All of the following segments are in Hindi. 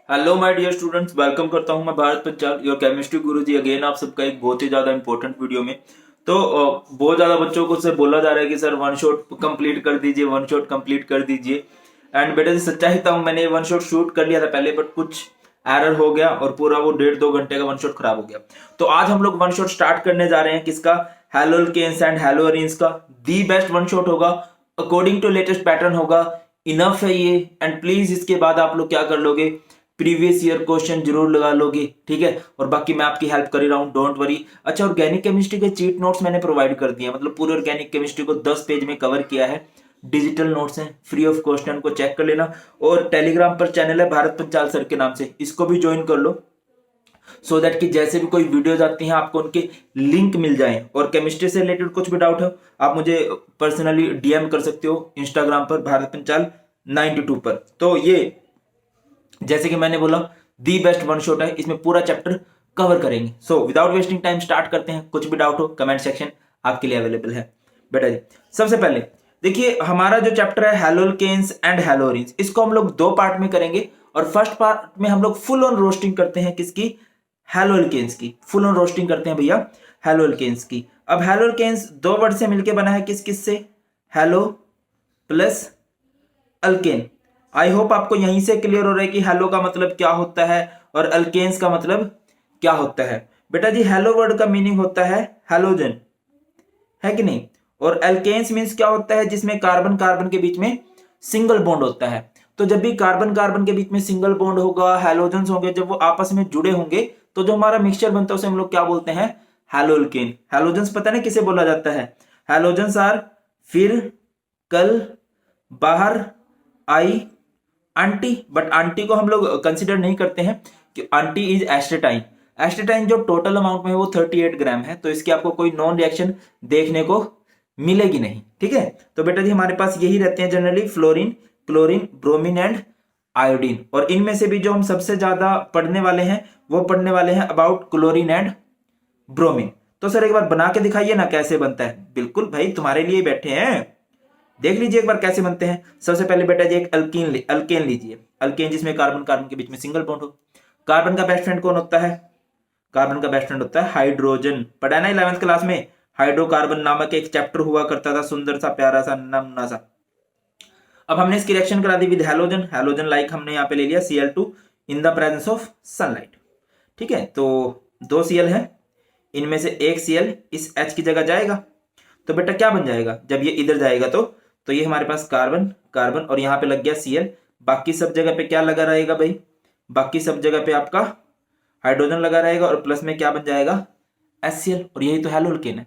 Hello my dear students, welcome करता हूं मैं भारत पंचाल योर केमिस्ट्री गुरुजी अगेन आप सबका एक बहुत ही ज्यादा इंपॉर्टेंट वीडियो में। तो बहुत ज्यादा बच्चों को से बोला जा रहा है कि सर वन शॉट कंप्लीट कर दीजिए, वन शॉट कंप्लीट कर दीजिए। एंड बेटा जी सच्चाई था, मैंने वन शॉट शूट कर लिया था पहले, बट कुछ एरर हो गया और पूरा वो 1.5-2 घंटे का वन शॉट खराब हो गया। तो आज हम लोग वन शॉट स्टार्ट करने जा रहे हैं किसका, हैलोल्केन्स एंड हैलोअरीन्स का। दी बेस्ट वन शॉट होगा, अकॉर्डिंग टू लेटेस्ट पैटर्न होगा। इनफ है ये। एंड प्लीज इसके बाद आप लोग क्या कर लोगे, प्रीवियस ईयर क्वेश्चन जरूर लगा लोगे, ठीक है। और बाकी मैं आपकी हेल्प कर ही रहा हूँ, डोंट वरी। अच्छा, ऑर्गेनिक केमिस्ट्री के चीट नोट्स मैंने प्रोवाइड कर दिए, मतलब पूरे ऑर्गेनिक केमिस्ट्री को 10 पेज में कवर किया है। डिजिटल नोट्स हैं, फ्री ऑफ कॉस्ट, उनको चेक कर लेना। और टेलीग्राम पर चैनल है भारत पंचाल सर के नाम से, इसको भी ज्वाइन कर लो, सो दैट कि जैसे भी कोई वीडियोज आती हैं आपको उनके लिंक मिल जाए। और केमिस्ट्री से रिलेटेड कुछ भी डाउट हो आप मुझे पर्सनली डीएम कर सकते हो इंस्टाग्राम पर भारत पंचाल 92 पर। तो ये जैसे कि मैंने बोला दी बेस्ट वन शॉट है, इसमें पूरा चैप्टर कवर करेंगे। So without wasting time start करते हैं। कुछ भी डाउट हो कमेंट सेक्शन आपके लिए अवेलेबल है बेटा जी। सबसे पहले देखिए, हमारा जो चैप्टर है हैलोल्केन्स एंड हैलोरीन्स, इसको हम लोग 2 पार्ट में करेंगे। और फर्स्ट पार्ट में हम लोग फुल ऑन रोस्टिंग करते हैं किसकी, हैलोल्केन्स की। फुल ऑन रोस्टिंग करते हैं भैया हैलोल्केन्स की। अब हैलोल्केन्स 2 वर्ड से मिलकर बना है, किस किस से, hello plus alkane. I hope आपको यहीं से क्लियर हो रहा है कि हेलो का मतलब क्या होता है और अल्केन्स का मतलब क्या होता है। बेटा जी हेलो वर्ड का मीनिंग होता है हेलोजन, है कि नहीं। और अल्केन्स मीन्स क्या होता है, जिसमें कार्बन कार्बन के बीच में सिंगल बॉन्ड होता है। तो जब भी कार्बन कार्बन के बीच में सिंगल बॉन्ड होगा, हैलोजन्स होंगे, जब वो आपस में जुड़े होंगे तो जो हमारा मिक्सचर बनता है उसे हम लोग क्या बोलते हैं, हैलोल्केन। हैलोजन्स पता ना किसे बोला जाता है, हैलोजन्स आर फिर, कल, बाहर, आई, आंटी। बट आंटी को हम लोग कंसिडर नहीं करते हैं कि आंटी इज एस्टेटाइन। एस्टेटाइन जो टोटल अमाउंट में है वो 38 ग्राम है, तो इसकी आपको कोई नॉन रिएक्शन देखने को मिलेगी नहीं, ठीक है। तो बेटा जी हमारे पास यही रहते हैं generally, fluorine, chlorine, bromine and iodine. और इनमें से भी जो हम सबसे ज्यादा पढ़ने वाले हैं वो पढ़ने वाले हैं अबाउट क्लोरीन एंड ब्रोमीन। तो सर एक बार बना के दिखाइए ना कैसे बनता है। बिल्कुल भाई, तुम्हारे लिए बैठे हैं, देख लीजिए एक बार कैसे बनते हैं। सबसे पहले बेटा जी एक अल्केन लीजिए। अल्केन जिसमें कार्बन कार्बन के बीच में सिंगल बॉन्ड हो। कार्बन का बेस्ट फ्रेंड कौन होता है, कार्बन का बेस्ट फ्रेंड होता है हाइड्रोजन। पढ़ा है ना 11th क्लास में, हाइड्रोकार्बन नामक एक चैप्टर हुआ करता था, सुंदर सा प्यारा सा नमना सा। अब हमने इसकी रिएक्शन करा दी विद हैलोजन। हैलोजन लाइक हमने यहाँ पे ले लिया Cl2 in the presence of sunlight, ठीक है। तो 2 Cl है, इनमें से एक Cl इस H की जगह जाएगा, तो बेटा क्या बन जाएगा जब ये इधर जाएगा, तो ये हमारे पास कार्बन कार्बन और यहाँ पे लग गया Cl। बाकी सब जगह पे क्या लगा रहेगा भाई, बाकी सब जगह पे आपका हाइड्रोजन लगा रहेगा और प्लस में क्या बन जाएगा, HCl। और यही तो हैलोल्केन है।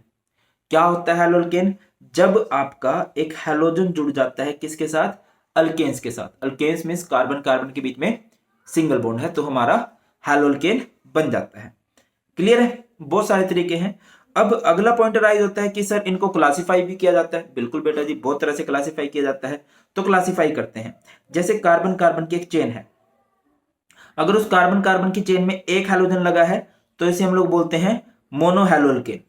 क्या होता है हैलोल्केन, जब आपका एक हैलोजन जुड़ जाता है किसके साथ, अल्केन्स के साथ। अल्केन्स मीन्स कार्बन कार्बन के बीच में सिंगल बॉन्ड है, तो हमारा हैलोल्केन बन जाता है। क्लियर है, बहुत सारे तरीके हैं। अब अगला पॉइंट राइज होता है कि सर इनको क्लासिफाई भी किया जाता है। बिल्कुल बेटा जी, बहुत तरह से क्लासिफाई किया जाता है। तो क्लासिफाई करते हैं, जैसे कार्बन कार्बन की एक चेन है, अगर उस कार्बन कार्बन की चेन में एक हैलोजन लगा है तो इसे हम लोग बोलते हैं मोनोहैलोल्केन,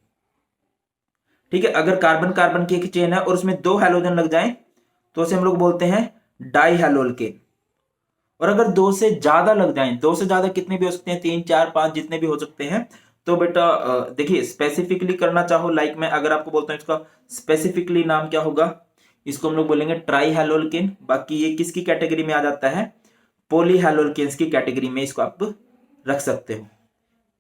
ठीक है। अगर कार्बन कार्बन की एक चेन है और उसमें 2 हैलोजन लग जाएं तो उसे हम लोग बोलते हैं डाईहैलोल्केन। और अगर 2 से ज्यादा लग जाएं, 2 से ज्यादा कितने भी हो सकते हैं, 3 4 5 जितने भी हो सकते हैं, तो बेटा देखिए स्पेसिफिकली करना चाहो, लाइक मैं अगर आपको बोलता हूं इसका स्पेसिफिकली नाम क्या होगा, इसको हम लोग बोलेंगे ट्राईहैलोल्केन। बाकी ये किसकी कैटेगरी में आ जाता है, पॉलीहैलोल्केन्स की कैटेगरी में इसको आप रख सकते हो।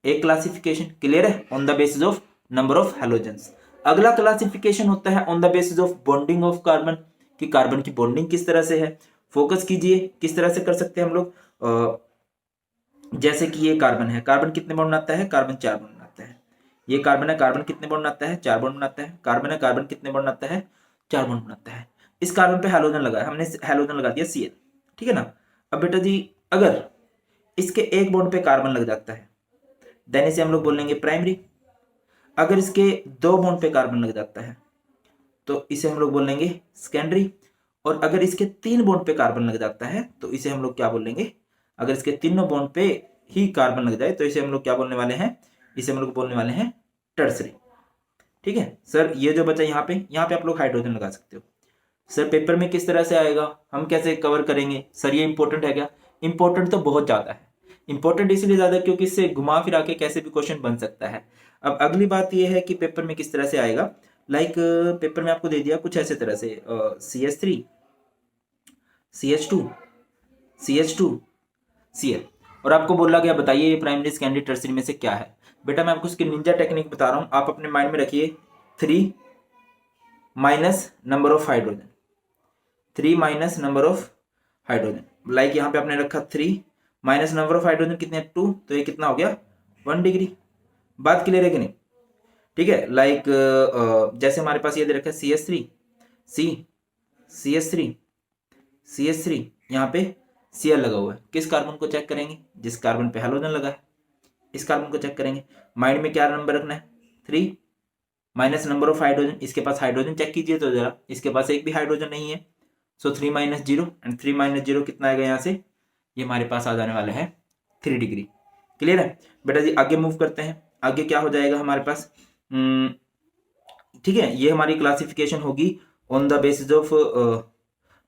एक क्लासिफिकेशन क्लियर है, on the basis of number of halogens. अगला क्लासिफिकेशन होता है on the basis of bonding of carbon, कि कार्बन की बॉन्डिंग किस तरह से है। फोकस कीजिए किस तरह से कर सकते हैं हम लोग। जैसे कि ये कार्बन है, कार्बन कितने बॉन्ड बनाता है, कार्बन 4 बॉन्ड बनाता है। ये कार्बन है, कार्बन कितने बॉन्ड बनाता है, 4 बॉन्ड बनाता है। कार्बन है, कार्बन कितने बॉन्ड बनाता है, 4 बॉन्ड बनाता है। इस कार्बन पे हैलोजन लगा है, हमने हैलोजन लगा दिया Cl, ठीक है ना। अब बेटा जी अगर इसके एक बॉन्ड पे कार्बन लग जाता है देन इसे हम लोग बोलेंगे प्राइमरी। अगर इसके 2 बॉन्ड पे कार्बन लग जाता है तो इसे हम लोग बोलेंगे सेकेंडरी। और अगर इसके 3 बॉन्ड पे कार्बन लग जाता है तो इसे हम लोग क्या बोलेंगे, अगर इसके तीनों बॉन्ड पे ही कार्बन लग जाए तो इसे हम लोग क्या बोलने वाले हैं, इसे हम लोग बोलने वाले हैं टर्सरी, ठीक है। सर ये जो बचा यहाँ पे आप लोग हाइड्रोजन लगा सकते हो। सर पेपर में किस तरह से आएगा, हम कैसे कवर करेंगे, सर ये इंपॉर्टेंट है क्या, इंपॉर्टेंट तो बहुत ज्यादा है। इंपॉर्टेंट इसलिए ज्यादा क्योंकि इससे घुमा फिरा के कैसे भी क्वेश्चन बन सकता है। अब अगली बात यह है कि पेपर में किस तरह से आएगा। लाइक पेपर में आपको दे दिया कुछ ऐसे तरह से CH3 CH2 CH2 Cl, और आपको बोला गया बताइए ये प्राइमरी सेकेंडरी टर्सरी में से क्या है। बेटा मैं आपको इसकी निंजा टेक्निक बता रहा हूं, आप अपने माइंड में रखिए 3 minus number of hydrogen, 3 minus number of hydrogen. Like यहाँ पे आपने रखा 3 माइनस नंबर ऑफ हाइड्रोजन कितने 2, तो ये कितना हो गया 1 डिग्री। बात क्लियर है कि नहीं? ठीक है। लाइक जैसे हमारे पास ये दे रखा है CH3 CH3 CH3, यहाँ पे Cl लगा हुआ है। किस कार्बन को चेक करेंगे? जिस कार्बन पे हैलोजन लगा है, इस कार्बन को चेक करेंगे। माइंड में क्या नंबर रखना है 3 माइनस नंबर ऑफ हाइड्रोजन, इसके पास हाइड्रोजन चेक कीजिए तो जरा, इसके पास एक भी हाइड्रोजन नहीं है। सो 3 माइनस 0 एंड 3 माइनस 0 कितना आएगा यहाँ से, ये हमारे पास आ जाने वाला है 3 डिग्री। क्लियर है बेटा जी? आगे मूव करते हैं। आगे क्या हो जाएगा हमारे पास, ठीक है, ये हमारी क्लासिफिकेशन होगी on the basis of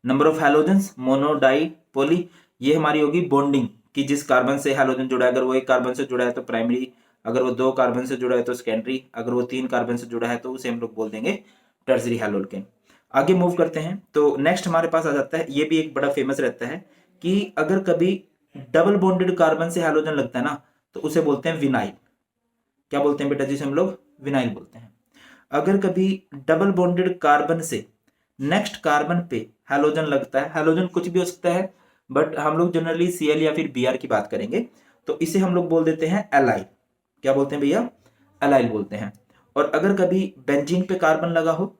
number of halogens, mono di poly. ये हमारी होगी बॉन्डिंग कि जिस कार्बन से हैलोजन जुड़ा है, अगर वो एक कार्बन से जुड़ा है तो प्राइमरी, अगर वो 2 कार्बन से जुड़ा है तो सेकेंडरी, अगर वो 3 कार्बन से जुड़ा है तो उसे हम लोग बोल देंगे टर्सरी हैलोल्केन। आगे मूव करते हैं तो नेक्स्ट हमारे पास आ जाता है, ये भी एक बड़ा फेमस रहता है कि अगर कभी डबल बॉन्डेड कार्बन से हैलोजन लगता है ना तो उसे बोलते हैं विनाइल। क्या बोलते हैं बेटा? जिसे हम लोग विनाइल बोलते हैं। अगर कभी डबल बॉन्डेड कार्बन से नेक्स्ट कार्बन पे हैलोजन लगता है, हैलोजन कुछ भी हो सकता है बट हम लोग जनरली Cl या फिर Br की बात करेंगे, तो इसे हम लोग बोल देते हैं एलाइल। क्या बोलते हैं भैया? एलाइल बोलते हैं। और अगर कभी बेंजीन पे कार्बन लगा हो,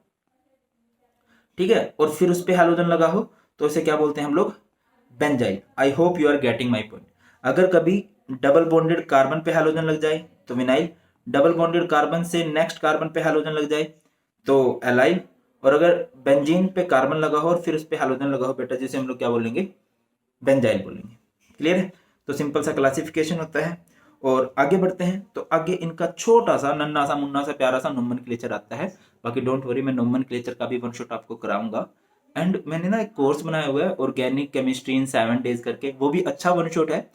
ठीक है, और फिर उस पे हैलोजन लगा हो तो इसे क्या बोलते हैं हम लोग? Benzyl. I hope you are getting my point. अगर कभी डबल बॉन्डेड कार्बन पे हैलोजन लग जाए तो विनाइल, डबल बॉन्डेड कार्बन से नेक्स्ट कार्बन पे हैलोजन लग जाए तो एलाइल, और अगर बेंजीन पे कार्बन लगा हो और फिर उस पे हैलोजन लगा हो बेटा, जिसे हम लोग क्या बोलेंगे? बेंजाइल बोलेंगे। क्लियर है? तो सिंपल सा क्लासिफिकेशन होता है। और आगे बढ़ते हैं तो आगे इनका छोटा सा नन्ना सा मुन्ना सा प्यारा सा नोमेनक्लेचर आता है। बाकी डोंट वरी, मैं नोमेनक्लेचर का भी वन शॉट आपको कराऊंगा। एंड मैंने ना एक कोर्स बनाया हुआ है ऑर्गेनिक केमिस्ट्री इन 7 डेज करके, वो भी अच्छा वन शॉट है।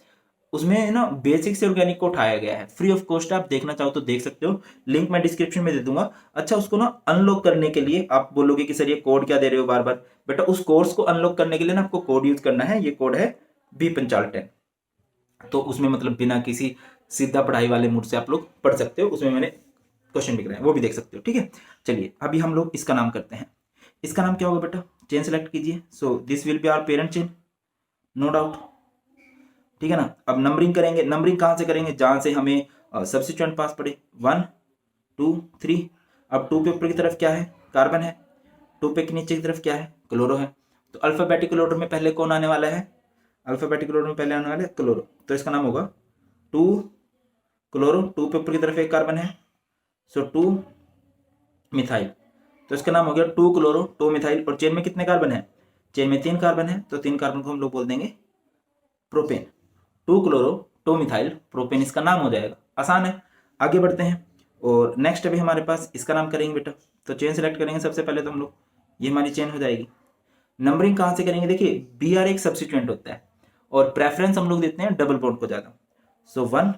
उसमें ना बेसिक से ऑर्गेनिक को उठाया गया है, फ्री ऑफ कॉस्ट। आप देखना चाहो तो देख सकते हो, लिंक मैं डिस्क्रिप्शन में दे दूंगा। अच्छा, उसको ना अनलॉक करने के लिए आप बोलोगे कि सर ये कोड क्या दे रहे हो बार बार। बेटा उस कोर्स को अनलॉक करने के लिए ना आपको कोड यूज करना है। ये कोड है B55। तो उसमें मतलब बिना किसी सीधा पढ़ाई वाले मूड से आप लोग पढ़ सकते हो। उसमें मैंने क्वेश्चन लिख रहे हैं, वो भी देख सकते हो। ठीक है, चलिए अभी हम लोग इसका नाम करते हैं। इसका नाम क्या होगा बेटा? चेन सेलेक्ट कीजिए। So this will be our parent chain, no doubt. ठीक है ना? अब नंबरिंग करेंगे। नंबरिंग कहां से करेंगे? जहां से हमें सब्स्टिट्यूएंट पास पड़े, 1 2 3। अब 2 पे ऊपर की तरफ क्या है? कार्बन है। 2 पे नीचे की तरफ क्या है? क्लोरो है। तो अल्फाबेटिकल ऑर्डर में पहले कौन आने वाला है? अल्फाबेटिकल ऑर्डर में पहले आने वाला है क्लोरो, तो इसका नाम होगा 2 क्लोरो। 2 पे ऊपर की तरफ एक कार्बन है, सो 2 मिथाइल, तो इसका नाम हो गया 2 क्लोरो 2 मिथाइल। और चेन में कितने कार्बन है? चेन में 3 कार्बन है, तो 3 कार्बन को हम लोग बोल देंगे प्रोपेन। 2 क्लोरो 2 मिथाइल प्रोपेन इसका नाम हो जाएगा। आसान है। आगे बढ़ते हैं और नेक्स्ट अभी हमारे पास इसका नाम करेंगे बेटा। तो चेन सेलेक्ट करेंगे सबसे पहले तो हम लोग, ये हमारी चेन हो जाएगी। नंबरिंग कहां से करेंगे? देखिए Br एक सब्स्टिट्यूएंट होता है और प्रेफरेंस हम लोग देते हैं डबल बॉन्ड को ज्यादा। सो 1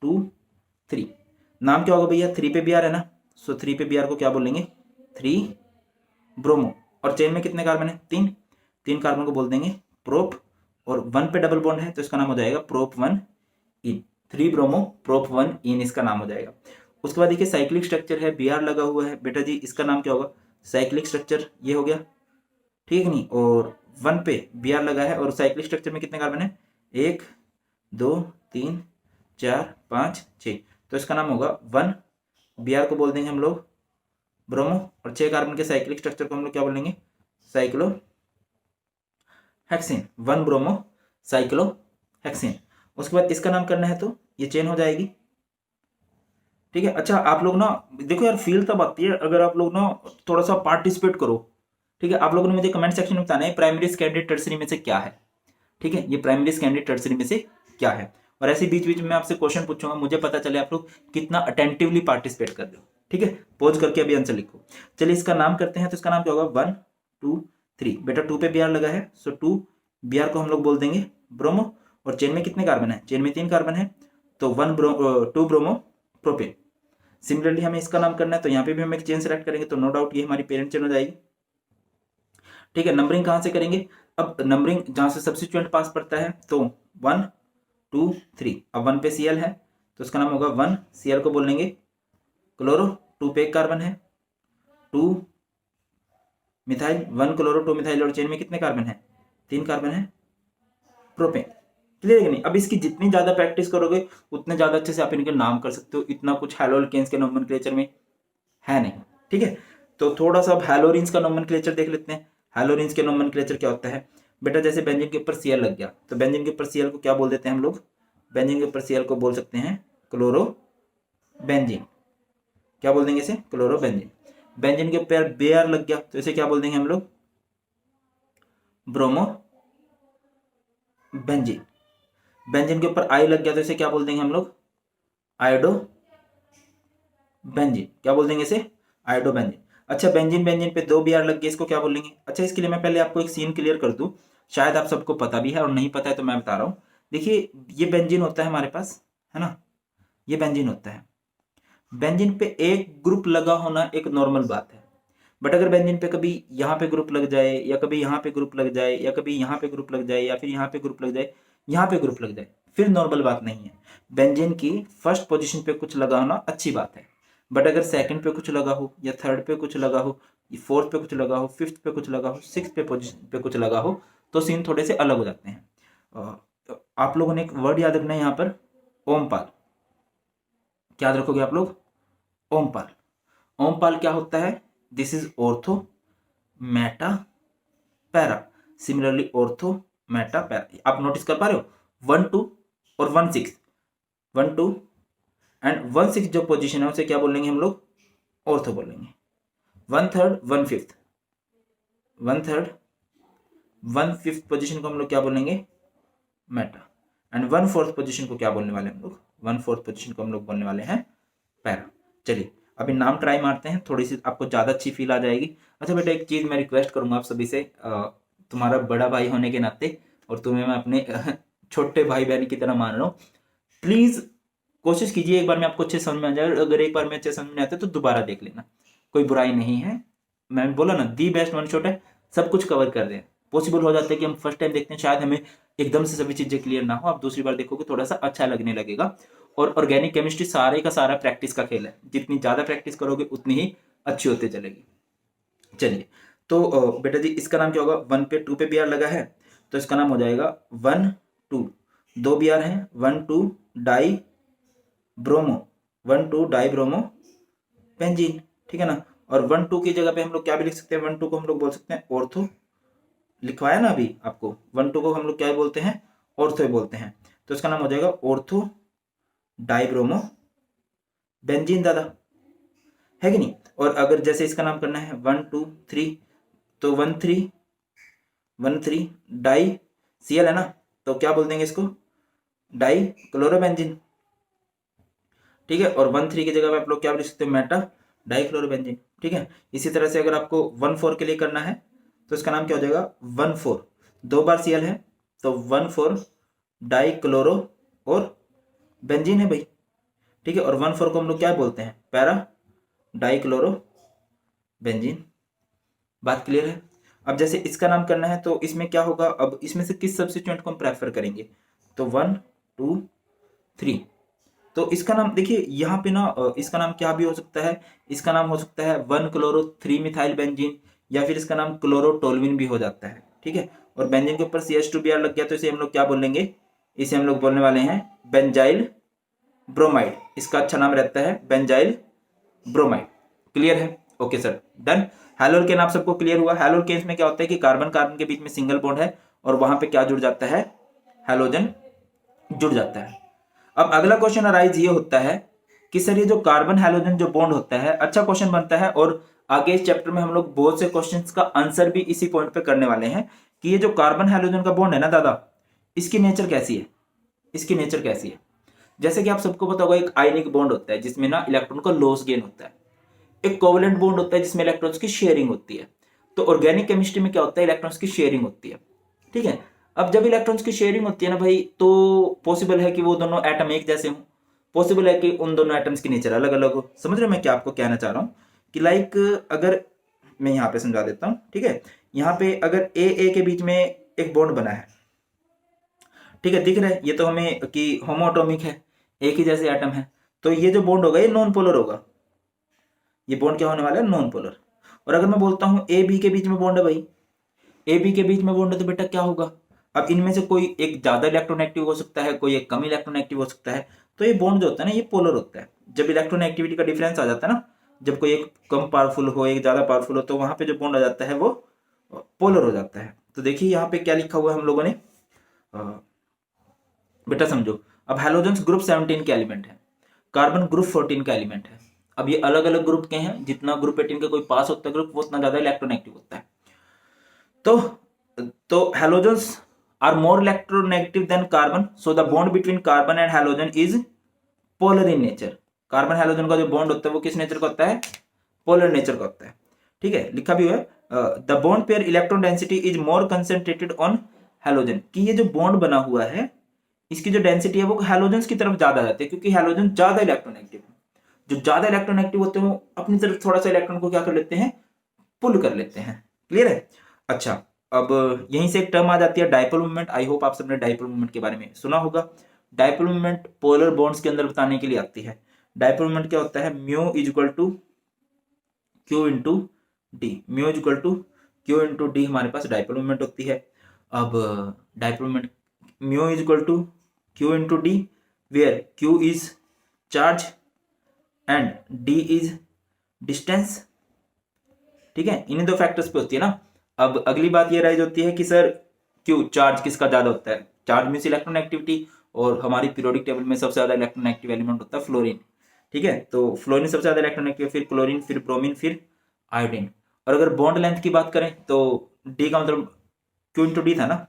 2 3। नाम क्या होगा भैया? 3 पे Br है ना, सो 3 पे Br को क्या बोलेंगे? 3 ब्रोमो। और चेन में कितने कार्बन है? 3 कार्बन को बोल देंगे प्रोप। और 1 पे डबल बॉन्ड है तो इसका नाम हो जाएगा प्रोप 1 इन। 3 ब्रोमो प्रोप 1 इन इसका नाम हो जाएगा। उसके बाद देखिए साइक्लिक स्ट्रक्चर है, Br लगा हुआ है बेटा जी, इसका नाम क्या होगा? साइक्लिक स्ट्रक्चर, ये हो गया। ठीक है नहीं? और 1 पे Br लगा है और साइक्लिक स्ट्रक्चर में कितने कार्बन है? 1 2 3 4 5 6, तो इसका नाम होगा 1। Br को बोल देंगे हम लोग ब्रोमो, और 6 कार्बन के साइक्लिक स्ट्रक्चर को हम लोग क्या बोलेंगे? Cyclo hexane. 1 bromo cyclo hexane. उसके बाद इसका नाम करना है तो ये चेन हो जाएगी। ठीक है। अच्छा, आप लोग ना देखो यार, फील तब आती है अगर आप लोग ना थोड़ा सा पार्टिसिपेट करो। ठीक है, आप लोगों ने मुझे कमेंट सेक्शन में बताना है प्राइमरी सेकेंडरी टर्सरी में से क्या है। ठीक है, ये प्राइमरी सेकेंडरी टर्सरी में से क्या है। और ऐसे बीच बीच में आपसे क्वेश्चन पूछूंगा, मुझे पता चले आप लोग कितना अटेंटिवली पार्टिसिपेट कर रहे हो। ठीक है, पॉज करके अभी आंसर लिखो। चलिए इसका नाम करते हैं। तो इसका नाम क्या होगा? 1 2 3। बेटा 2 पे Br लगा है, सो 2 Br को हम लोग बोल देंगे ब्रोमो। और चेन में कितने कार्बन है, चेन में 3 कार्बन है, तो 2 ब्रोमो प्रोपेन। सिमिलरली हमें इसका नाम करना है, तो यहाँ पे भी हम एक चेन सेलेक्ट करेंगे, तो नो डाउट ये हमारी पेरेंट चेन हो जाएगी। ठीक है, नंबरिंग कहाँ से करेंगे, अब नंबरिंग जहाँ से सब्स्टिट्यूएंट पास पड़ता है, तो 1 2 3, अब 1 पे Cl है तो इसका नाम होगा 1, Cl को बोल लेंगे क्लोरो, 2 पे एक कार्बन है, 2 मिथाइल, 1 क्लोरो 2 मिथाइल, और चेन में कितने कार्बन है, 3 कार्बन है, प्रोपेन। क्लियर है कि नहीं। अब इसकी जितनी ज्यादा प्रैक्टिस करोगे उतने ज्यादा अच्छे से आप इनके नाम कर सकते हो, इतना कुछ हैलोअल्केन्स के नोमेनक्लेचर में है नहीं। ठीक है, तो थोड़ा सा हैलोरिन्स का नोमेनक्लेचर देख लेते हैं। हैलोरिन्स के नोमेनक्लेचर क्या होता है बेटा, जैसे बेंजीन के ऊपर Cl लग गया, तो बेंजीन के ऊपर Cl को क्या बोल देते हैं हम लोग, बेंजीन के ऊपर Cl को बोल सकते हैं क्लोरो बेंजीन। क्या बोल देंगे इसे, क्लोरो बेंजीन। बेंजीन के ऊपर Br लग गया तो इसे क्या बोल देंगे हम लोग, ब्रोमो बेंजीन। बेंजीन के ऊपर I लग गया तो इसे क्या बोल देंगे हम लोग, आयोडो बेंजीन। क्या बोल देंगे इसे, आयोडो बेंजीन। अच्छा, बेंजीन बेंजीन पे 2 Br लग गए, इसको क्या बोलेंगे। अच्छा, इसके लिए मैं पहले आपको एक सीन क्लियर कर दूं, शायद आप सबको पता भी है और नहीं पता है तो मैं बता रहा हूं। देखिए, ये बेंजीन होता है हमारे पास, है ना, ये बेंजीन होता है। बेंजीन पे एक ग्रुप लगा होना एक नॉर्मल बात है, बट अगर बेंजीन पे कभी यहाँ पे ग्रुप लग जाए, या कभी यहाँ पे ग्रुप लग जाए, या कभी यहाँ पे ग्रुप लग जाए, या फिर यहाँ पे ग्रुप लग जाए, यहाँ पे ग्रुप लग जाए, फिर नॉर्मल बात नहीं है। बेंजीन की फर्स्ट पोजीशन पे कुछ लगा होना अच्छी बात है, बट अगर सेकंड पे कुछ लगा हो, या थर्ड पे कुछ लगा हो, फोर्थ पे कुछ लगा हो, फिफ्थ पे कुछ लगा हो, सिक्स पे पोजीशन पे कुछ लगा हो, तो सीन थोड़े से अलग हो जाते हैं। तो आप लोगों ने एक वर्ड याद रखना है यहाँ पर, ओमपाल। क्या याद रखोगे आप लोग, ओमपाल। ओमपाल क्या होता है, this is ortho Meta para. Similarly ortho Meta para, आप नोटिस कर पा रहे हो, 1 2 और 1 6, 1 2 एंड 1 6 जो पोजीशन है उसे क्या बोलेंगे हम लोग, ऑर्थो बोलेंगे। 1 3 1 5, 1 3 1 5 पोजीशन को हम लोग क्या बोलेंगे, मेटा। एंड 1 4 पोजीशन को क्या बोलने वाले हम लोग, 1 4 पोजीशन को हम लोग बोलने वाले हैं पैरा। चलिए अभी नाम ट्राई मारते हैं, थोड़ी सी आपको ज़्यादा अच्छी फील आ जाएगी। अच्छा बेटा, एक चीज़ मैं रिक्वेस्ट करूंगा आप सभी से, तुम्हारा बड़ा भाई होने के नाते और तुम्हें मैं अपने छोटे भाई बहन की तरह मान रहा हूँ, प्लीज़ कोशिश कीजिए एक बार में आपको अच्छे समझ में आ जाए। अगर एक बार में अच्छे समझ में आते तो दोबारा देख लेना, कोई बुराई नहीं है। मैंने बोला ना, दी बेस्ट वन शॉट है, सब कुछ कवर कर रहे हैं। पॉसिबल हो जाता है कि हम फर्स्ट टाइम देखते हैं शायद हमें एकदम से सभी चीजें क्लियर ना हो, आप दूसरी बार देखोगे थोड़ा सा अच्छा लगने लगेगा। और ऑर्गेनिक केमिस्ट्री सारे का सारा प्रैक्टिस का खेल है, जितनी ज्यादा प्रैक्टिस करोगे उतनी ही अच्छी होती चलेगी। चलिए, तो बेटा जी इसका नाम क्या होगा, 1 पे 2 पे Br लगा है तो इसका नाम हो जाएगा 1 2, 2 Br है, 1 2 die bromo, 1 2 die bromo benzene. ठीक है ना, और 1 2 की जगह पे हम लोग क्या भी लिख सकते हैं, 1 2 को हम लोग बोल सकते हैं ऑर्थो। लिखवाया ना अभी आपको, 1 2 को हम लोग क्या बोलते हैं, ऑर्थो बोलते हैं, तो इसका नाम हो जाएगा ऑर्थो डाइब्रोमो बेंजीन दादा, है कि नहीं। और अगर जैसे इसका नाम करना है 1 2 3, तो 1 3 डाई Cl है ना, तो क्या बोल देंगे इसको, डाई क्लोरोबेंजीन। ठीक है, और 1 3 की जगह पे आप लोग क्या लिख सकते हो, मेटा डाई क्लोरोबेंजीन। ठीक है, इसी तरह से अगर आपको 1 4 के लिए करना है तो इसका नाम क्या हो जाएगा, 1 4, 2 बार Cl है तो 1 4 डाई क्लोरो और बेंजीन है भाई। ठीक है, और 1 4 को हम लोग क्या बोलते हैं, पैरा डाई क्लोरो बेंजीन। बात क्लियर है। अब जैसे इसका नाम करना है तो इसमें क्या होगा, अब इसमें से किस सब्स्टिट्यूएंट को हम प्रेफर करेंगे, तो 1 2 3, तो इसका नाम देखिए यहाँ पे ना, इसका नाम क्या भी हो सकता है, इसका नाम हो सकता है 1 क्लोरो 3 मिथाइल बेंजीन, या फिर इसका नाम क्लोरोटोल्विन भी हो जाता है। ठीक है, और बेंजीन के ऊपर CH2Br लग गया तो इसे हम लोग क्या बोलेंगे, इसे हम लोग बोलने वाले हैं बेंजाइल ब्रोमाइड। इसका अच्छा नाम रहता है बेंजाइल ब्रोमाइड। क्लियर है, ओके सर, डन। हैलोअल्केन आप सबको क्लियर हुआ। हैलोअल्केन्स में क्या होता है कि कार्बन कार्बन के बीच में सिंगल बॉन्ड है और वहां पे क्या जुड़ जाता है, हैलोजन जुड़ जाता है। अब अगला क्वेश्चन अराइज ये होता है कि सर ये जो कार्बन हैलोजन जो बॉन्ड होता है, अच्छा क्वेश्चन बनता है, और आगे इस चैप्टर में हम लोग बहुत से क्वेश्चंस का आंसर भी इसी पॉइंट पे करने वाले हैं कि ये जो कार्बन हैलोजन का बॉन्ड है ना दादा, इसकी नेचर कैसी है, इसकी नेचर कैसी है। जैसे कि आप सबको पता होगा एक आयनिक बॉन्ड होता है जिसमें ना इलेक्ट्रॉन का लॉस गेन होता है, एक कोवेलेंट बॉन्ड होता है जिसमें इलेक्ट्रॉन्स की शेयरिंग होती है। तो ऑर्गेनिक केमिस्ट्री में क्या होता है, इलेक्ट्रॉन्स की शेयरिंग होती है। ठीक है, अब जब इलेक्ट्रॉन्स की शेयरिंग होती है ना भाई, तो पॉसिबल है कि वो दोनों एटम एक जैसे हों, पॉसिबल है कि उन दोनों एटम्स की नेचर अलग अलग हो। समझ रहे हो मैं क्या आपको कहना चाह रहा हूँ कि लाइक अगर मैं यहाँ पे समझा देता हूँ, ठीक है। यहाँ पे अगर ए के बीच में एक बॉन्ड बना है, ठीक है, दिख रहा है ये तो हमें कि होमोएटॉमिक है, एक ही जैसे एटम है, तो ये जो बॉन्ड होगा ये नॉन पोलर होगा। ये बॉन्ड क्या होने वाला है, नॉन पोलर। और अगर मैं बोलता हूँ ए बी के बीच में बॉन्ड है भाई, ए बी के बीच में बॉन्ड है, तो बेटा क्या होगा, अब इनमें से कोई एक ज्यादा इलेक्ट्रोनेगेटिव हो सकता है, कोई एक कम इलेक्ट्रोनेगेटिव हो सकता है। तो ये बॉन्ड जो होता है ना ये पोलर होता है। जब इलेक्ट्रोनेगेटिविटी का डिफरेंस आ जाता है ना, जब कोई एक कम पावरफुल हो एक ज्यादा पावरफुल हो, तो वहां पे जो बॉन्ड आ जाता है वो पोलर हो जाता है। तो देखिए यहाँ पे क्या लिखा हुआ है हम लोगों ने, बेटा समझो। अब हैलोजेंस ग्रुप 17 के एलिमेंट है, कार्बन ग्रुप 14 का एलिमेंट है। अब ये अलग अलग ग्रुप के हैं, जितना ग्रुप 18 का कोई पास होता है ग्रुप, वो उतना ज्यादा इलेक्ट्रोनेगेटिव होता है। तो halogens are more electronegative than carbon, so the bond between carbon and halogen is polar in nature। Carbon halogen का जो बॉन्ड होता है वो किस नेचर का होता है, पोलर नेचर का होता है। ठीक है, लिखा भी हुआ है the bond pair electron density is more concentrated on halogen, कि ये जो बॉन्ड बना हुआ है इसकी जो डेंसिटी है वो हैलोजन की तरफ ज्यादा जाती है, क्योंकि हैलोजन ज्यादा इलेक्ट्रोनेगेटिव है। जो ज्यादा इलेक्ट्रोनेगेटिव होते हैं वो अपनी तरफ थोड़ा सा इलेक्ट्रॉन को क्या कर लेते हैं, पुल कर लेते हैं। क्लियर है। अच्छा, अब यहीं से एक टर्म आ जाती है डाइपोल मूवमेंट। आई होप आप सबने डाइपोल मूवमेंट के बारे में सुना होगा। डाइपोल मूवमेंट पोलर बॉन्ड्स के अंदर बताने के लिए आती है। डाइपोल मूवमेंट क्या होता है, mu is equal to q into d. Mu is equal to q into d हमारे पास डाइपोल मूवमेंट होती है। अब dipole movement mu is equal to q into d, where q is charge and d is distance. ठीक है, इन्हीं दो फैक्टर्स पे होती है ना। अब अगली बात ये राइज होती है कि सर क्यों चार्ज किसका ज्यादा होता है, चार्ज मीन्स इलेक्ट्रॉन एक्टिविटी, और हमारी पीरियोडिक टेबल में सबसे ज्यादा इलेक्ट्रॉन एक्टिव एलिमेंट होता है फ्लोरीन। ठीक है, तो फ्लोरीन सबसे ज्यादा इलेक्ट्रॉन एक्टिव, फिर क्लोरीन, फिर ब्रोमीन, फिर आयोडीन। और अगर बॉन्ड लेंथ की बात करें तो डी का मतलब क्यू इंटू डी था ना,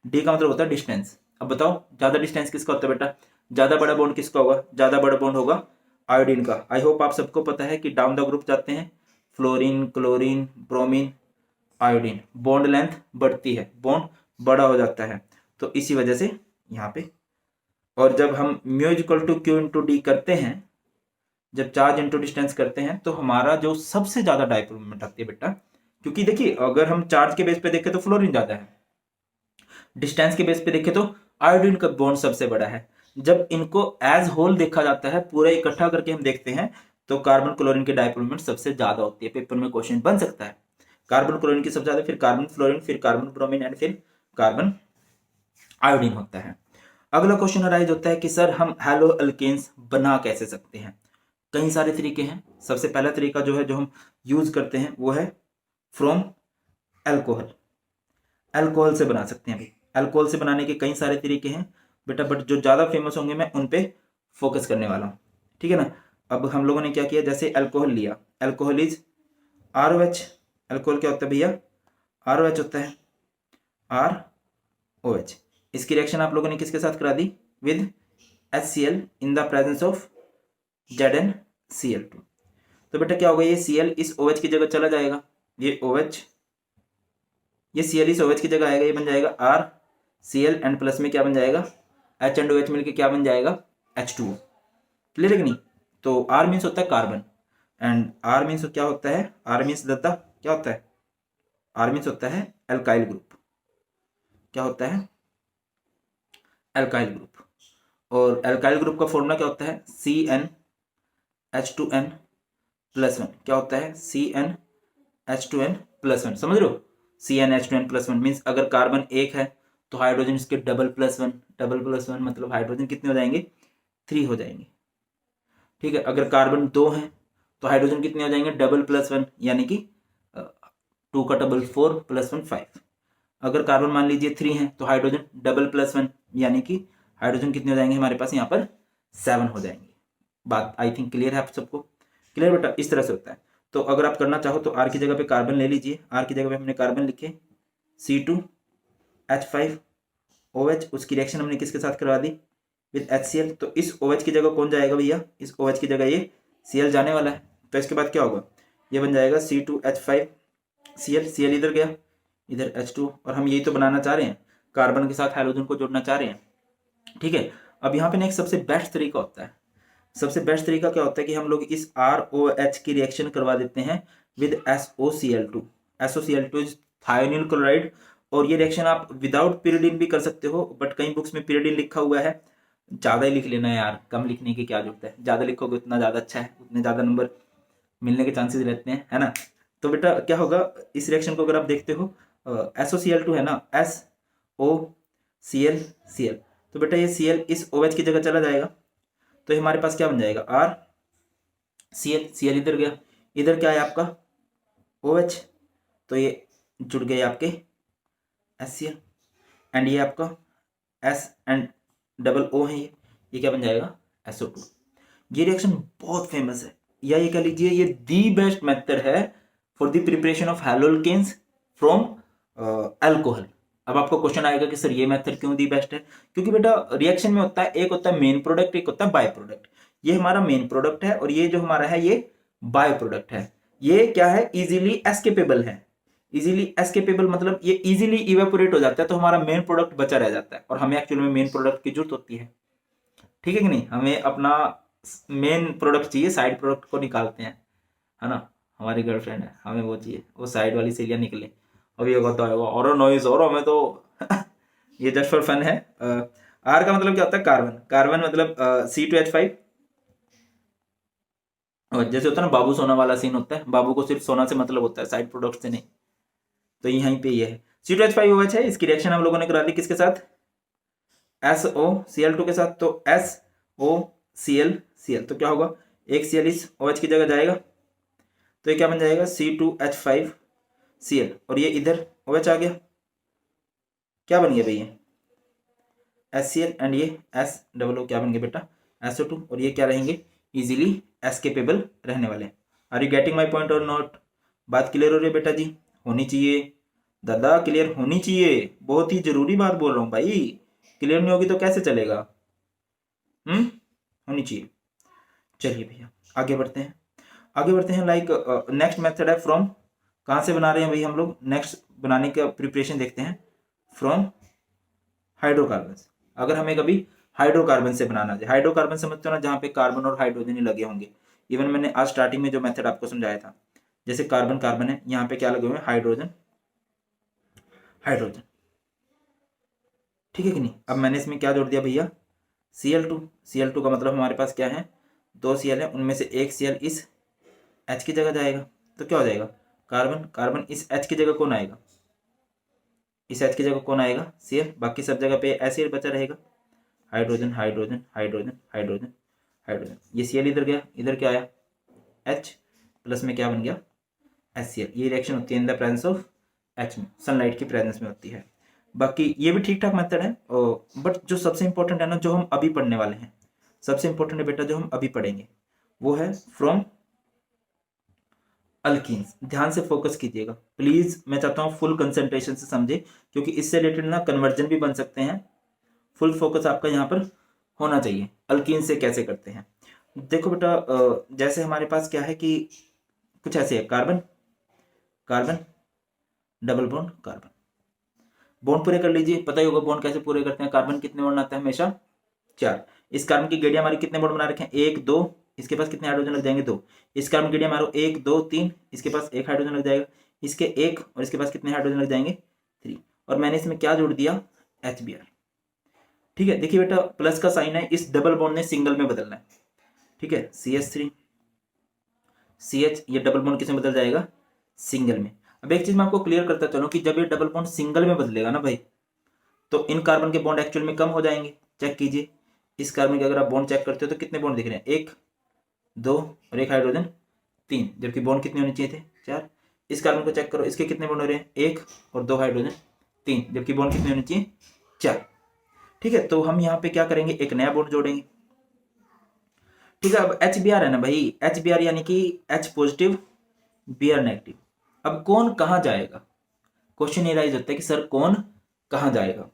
डी का मतलब होता है डिस्टेंस। अब बताओ ज्यादा डिस्टेंस किसका होता है बेटा, ज्यादा बड़ा बॉन्ड किसका होगा, ज्यादा बड़ा बॉन्ड होगा आयोडीन का। आई होप आप सबको पता है कि डाउन द ग्रुप जाते हैं fluorine, chlorine, bromine, iodine, bond length बढ़ती है, बॉन्ड बड़ा हो जाता है, तो इसी वजह से यहाँ पे। और जब हम mu equal to q into d करते हैं, जब चार्ज इंटू डिस्टेंस करते हैं, तो हमारा जो सबसे ज्यादा डाइपोल मोमेंट आती है बेटा, क्योंकि देखिए अगर हम चार्ज के बेस पे देखें तो फ्लोरीन ज्यादा है, डिस्टेंस के बेस पे देखें तो आयोडीन का बॉन्ड सबसे बड़ा है। जब इनको एज होल देखा जाता है, पूरा इकट्ठा करके हम देखते हैं, तो कार्बन क्लोरीन की डाइपोल मोमेंट सबसे ज्यादा होती है। पेपर में क्वेश्चन बन सकता है, कार्बन क्लोरीन की सबसे ज्यादा, फिर कार्बन फ्लोरीन, फिर कार्बन ब्रोमीन एंड फिर कार्बन आयोडीन होता है। अगला क्वेश्चन अराइज होता है कि सर हम हैलो अल्केन्स बना कैसे सकते हैं। कई सारे तरीके हैं। सबसे पहला तरीका जो है जो हम यूज करते हैं वो है फ्रॉम एल्कोहल। एल्कोहल से बना सकते हैं। अभी एल्कोहल से बनाने के कई सारे तरीके हैं बेटा, बट जो ज्यादा फेमस होंगे मैं उन पे फोकस करने वाला हूँ। ठीक है ना। अब हम लोगों ने क्या किया, जैसे एल्कोहल लिया, एल्कोहल इज ROH। एल्कोहल क्या होता है भैया, ROH होता है, ROH। इसकी रिएक्शन आप लोगों ने किसके साथ करा दी, with HCl in the presence of ZnCl2। तो बेटा क्या होगा, ये Cl इस OH की जगह चला जाएगा, ये OH, ये Cl इस OH की जगह आएगा, ये बन जाएगा RCl एंड प्लस में क्या बन जाएगा, H एंड OH मिलकर क्या बन जाएगा, H2O। क्लियर है कि नहीं। तो R मीन्स होता है कार्बन, एंड R मीन्स क्या होता है, R मीन्स दत्ता क्या होता है, R मीन्स होता है एल्काइल ग्रुप। क्या होता है, एल्काइल ग्रुप। और एल्काइल ग्रुप का फॉर्मूला क्या होता है, CnH2n प्लस 1। क्या होता है, CnH2n प्लस 1। समझ रहे हो, CnH2n प्लस 1 मीन्स अगर कार्बन एक है तो हाइड्रोजन इसके डबल प्लस 1, डबल प्लस 1 मतलब हाइड्रोजन कितने हो जाएंगे, 3 हो जाएंगे। ठीक है, अगर कार्बन 2 है तो हाइड्रोजन कितने हो जाएंगे, डबल प्लस 1 यानी कि 2 का डबल 4 प्लस 1 5। अगर कार्बन मान लीजिए 3 है तो हाइड्रोजन डबल प्लस 1 यानी कि हाइड्रोजन कितने हो जाएंगे हमारे पास यहाँ पर 7 हो जाएंगे। बात आई थिंक क्लियर है आप सबको। क्लियर बेटा, इस तरह से होता है। तो अगर आप करना चाहो तो R की जगह पे कार्बन ले लीजिए, R की जगह पे हमने कार्बन लिखे C2H5OH, उसकी रिएक्शन हमने किसके साथ करवा दी, विद HCl। तो इस OH की जगह कौन जाएगा भैया, इस OH की जगह ये Cl जाने वाला है। तो इसके बाद क्या होगा, ये बन जाएगा C2H5Cl, Cl इधर गया, इधर H2, और हम यही तो बनाना चाह रहे हैं। कार्बन के साथ हाइड्रोजन को जोड़ना चाह रहे हैं, ठीक है। अब यहाँ पे नेक्स्ट सबसे बेस्ट तरीका होता है, सबसे बेस्ट तरीका क्या होता है कि हम लोग इस ROH की रिएक्शन करवा देते हैं with SOCl2। SOCl2 is thionyl chloride, और ये रिएक्शन आप विदाउट pyridine भी कर सकते हो, बट कई बुक्स में pyridine लिखा हुआ है। ज़्यादा ही लिख लेना यार, कम लिखने की क्या जरूरत है, ज़्यादा लिखोगे उतना ज़्यादा अच्छा है, उतने ज़्यादा नंबर मिलने के चांसेस रहते हैं, है ना। तो बेटा क्या होगा, इस रिएक्शन को अगर आप देखते हो, SOCl2 है ना, SOCl, तो बेटा ये Cl इस OH की जगह चला जाएगा, तो हमारे पास क्या बन जाएगा, Cl इधर गया, इधर क्या है आपका OH, तो ये जुड़ गए आपके HCl, एंड ये आपका S एंड डबल O है, ये क्या बन जाएगा SO2। ये रिएक्शन बहुत फेमस है, या ये कह लीजिए ये दी बेस्ट मेथड है for the preparation of haloalkanes from alcohol. अब आपको क्वेश्चन आएगा कि सर ये मेथड क्यों दी बेस्ट है, क्योंकि बेटा रिएक्शन में होता है, एक होता है मेन प्रोडक्ट, एक होता है बाय प्रोडक्ट। ये हमारा मेन प्रोडक्ट है और ये जो हमारा है ये बाय प्रोडक्ट है। ये क्या है, इजीली एस्केपेबल है। इजीली एस्केपेबल मतलब ये इजीली इवेपोरेट हो जाता है, तो हमारा मेन प्रोडक्ट बचा रह जाता है, और हमें एक्चुअली में मेन प्रोडक्ट की जरूरत होती है, ठीक है कि नहीं। हमें अपना मेन प्रोडक्ट चाहिए, साइड प्रोडक्ट को निकालते हैं, है ना। हमारी गर्लफ्रेंड है, हमें वो चाहिए, वो साइड वाली सेलियां निकले। अब ये होता है और नॉइज और हमें तो ये जस्ट फॉर फन है। आर का मतलब क्या होता है, कार्बन। कार्बन मतलब C2H5, और जैसे होता है ना बाबू सोना वाला सीन होता है, बाबू को सिर्फ सोना से मतलब होता है, साइड प्रोडक्ट से नहीं। तो यहीं पे ये है C2H5OH है। इसकी रिएक्शन हम लोगों ने करा दी किसके साथ, SOCl2 के साथ। तो SOCl, तो क्या होगा, एक Cl इस OH की जगह जाएगा, तो ये क्या बन जाएगा C2H5Cl, और ये इधर OH आ गया, क्या बन गया भैया HCl, एंड ये SO क्या बन गया बेटा SO2, और ये क्या रहेंगे इजीली एस्केपेबल रहने वाले। Are you getting my point और नॉट। बात क्लियर हो रही है बेटा जी, होनी चाहिए दादा, क्लियर होनी चाहिए, बहुत ही जरूरी बात बोल रहा हूँ भाई, क्लियर नहीं होगी तो कैसे चलेगा, होनी चाहिए। चलिए भैया आगे बढ़ते हैं, आगे बढ़ते हैं। लाइक नेक्स्ट मेथड है फ्रॉम, कहाँ से बना रहे हैं भाई हम लोग, नेक्स्ट बनाने का प्रिपरेशन देखते हैं फ्रॉम हाइड्रोकार्बन। अगर हमें कभी हाइड्रोकार्बन से बनाना है, हाइड्रोकार्बन समझते हो ना, जहाँ पे कार्बन और हाइड्रोजन ही लगे होंगे। इवन मैंने आज स्टार्टिंग में जो मेथड आपको समझाया था, जैसे कार्बन कार्बन है, यहाँ पे क्या लगे हुए हैं हाइड्रोजन हाइड्रोजन, ठीक है कि नहीं। अब मैंने इसमें क्या जोड़ दिया भैया Cl2। Cl2 का मतलब हमारे पास क्या है, दो Cl है, उनमें से एक Cl इस H की जगह जाएगा, तो क्या हो जाएगा कार्बन कार्बन, इस H की जगह कौन आएगा, इस H की जगह कौन आएगा Cl, बाकी सब जगह पे ऐसे बचा रहेगा hydrogen hydrogen hydrogen hydrogen hydrogen. ये Cl इधर गया, इधर क्या आया H, प्लस में क्या बन गया HCl। ये रिएक्शन होती है इन द प्रेजेंस ऑफ H में, सनलाइट की प्रेजेंस में होती है। बाकी ये भी ठीक ठाक मेथड है, बट जो सबसे इंपॉर्टेंट है ना, जो हम अभी पढ़ने वाले हैं, सबसे इंपॉर्टेंट है बेटा जो हम अभी पढ़ेंगे, वो है फ्रॉम अल्कीन्स। ध्यान से फोकस कीजिएगा प्लीज, मैं चाहता हूँ फुल कंसंट्रेशन से समझे, क्योंकि इससे रिलेटेड ना कन्वर्जन भी बन सकते हैं। फुल फोकस आपका यहाँ पर होना चाहिए। अल्कीन से कैसे करते हैं, देखो बेटा, जैसे हमारे पास क्या है कि कुछ ऐसे है, carbon carbon double bond carbon, bond पूरे कर लीजिए। पता ही होगा बॉन्ड कैसे पूरे करते हैं, कार्बन कितने बॉन्ड आता है हमेशा 4। इस कार्बन की गेड़िया हमारी कितने बॉन्ड बना रखे हैं 1 2, इसके पास कितने हाइड्रोजन लग जाएंगे 2। इस कार्बन गेड़िया मारो 1 2 3, इसके पास 1 हाइड्रोजन लग जाएगा, इसके 1 और इसके पास कितने हाइड्रोजन लग जाएंगे 3। और मैंने इसमें क्या जोड़ दिया HBr, ठीक है। देखिए बेटा प्लस का साइन है, इस डबल बॉन्ड ने सिंगल में बदलना है, ठीक है। CH3 CH, ये डबल बॉन्ड किसमें बदल जाएगा सिंगल में। अब एक चीज मैं आपको क्लियर करता चलूं कि जब ये डबल बॉन्ड सिंगल में बदलेगा ना भाई, तो इन कार्बन के बॉन्ड एक्चुअल में कम हो जाएंगे। चेक कीजिए, इस कार्बन के अगर आप बॉन्ड चेक करते हो तो कितने बॉन्ड दिख रहे हैं 1 2 और एक हाइड्रोजन 3, जबकि बॉन्ड कितने होने चाहिए थे 4। इस कार्बन को चेक करो, इसके कितने बॉन्ड हो रहे हैं 1 और 2 हाइड्रोजन 3, जबकि बॉन्ड कितने होने चाहिए 4, ठीक है। तो हम यहाँ पे क्या करेंगे, एक नया बॉन्ड जोड़ेंगे, ठीक है। अब HBr है ना भाई, HBr यानी कि H पॉजिटिव Br नेगेटिव। अब कौन कहाँ जाएगा, क्वेश्चन ये राइज होता है कि सर कौन कहाँ जाएगा।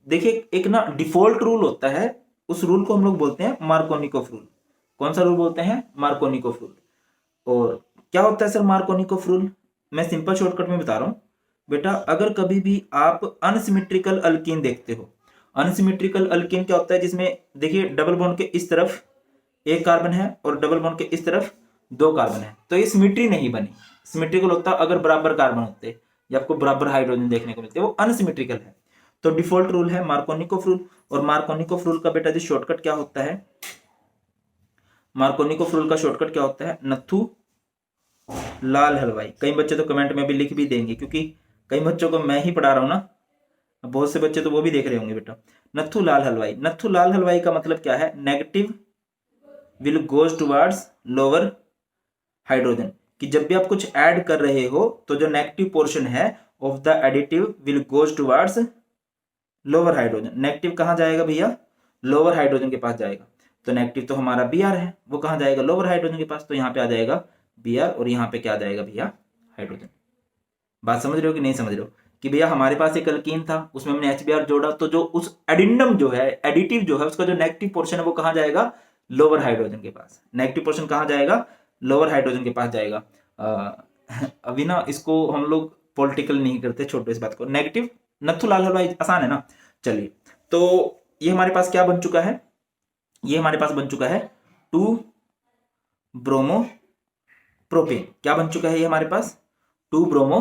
देखिए एक ना डिफॉल्ट रूल होता है, उस रूल को हम लोग बोलते हैं मार्कोनिकोफ रूल। कौन सा रूल बोलते हैं मार्कोनिकोफ रूल। और क्या होता है सर मार्कोनिकोफ रूल, मैं सिंपल शॉर्टकट में बता रहा हूँ। बेटा अगर कभी भी आप अनसिमेट्रिकल अल्कीन देखते हो, अनसिमेट्रिकल अल्कीन क्या होता है, जिसमें देखिए डबल बॉन्ड के इस तरफ एक कार्बन है और डबल बॉन्ड के इस तरफ दो कार्बन है, तो ये सिमेट्री नहीं बनी। सिमेट्रिकल होता अगर बराबर कार्बन होते या आपको बराबर हाइड्रोजन देखने को मिलते, वो अनसिमेट्रिकल है। तो डिफॉल्ट रूल है मार्कोनिकोफ रूल, और मार्कोनिकोफ रूल का बेटा जी शॉर्टकट क्या होता है, मार्कोनिकोफ रूल का शॉर्टकट क्या होता है, नथु लाल हलवाई। कई बच्चे तो कमेंट में भी लिख भी देंगे, क्योंकि कई बच्चों को मैं ही पढ़ा रहा हूं ना, बहुत से बच्चे तो वो भी देख रहे होंगे बेटा। नथु लाल हलवाई, नथु लाल हलवाई का मतलब क्या है, negative will goes towards lower hydrogen, कि जब भी आप कुछ ऐड कर रहे हो तो जो नेगेटिव पोर्शन है of the additive will goes towards lower hydrogen. Negative कहां जाएगा भैया, लोअर हाइड्रोजन के पास जाएगा। तो नेगेटिव तो हमारा बी आर है, वो कहां जाएगा, लोअर हाइड्रोजन के पास, तो यहाँ पे आ जाएगा बी आर, और यहाँ पे क्या आ जाएगा भैया, हाइड्रोजन। बात समझ रहे हो कि नहीं समझ रहे हो, कि भैया हमारे पास एक अल्कीन था, उसमें हमने HBr जोड़ा, तो जो उस एडिंडम जो है, एडिटिव जो है, उसका जो नेगेटिव पोर्शन है वो कहां जाएगा, लोअर हाइड्रोजन के पास। नेगेटिव पोर्शन कहां जाएगा, लोअर हाइड्रोजन के पास जाएगा। अभी ना इसको हम लोग पॉलिटिकल नहीं करते, छोड़ो इस बात को। नेगेटिव नथु लाल हलवाई आसान है ना। चलिए, तो ये हमारे पास क्या बन चुका है, ये हमारे पास बन चुका है 2 ब्रोमो प्रोपेन। क्या बन चुका है ये हमारे पास, 2 ब्रोमो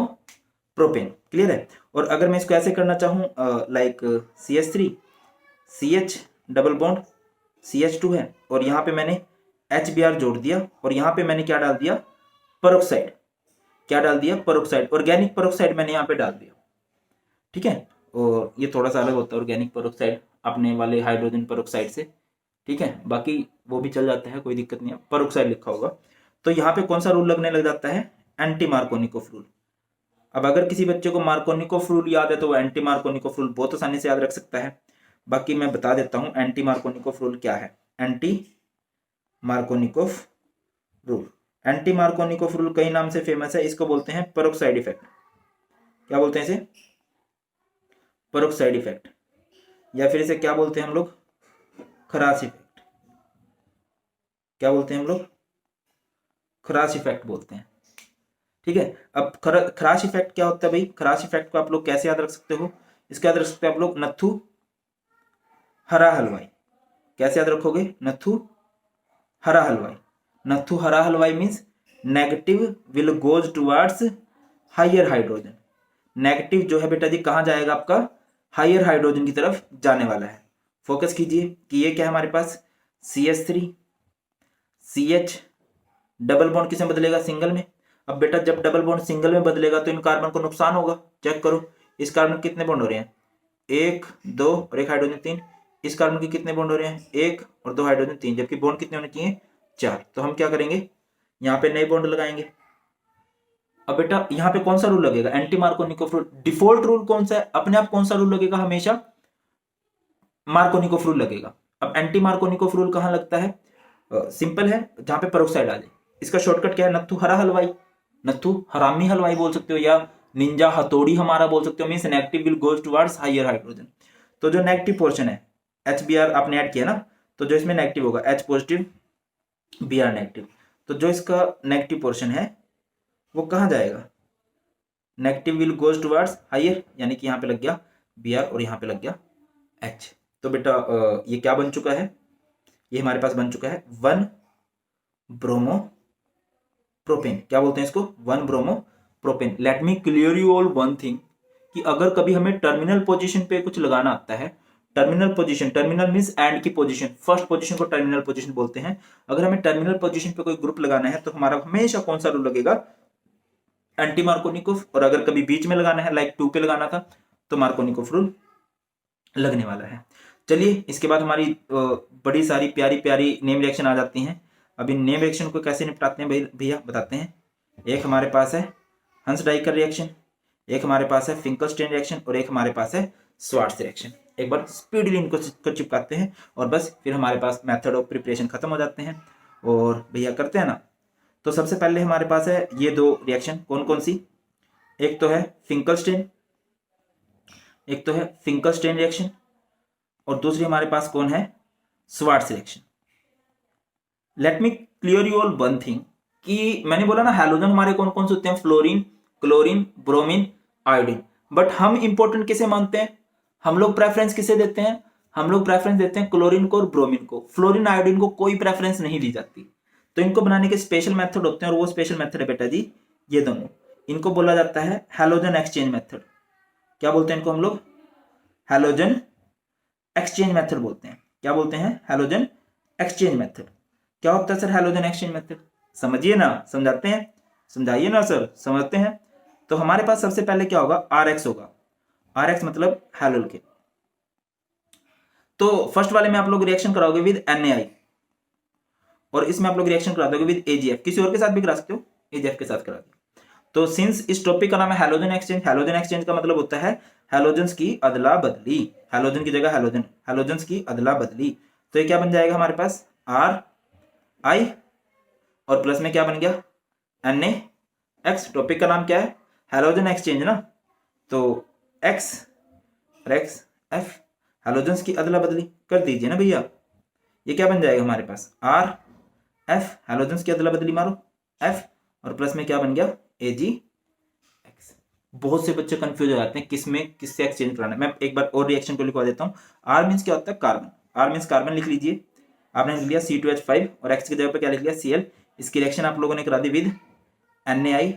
प्रोपेन। क्लियर है। और अगर मैं इसको ऐसे करना चाहूं, like CH3 CH double bond CH2 है, और यहां पे मैंने HBr जोड़ दिया, और यहां पे मैंने क्या डाल दिया, पेरोक्साइड। क्या डाल दिया, पेरोक्साइड, ऑर्गेनिक पेरोक्साइड मैंने यहाँ पे डाल दिया। ठीक है, और ये थोड़ा सा अलग होता है ऑर्गेनिक पेरोक्साइड अपने वाले हाइड्रोजन पेरोक्साइड से। ठीक है, बाकी वो भी चल जाता है, कोई दिक्कत नहीं है, पेरोक्साइड लिखा होगा। तो यहाँ पे कौन सा रूल लगने लग जाता है, एंटी मार्कोनिकोफ रूल। अब अगर किसी बच्चे को मार्कोनिकोफ रूल याद है तो वो एंटी मार्कोनिकोफ रूल बहुत आसानी से याद रख सकता है। बाकी मैं बता देता हूं एंटी मार्कोनिकोफ रूल क्या है। Anti Markovnikov rule, anti Markovnikov rule कई नाम से फेमस है, इसको बोलते हैं पेरोक्साइड इफेक्ट। क्या बोलते हैं इसे, पेरोक्साइड इफेक्ट, या फिर इसे क्या बोलते हैं हम लोग, खरास इफेक्ट। क्या बोलते हैं हम लोग, खरास इफेक्ट बोलते हैं। ठीक है, अब खराश इफेक्ट क्या होता है भाई, खराश इफेक्ट को आप लोग कैसे याद रख सकते हो, इसको याद रख सकते हो आप लोग, नथु हरा हलवाई। कैसे याद रखोगे, नथु हरा हलवाई। नथु हरा हलवाई means negative will goes towards higher hydrogen. Negative जो है बेटा जी कहां जाएगा, आपका हायर हाइड्रोजन की तरफ जाने वाला है। फोकस कीजिए कि ये क्या है हमारे पास, CH3 CH डबल बॉन्ड किसमें बदलेगा, सिंगल में। अब बेटा जब डबल बॉन्ड सिंगल में बदलेगा तो इन कार्बन को नुकसान होगा। चेक करो, इस कार्बन कितने बॉन्ड हो रहे हैं, 1 2 और एक हाइड्रोजन 3। इस कार्बन के कितने बॉन्ड हो रहे हैं, 1 और 2 हाइड्रोजन 3, जबकि बॉन्ड कितने होने चाहिए, 4। तो हम क्या करेंगे, यहाँ पे नए बॉन्ड लगाएंगे। अब बेटा यहाँ पे कौन सा रूल लगेगा, anti Markovnikov rule. Default rule कौन सा है, अपने आप कौन सा रूल लगेगा, हमेशा मार्कोनिकोफ रूल लगेगा। अब एंटी मार्कोनिकोफ रूल कहां लगता है, सिंपल है, जहां पे पेरोक्साइड आ जाए। इसका शॉर्टकट क्या है, नथु हरा हलवाई, नथु हरामी हलवाई बोल सकते हो, या निंजा हथौड़ी हमारा बोल सकते हो, means negative will goes towards higher hydrogen. तो जो नेगेटिव पोर्शन है, HBr आपने ऐड किया ना, तो जो इसमें नेगेटिव होगा H पॉजिटिव Br नेगेटिव, तो जो इसका नेगेटिव पोर्शन है वो कहां जाएगा, negative will goes towards higher, यानी कि यहाँ पे लग गया Br और यहाँ पे लग गया H। तो बेटा ये क्या बन चुका है, ये हमारे पास बन चुका है 1 ब्रोमो प्रोपेन। क्या बोलते हैं इसको, 1 bromo propane. Let me clear you all one thing, कि अगर कभी हमें टर्मिनल पोजीशन पे कुछ लगाना आता है, terminal position, terminal means and की पोजीशन, फर्स्ट पोजीशन को टर्मिनल पोजीशन बोलते हैं। अगर हमें टर्मिनल पोजीशन पे कोई ग्रुप लगाना है तो हमारा हमेशा कौन सा रूल लगेगा, एंटी मार्कोनिकोफ। और अगर कभी बीच में लगाना है, लाइक 2 पे लगाना था, तो मार्कोनिकोफ रूल लगने वाला है। चलिए, इसके बाद हमारी बड़ी सारी प्यारी प्यारी नेम रिएक्शन आ जाती हैं। अभी नेम रिएक्शन को कैसे निपटाते हैं भैया बताते हैं। एक हमारे पास है हंस डाइकर रिएक्शन, एक हमारे पास है फिंकलस्टीन रिएक्शन, और एक हमारे पास है स्वार्ट्ज रिएक्शन। एक बार स्पीडली इनको चिपकाते हैं और बस फिर हमारे पास मेथड ऑफ प्रिपरेशन खत्म हो जाते हैं। और भैया करते हैं ना, तो सबसे पहले हमारे पास है ये 2 रिएक्शन, कौन कौन सी, एक तो है फिंकलस्टीन, एक तो है फिंकलस्टीन रिएक्शन, और दूसरी हमारे पास कौन है, Swarts reaction. Let me clear you all one thing, कि मैंने बोला ना हैलोजन हमारे कौन कौन से होते हैं, fluorine, chlorine, bromine, iodine. But हम इंपॉर्टेंट किसे मानते हैं, हम लोग प्रेफरेंस किसे देते हैं, हम लोग प्रेफरेंस देते हैं क्लोरीन को और ब्रोमीन को। फ्लोरीन आयोडीन को कोई प्रेफरेंस नहीं दी जाती। तो इनको बनाने के स्पेशल मेथड होते हैं और वो स्पेशल मेथड है बेटा जी ये दोनों। इनको बोला जाता है हैलोजन एक्सचेंज मेथड। क्या बोलते हैं इनको हम लोग, हैलोजन एक्सचेंज मेथड बोलते हैं। क्या बोलते हैं, हैलोजन एक्सचेंज मेथड। क्या होता है सर हैलोजन एक्सचेंज मेथड, समझिए ना, समझाते हैं, समझाइए ना सर, समझते हैं। तो हमारे पास सबसे पहले क्या होगा, RX होगा। RX मतलब हैलोल के। तो फर्स्ट वाले में आप लोग रिएक्शन कराओगे विद NaI और इसमें आप लोग रिएक्शन करा दोगे विद AgF। किसी और के साथ भी करा सकते हो, AgF के साथ करा दो। तो सिंस इस टॉपिक का नाम है हैलोजन एक्सचेंज, हैलोजन एक्सचेंज का मतलब होता है हैलोजन्स की अदला बदली, हैलोजन की जगह हैलोजन, हैलोजन्स की अदला बदली। तो ये क्या बन जाएगा हमारे पास RI और प्लस में क्या बन गया NaX। टॉपिक का नाम क्या है, हैलोजन एक्सचेंज ना, तो X और X F, हैलोजन्स की अदला बदली कर दीजिए ना भैया। ये क्या बन जाएगा हमारे पास RF, हैलोजन्स की अदला बदली मारो F और प्लस में क्या बन गया AgX। बहुत से बच्चे कंफ्यूज हो जाते हैं किस में किससे एक्सचेंज कराना है। मैं एक बार और रिएक्शन को लिखवा देता हूँ। R मीन्स क्या होता है कार्बन, R मीन्स कार्बन लिख लीजिए। आपने लिख लिया C2H5 और X की जगह पे क्या लिख लिया Cl। इसकी रिएक्शन आप लोगों ने करा दी विद NaI।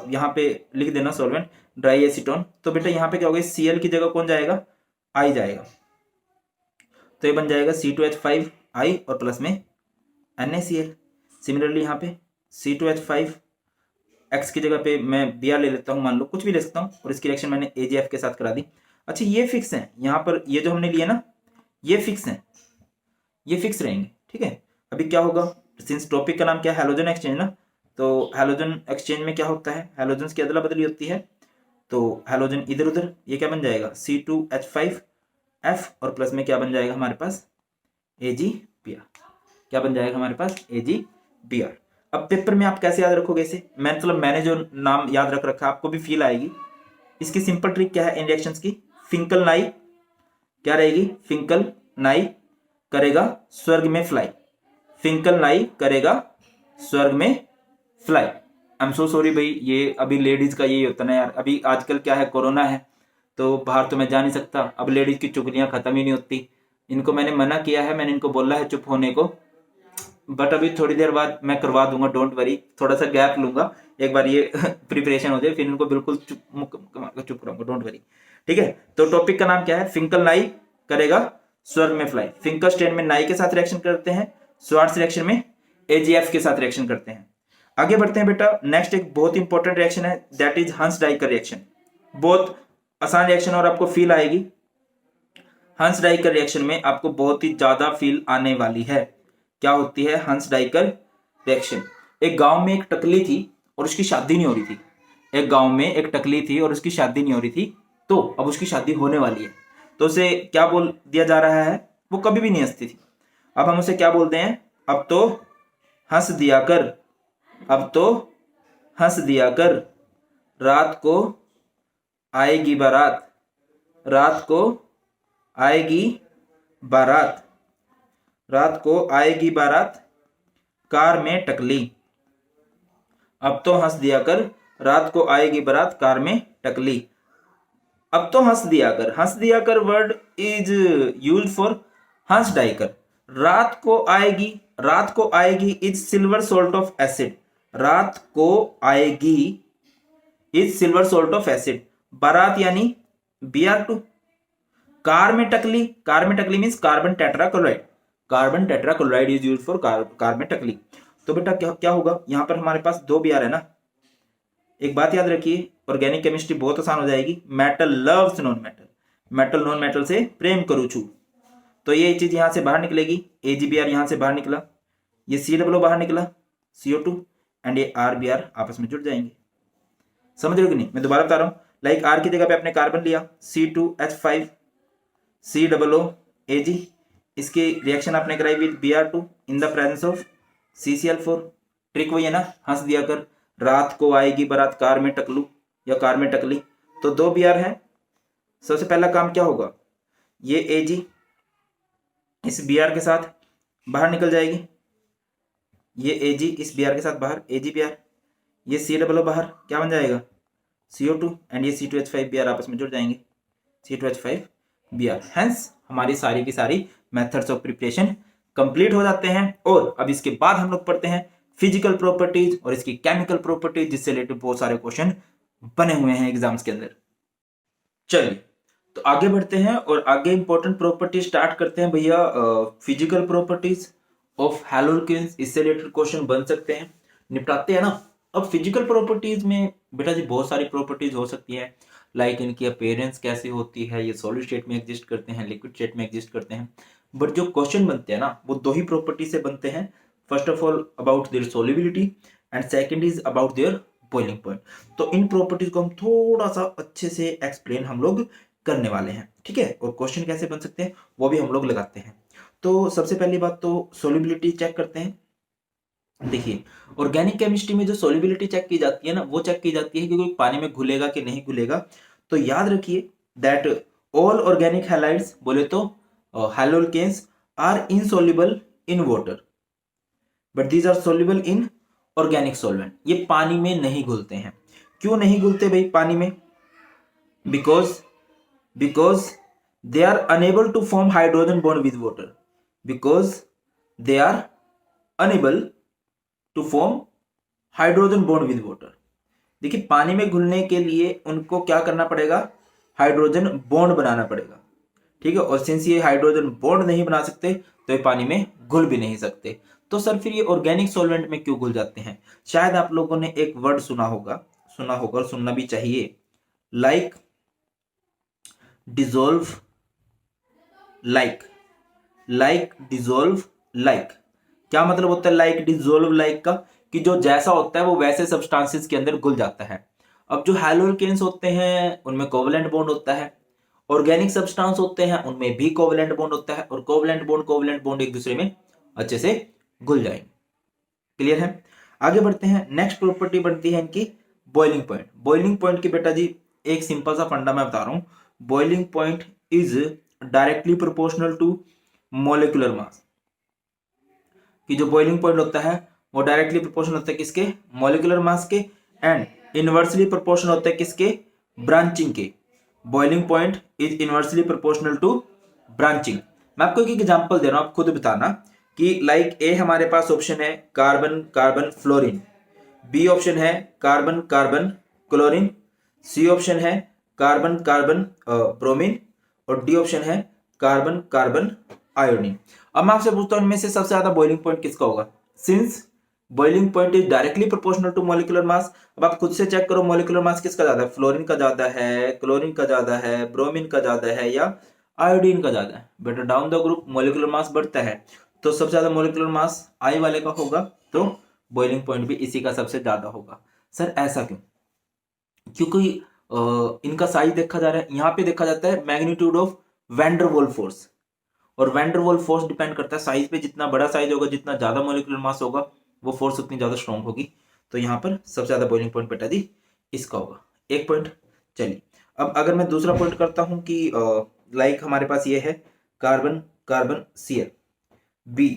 यहाँ पे लिख देना सॉल्वेंट ड्राई एसीटोन। तो बेटा यहाँ पे क्या होगा, Cl की जगह कौन जाएगा, I जाएगा। तो ये बन जाएगा C2H5I और प्लस में NaCl। सिमिलरली यहाँ पे C2H5 X की जगह पे मैं Br ले लेता हूँ, मान लो कुछ भी ले सकता हूँ, और इसकी रिएक्शन मैंने AgF के साथ करा दी। अच्छा ये फिक्स है, यहाँ पर ये जो हमने लिए ना ये फिक्स है, ये फिक्स रहेंगे, ठीक है। अभी क्या होगा, सिंस टॉपिक का नाम क्या है हैलोजन एक्सचेंज ना, तो हैलोजन एक्सचेंज में क्या होता है, हैलोजन्स की अदला बदली होती है। तो हैलोजन इधर उधर, ये क्या बन जाएगा C2H5F और प्लस में क्या बन जाएगा हमारे पास AgBr। क्या बन जाएगा हमारे पास AgBr। अब पेपर में आप कैसे याद रखोगे इसे, मैंने जो नाम याद रख रखा आपको भी फील आएगी। इसकी सिंपल ट्रिक क्या है इन रिएक्शंस की, फिंकल नाई क्या रहेगी, फिंकल नाई करेगा स्वर्ग में फ्लाई, फिंकल नाई करेगा स्वर्ग में fly. I am so sorry भाई, ये अभी लेडीज का यही होता ना यार, अभी आजकल क्या है कोरोना है तो बाहर तो मैं जा नहीं सकता, अब लेडीज की चुगलियां खत्म ही नहीं होती। इनको मैंने मना किया है, मैंने इनको बोला है चुप होने को, बट अभी थोड़ी देर बाद मैं करवा दूंगा, डोंट वरी। थोड़ा सा गैप लूंगा, एक बार ये प्रिपरेशन हो जाए फिर इनको बिल्कुल चुप कराऊंगा, डोंट वरी, ठीक है। तो टॉपिक का नाम क्या है, फिंकल नाई करेगा स्वर्ग में फ्लाई। फिंकल स्टेन में नाई के साथ रिएक्शन करते हैं, स्वार्ट्स रिएक्शन में AgF के साथ रिएक्शन करते हैं। आगे बढ़ते हैं बेटा, नेक्स्ट एक बहुत इंपॉर्टेंट रिएक्शन है, दैट इज हंस डाइकर रिएक्शन। बहुत आसान रिएक्शन और आपको फील आएगी। हंस डाइकर रिएक्शन में आपको बहुत ही ज्यादा फील आने वाली है। क्या होती है हंस डाइकर रिएक्शन, एक गांव में एक टकली थी और उसकी शादी नहीं हो रही थी। एक गांव में एक टकली थी और उसकी शादी नहीं हो रही थी, तो अब उसकी शादी होने वाली है। तो उसे क्या बोल दिया जा रहा है, वो कभी भी नहीं हंसती थी, अब हम उसे क्या बोलते हैं, अब तो हंस दिया कर, अब तो हंस दिया कर, रात को आएगी बारात, रात को आएगी बारात, रात को आएगी बारात कार में टकली। अब तो हंस दिया कर, रात को आएगी बारात कार में टकली। अब तो हंस दिया कर, हंस दिया कर वर्ड इज यूज्ड फॉर हंस डाइकर। रात को आएगी, रात को आएगी is silver salt of acid, रात को आएगी is silver salt of acid. बारात यानी Br2। कार में टकली, कार में टकली means carbon tetrachloride, carbon tetrachloride is used for car में टकली। तो बेटा क्या होगा, यहां पर हमारे पास 2 Br है ना। एक बात याद रखिए, ऑर्गेनिक केमिस्ट्री बहुत आसान हो जाएगी, metal loves non metal, metal non metal से प्रेम करू छू। तो ये चीज यहां से बाहर निकलेगी, AgBr यहां से बाहर निकला, ये COO बाहर निकला CO2 एंड ये RBr आपस में जुड़ जाएंगे। समझ रहे हो कि नहीं, मैं दोबारा बता रहा हूं। लाइक R की जगह पे आपने कार्बन लिया C2H5 COO Ag, इसकी रिएक्शन आपने कराई with Br2 in the presence of CCl4। Trick वही है ना, हंस दिया कर, रात को आएगी बारात कार में टकलू या कार में टकली। तो 2 Br है। सबसे पहला काम क्या होगा, ये Ag इस Br के साथ बाहर निकल जाएगी, ये Ag इस Br के साथ बाहर, AgBr, ये COO बाहर क्या बन जाएगा CO2 एंड ये C2H5Br आपस में जुड़ जाएंगे, C2H5Br। हेंस हमारी सारी की सारी मेथड्स ऑफ प्रिपरेशन कंप्लीट हो जाते हैं। और अब इसके बाद हम लोग पढ़ते हैं फिजिकल प्रॉपर्टीज और इसकी केमिकल प्रॉपर्टीज, जिससे रिलेटेड बहुत सारे क्वेश्चन बने हुए हैं एग्जाम्स के अंदर। चलिए तो आगे बढ़ते हैं और आगे इंपॉर्टेंट प्रॉपर्टी स्टार्ट करते हैं भैया। फिजिकल प्रॉपर्टीज ऑफ हैलोकेन्स, इससे रिलेटेड क्वेश्चन बन सकते हैं, निपटाते हैं ना। अब फिजिकल प्रॉपर्टीज में बेटा जी बहुत सारी प्रॉपर्टीज हो सकती है, लाइक इनकी अपीयरेंस कैसी होती है, ये सॉलिड स्टेट में एग्जिस्ट करते हैं, लिक्विड स्टेट में एग्जिस्ट करते हैं। बट जो क्वेश्चन बनते हैं ना वो दो ही प्रॉपर्टी से बनते हैं। First of all about their solubility and second is about their boiling point. तो इन प्रॉपर्टीज को हम थोड़ा सा अच्छे से एक्सप्लेन हम लोग करने वाले हैं, ठीक है। और क्वेश्चन कैसे बन सकते हैं वो भी हम लोग लगाते हैं। तो सबसे पहली बात तो सोलिबिलिटी चेक करते हैं। देखिए ऑर्गेनिक केमिस्ट्री में जो सोलिबिलिटी चेक की जाती है ना, वो चेक की जाती है कि कोई पानी में घुलेगा कि नहीं घुलेगा। तो याद रखिए दैट ऑल ऑर्गेनिक हैलाइड्स, बोले तो haloalkanes, are insoluble in water but these are soluble in organic solvent. ये पानी में नहीं घुलते हैं। क्यों नहीं घुलते भाई पानी में? Because they are unable to form hydrogen bond with water, because they are unable to form hydrogen bond with water। देखिए पानी में घुलने के लिए उनको क्या करना पड़ेगा? हाइड्रोजन बॉन्ड बनाना पड़ेगा, ठीक है। और सिंस ये हाइड्रोजन बॉन्ड नहीं बना सकते तो ये पानी में घुल भी नहीं सकते। तो सर फिर ये ऑर्गेनिक सॉल्वेंट में क्यों घुल जाते हैं? शायद आप लोगों ने एक वर्ड सुना होगा और सुनना भी चाहिए, like dissolve like. Dissolve like क्या मतलब होता है लाइक डिसॉल्व लाइक का? कि जो जैसा होता है वो वैसे सब्सटेंसेस के अंदर घुल जाता है। अब जो हैलोकेन्स होते हैं उनमें कोवलेंट बॉन्ड होता है, ऑर्गेनिक सब्सटेंस होते हैं उनमें भी कोवलेंट बॉन्ड होता है, और कोवलेंट बॉन्ड एक दूसरे में अच्छे से घुल जाएंगे। क्लियर है? आगे बढ़ते हैं। नेक्स्ट प्रॉपर्टी बनती है इनकी बॉइलिंग पॉइंट। बॉइलिंग पॉइंट की बेटा जी एक सिंपल सा फंडा मैं बता रहा हूं। Boiling point is directly proportional to molecular mass. कि जो बॉइलिंग पॉइंट होता है वो डायरेक्टली प्रोपोर्शनल होता है किसके? मोलिकुलर मास के। एंड इनवर्सली प्रोपोर्शनल होता है किसके? ब्रांचिंग के। Boiling point is inversely proportional to branching. मैं आपको एक एग्जांपल दे रहा हूं, आप खुद बताना कि लाइक ए हमारे पास ऑप्शन है carbon carbon fluorine, B option है carbon carbon chlorine, C option है कार्बन कार्बन ब्रोमीन, और डी ऑप्शन है कार्बन कार्बन आयोडीन। अब मैं आपसे पूछता हूं इनमें से सबसे ज्यादा बॉइलिंग पॉइंट किसका होगा? Since boiling point is directly proportional to molecular mass. अब आप खुद से चेक करो मॉलिक्यूलर मास किसका ज्यादा है? फ्लोरीन का ज्यादा है, क्लोरीन का ज्यादा है, ब्रोमीन का ज्यादा है, या आयोडीन का ज्यादा है? बेटा down the group molecular mass बढ़ता है तो सबसे ज्यादा मॉलिक्यूलर मास आई वाले का होगा, तो बॉइलिंग पॉइंट भी इसी का सबसे ज्यादा होगा। सर ऐसा क्यों? क्योंकि इनका साइज देखा जा रहा है, यहाँ पे देखा जाता है magnitude of van der Waals force, और van der Waals force depend करता है साइज पे। जितना बड़ा साइज होगा, जितना ज्यादा मॉलिक्यूलर मास होगा, वो फोर्स उतनी ज्यादा स्ट्रॉन्ग होगी। तो यहाँ पर सबसे ज्यादा बॉइलिंग पॉइंट बेटा दी इसका होगा। एक पॉइंट। चलिए अब अगर मैं दूसरा पॉइंट करता हूं कि लाइक हमारे पास ये है carbon carbon Cl, B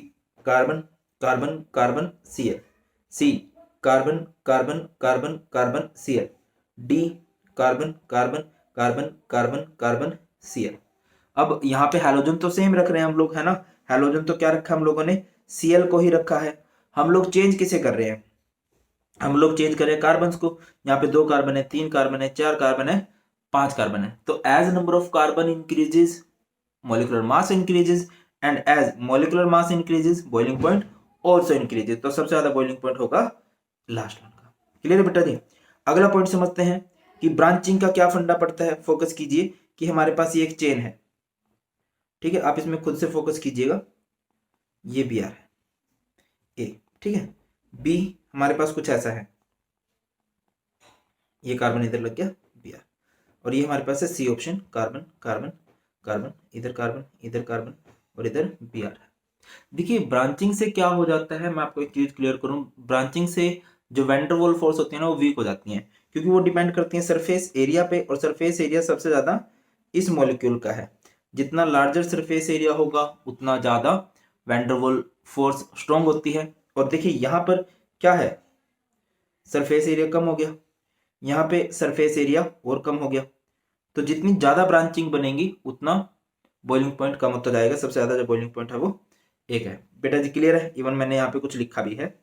carbon carbon carbon Cl, C carbon carbon carbon carbon Cl, D carbon carbon carbon carbon carbon Cl। अब यहाँ पे हैलोजन तो सेम रख रहे हैं हम लोग, है ना। हैलोजन तो क्या रखा हम लोगों ने? Cl को ही रखा है। हम लोग चेंज किसे कर रहे हैं? हम लोग चेंज कर रहे हैं कार्बन को। यहाँ पे 2 कार्बन है, 3 कार्बन है, 4 कार्बन है, 5 कार्बन है। तो as number of carbon increases molecular mass increases, and as molecular mass increases boiling point also increases। तो सबसे ज्यादा boiling point होगा लास्ट वन का। क्लियर है बेटा जी? अगला पॉइंट समझते हैं कि ब्रांचिंग का क्या फंडा पड़ता है। फोकस कीजिए कि हमारे पास ये एक चेन है, ठीक है। आप इसमें खुद से फोकस कीजिएगा। ये बी आर है ए, ठीक है। बी हमारे पास कुछ ऐसा है, ये कार्बन इधर लग गया बी आर, और ये हमारे पास है C option carbon carbon carbon, इधर कार्बन इधर कार्बन और इधर बी आर है। देखिए ब्रांचिंग से क्या हो जाता है, मैं आपको एक चीज क्लियर करूं। ब्रांचिंग से जो वैन डर वाल्स फोर्स होती है ना वो वीक हो जाती हैं, क्योंकि वो डिपेंड करती हैं सरफेस एरिया पे, और सरफेस एरिया सबसे ज्यादा इस मॉलिक्यूल का है। जितना लार्जर सरफेस एरिया होगा उतना ज्यादा van der Waals force strong होती है। और देखिए यहाँ पर क्या है, सरफेस एरिया कम हो गया, यहाँ पे सरफेस एरिया और कम हो गया। तो जितनी ज़्यादा ब्रांचिंग बनेगी उतना बॉइलिंग पॉइंट कम होता जाएगा। सबसे ज़्यादा जो बॉइलिंग पॉइंट है वो 1 है। बेटा जी क्लियर है? इवन मैंने यहाँ पे कुछ लिखा भी है।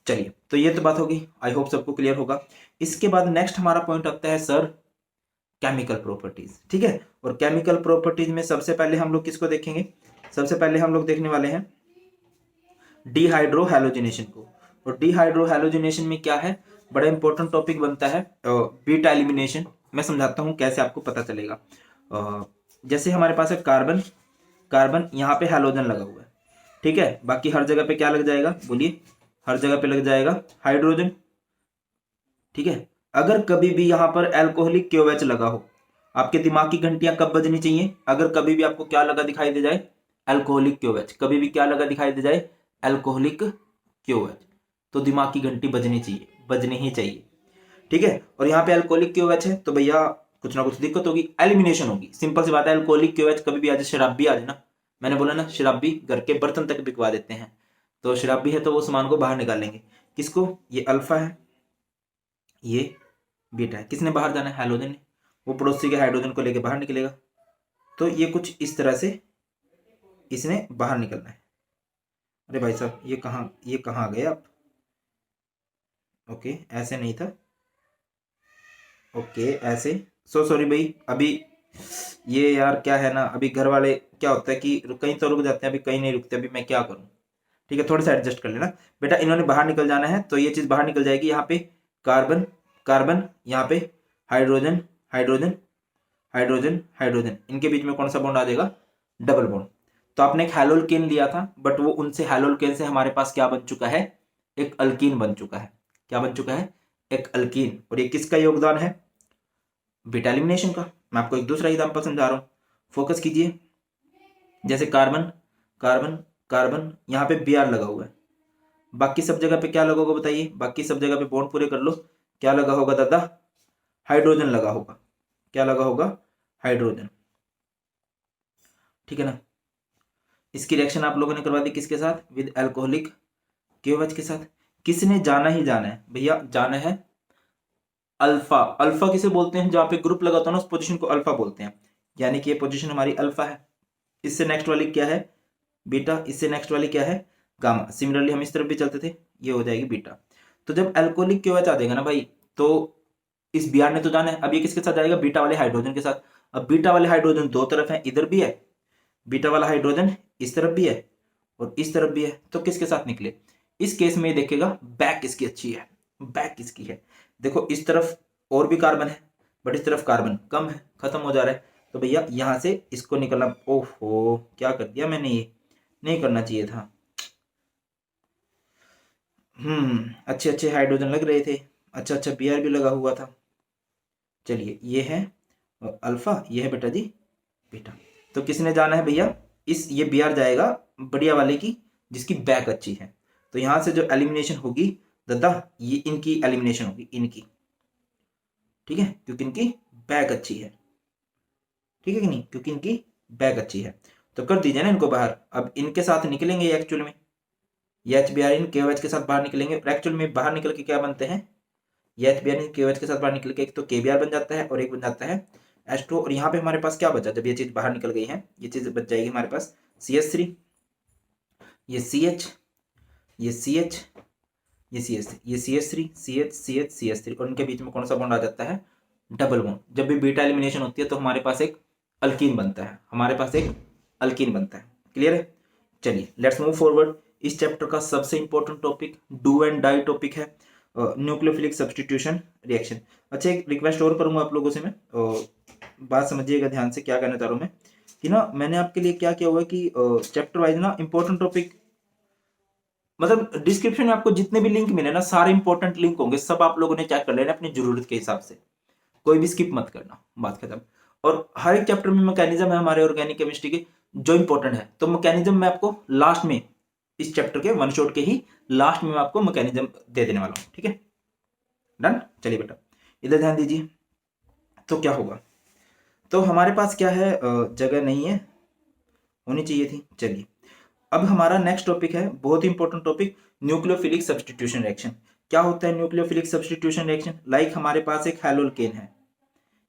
चलिए, तो ये तो बात होगी, आई होप सबको क्लियर होगा। इसके बाद नेक्स्ट हमारा पॉइंट आता है सर केमिकल प्रॉपर्टीज। ठीक है, और केमिकल प्रॉपर्टीज में सबसे पहले हम लोग किसको देखेंगे? सबसे पहले हम लोग देखने वाले हैं डिहाइड्रो हैलोजिनेशन को। और डिहाइड्रो हैलोजिनेशन में क्या है, बड़ा इंपॉर्टेंट टॉपिक बनता है बीटा एलिमिनेशन। मैं समझाता हूँ कैसे आपको पता चलेगा। जैसे हमारे पास है कार्बन, कार्बन यहाँ पे हैलोजन लगा हुआ है, ठीक है, बाकी हर जगह पे क्या लग जाएगा, बोलिए, हर जगह पे लग जाएगा हाइड्रोजन। ठीक है, अगर कभी भी यहाँ पर एल्कोहलिक क्यूएच लगा हो, आपके दिमाग की घंटियां कब बजनी चाहिए? अगर कभी भी आपको क्या लगा दिखाई दे जाए, एल्कोहलिक क्यूएच, कभी भी क्या लगा दिखाई दे जाए, एल्कोहलिक क्यूएच, तो दिमाग की घंटी बजनी चाहिए, बजनी ही चाहिए। ठीक है, और यहाँ पे एल्कोहलिक क्यूएच है तो भैया कुछ ना कुछ दिक्कत होगी, एलिमिनेशन होगी। सिंपल सी बात है, एल्कोहलिक क्यूएच कभी भी आ जाए, शराबी आ जाए ना, मैंने बोला ना शराबी घर के बर्तन तक बिकवा देते हैं, तो शराबी है तो वो सामान को बाहर निकालेंगे। किसको? ये अल्फा है, ये बीटा है। किसने बाहर जाना है? हैलोजन ने। वो पड़ोसी के हाइड्रोजन को लेके बाहर निकलेगा। तो ये कुछ इस तरह से इसने बाहर निकलना है। अरे भाई साहब ये कहाँ गए आप? ओके, ऐसे नहीं था, ओके ऐसे। सो सॉरी भाई, अभी ये यार क्या है ना, अभी घर वाले क्या होता है कि कहीं तो रुक जाते हैं, अभी कहीं नहीं रुकते, अभी मैं क्या करूं। ठीक है, थोड़ा सा एडजस्ट कर लेना बेटा। इन्होंने बाहर निकल जाना है तो ये चीज बाहर निकल जाएगी। यहाँ पे कार्बन कार्बन, यहाँ पे हाइड्रोजन हाइड्रोजन हाइड्रोजन हाइड्रोजन, इनके बीच में कौन सा बॉन्ड आ जाएगा? Double bond. तो आपने एक हैलोल्केन लिया था, बट वो उनसे हैलोल्केन से हमारे पास क्या बन चुका है? एक अल्कीन बन चुका है। क्या बन चुका है? एक अल्कीन। और ये किसका योगदान है? बीटा एलिमिनेशन का। मैं आपको एक दूसरा एग्जांपल समझा रहा हूं, फोकस कीजिए। जैसे कार्बन कार्बन कार्बन, यहाँ पे Br लगा हुआ है, बाकी सब जगह पे क्या लगा होगा बताइए? बाकी सब जगह पे बॉन्ड पूरे कर लो, क्या लगा होगा दादा? हाइड्रोजन लगा होगा। क्या लगा होगा? हाइड्रोजन। ठीक है ना? इसकी रिएक्शन आप लोगों ने करवा दी किसके साथ? विद एल्कोहलिक क्यूएच के साथ। किसने जाना ही जाना है भैया? जाना है अल्फा। अल्फा किसे बोलते हैं? जहां पे ग्रुप लगा होता है ना, उस पोजीशन को अल्फा बोलते हैं, यानी कि ये पोजीशन हमारी अल्फा है। इससे नेक्स्ट वाली क्या है? बीटा। इससे नेक्स्ट वाली क्या है? गामा। सिमिलरली हम इस तरफ भी चलते थे, ये हो जाएगी बीटा। तो जब एल्कोहलिक क्यूएच आ जाएगा ना भाई, तो इस Br ने तो जाना है, अब ये किसके साथ जाएगा? बीटा वाले हाइड्रोजन के साथ। अब बीटा वाले हाइड्रोजन दो तरफ है, इधर भी है बीटा वाला हाइड्रोजन, इस तरफ भी है और इस तरफ भी है, तो किसके साथ निकले? इस केस में देखिएगा बैक किसकी अच्छी है, बैक किसकी है। देखो इस तरफ और भी कार्बन है, बट इस तरफ कार्बन कम है, खत्म हो जा रहा है, तो भैया यहां से इसको निकलना। ओहो, क्या कर दिया मैंने, ये नहीं करना चाहिए था। अच्छे अच्छे हाइड्रोजन लग रहे थे, अच्छा अच्छा Br भी लगा हुआ था। चलिए, ये है अल्फा, ये है बेटा जी बीटा। तो किसने जाना है भैया? ये Br जाएगा बढ़िया वाले की, जिसकी बैक अच्छी है। तो यहां से जो एलिमिनेशन होगी दादा, ये इनकी एलिमिनेशन होगी, इनकी। ठीक है, क्योंकि इनकी बैक अच्छी है। ठीक है कि नहीं? क्योंकि इनकी बैक अच्छी है, तो कर दीजिए ना इनको बाहर। अब इनके साथ निकलेंगे एक्चुअल में, ये HBr इन KOH के साथ बाहर निकलेंगे, और एक्चुअल में बाहर निकल के क्या बनते हैं? ये HBr इन KOH के साथ बाहर निकल के एक तो KBr बन जाता है और एक बन जाता है H2O। और यहाँ पे हमारे पास क्या बचा? जब ये चीज बाहर निकल गई है, ये चीज बच जाएगी हमारे पास CH3, ये CH, ये CH, ये CH3, ये CH3, CH, CH, CH3, और इनके बीच में कौन सा बॉन्ड आ जाता है? Double bond. जब भी बीटा एलिमिनेशन होती है तो हमारे पास एक अल्कीन बनता है, हमारे पास एक अल्कीन बनता है। क्लियर है? चलिए लेट्स मूव फॉरवर्ड। इस चैप्टर का सबसे important topic do and die topic है, न्यूक्लियोफिलिक सब्स्टिट्यूशन रिएक्शन। अच्छा, एक रिक्वेस्ट और करूंगा आप लोगों से मैं, बात समझिएगा ध्यान से, क्या कहना चाह रहा हूँ मैं कि ना, मैंने आपके लिए क्या किया हुआ है कि चैप्टर वाइज ना इंपॉर्टेंट टॉपिक, मतलब डिस्क्रिप्शन में आपको जितने भी लिंक मिले ना, सारे इंपॉर्टेंट लिंक होंगे, सब आप लोगों ने चेक कर लेना अपनी जरूरत के हिसाब से, कोई भी स्किप मत करना, बात खत्म। और हर एक चैप्टर में मैकेनिज्म है हमारे ऑर्गेनिक केमिस्ट्री के जो इंपॉर्टेंट है, तो मैकेनिज्म मैं आपको लास्ट में, इस चैप्टर के वन शॉट के ही लास्ट में मैं आपको मैकेनिज्म दे देने वाला हूं। ठीक है, डन। चलिए बेटा इधर ध्यान दीजिए। तो क्या होगा? तो हमारे पास क्या है, जगह नहीं है, होनी चाहिए थी। चलिए, अब हमारा नेक्स्ट टॉपिक है बहुत ही important topic, nucleophilic substitution reaction. क्या होता है न्यूक्लियोफिलिक सब्स्टिट्यूशन रिएक्शन? लाइक हमारे पास एक हैलोल्केन है,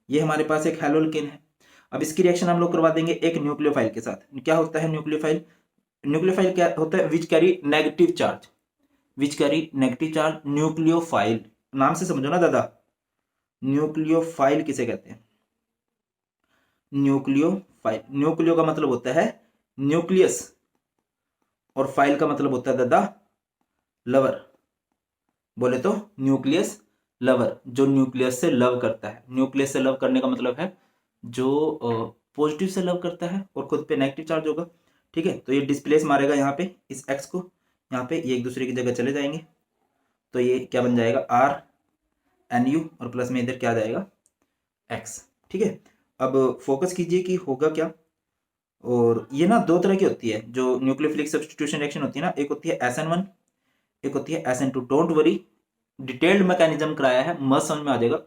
ये हमारे पास एक हैलोल्केन है। अब इसकी रिएक्शन हम लोग करवा देंगे एक न्यूक्लियोफाइल के साथ। क्या होता है न्यूक्लियोफाइल? न्यूक्लियोफाइल क्या होता है? Which carry negative charge, which carry negative charge. Nucleophile नाम से समझो ना दादा, न्यूक्लियोफाइल किसे कहते हैं? न्यूक्लियोफाइल, न्यूक्लियो का मतलब होता है न्यूक्लियस और फाइल का मतलब होता है दादा लवर। बोले तो न्यूक्लियस लवर, जो न्यूक्लियस से लव करता है। न्यूक्लियस से लव करने का मतलब है जो पॉजिटिव से लव करता है और खुद पे नेगेटिव चार्ज होगा। ठीक है, तो ये डिस्प्लेस मारेगा यहाँ पे इस एक्स को, यहाँ पे ये एक दूसरे की जगह चले जाएंगे, तो ये क्या बन जाएगा? आर एन यू, और प्लस में इधर क्या आ जाएगा? एक्स। ठीक है, अब फोकस कीजिए कि होगा क्या। और ये ना दो तरह की होती है जो न्यूक्लियोफिलिक सब्स्टिट्यूशन रिएक्शन होती है ना, एक होती है SN1, एक होती है SN2। Don't worry, detailed mechanism कराया है, मस्त समझ में आ जाएगा,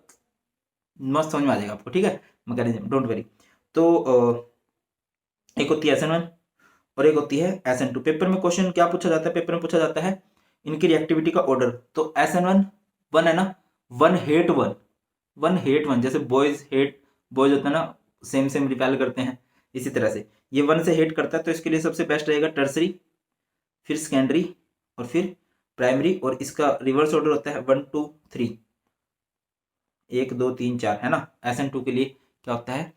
मस्त समझ में आ जाएगा आपको। ठीक है, मैकेनिज्म डोंट वरी। तो एक होती है SN1 और एक होती है SN2। पेपर में क्वेश्चन क्या पूछा जाता है? पेपर में पूछा जाता है इनकी रिएक्टिविटी का ऑर्डर। तो SN1 वन है ना, one hate one, one hate one, जैसे बॉयज हेट बॉयज होता है ना, सेम सेम रिपेल करते हैं, इसी तरह से ये वन से हेट करता है। तो इसके लिए सबसे बेस्ट रहेगा टर्सरी, फिर सेकेंडरी और फिर प्राइमरी, और इसका रिवर्स ऑर्डर होता है 1 2 3, 1 2 3 4, है ना। SN2 के लिए क्या होता है?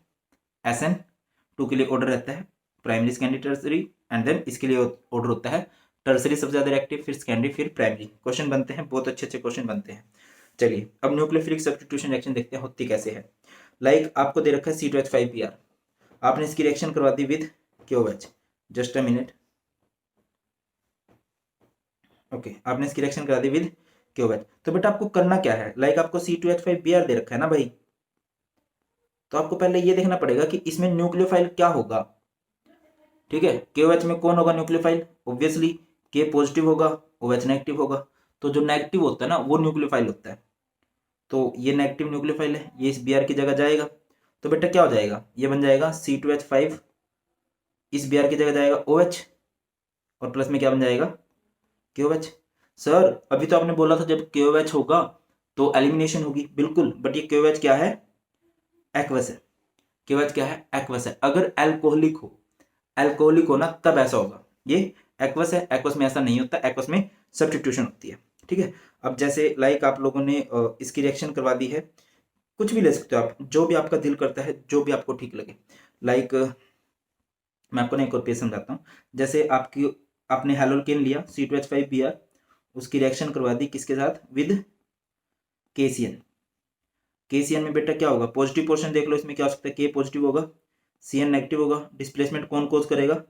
SN2 के लिए ऑर्डर रहता है primary secondary tertiary, and then इसके लिए ऑर्डर होता है टर्सरी सबसे ज्यादा रिएक्टिव, फिर सेकेंडरी, फिर प्राइमरी। क्वेश्चन बनते हैं, बहुत अच्छे अच्छे क्वेश्चन बनते हैं। चलिए अब न्यूक्लियोफिलिक सब्स्टिट्यूशन रिएक्शन देखते हैं होती कैसे है। लाइक आपको दे रखा है C2H5Br, आपने इसकी रिएक्शन करवा दी with KOH। Just a minute, okay, आपने इसकी रिएक्शन करा दी विद KOH। तो बेटा आपको करना क्या है? लाइक आपको C2H5Br दे रखा है ना भाई, तो आपको पहले ये देखना पड़ेगा कि इसमें न्यूक्लियोफाइल क्या होगा। ठीक है, KOH में कौन होगा न्यूक्लियोफाइल? ऑब्वियसली K पॉजिटिव होगा, OH नेगेटिव होगा। तो जो नेगेटिव होता है ना वो न्यूक्लियोफाइल होता है। तो ये नेगेटिव न्यूक्लियोफाइल है, ये इस Br की जगह जाएगा। तो बेटा क्या हो जाएगा? ये बन जाएगा C2H5, इस Br की जगह जाएगा OH, और प्लस में क्या बन जाएगा? KOH। सर अभी तो आपने बोला था जब KOH होगा तो एलिमिनेशन होगी, बिल्कुल, बट ये KOH क्या है? एक्वस है। KOH क्या है? एक्वस है। अगर एल्कोहलिक हो, एल्कोहलिक हो ना तब ऐसा होगा। ये एक्वस है, एक्वस में ऐसा नहीं होता, एक्वस में सब्स्टिट्यूशन होती है। ठीक है, अब जैसे लाइक आप लोगों ने इसकी रिएक्शन करवा दी है, कुछ भी ले सकते हो आप, जो भी आपका दिल करता है, जो भी आपको ठीक लगे। लाइक मैं आपको ना एक और पेज समझाता हूँ। जैसे आपने हैलोल्केन लिया C2H5Br, उसकी रिएक्शन करवा दी किसके साथ? With KCN। KCN में बेटा क्या होगा? पॉजिटिव पोर्शन देख लो, इसमें क्या हो सकता है? K पॉजिटिव होगा, CN नेगेटिव होगा। डिस्प्लेसमेंट कौन कोज करेगा?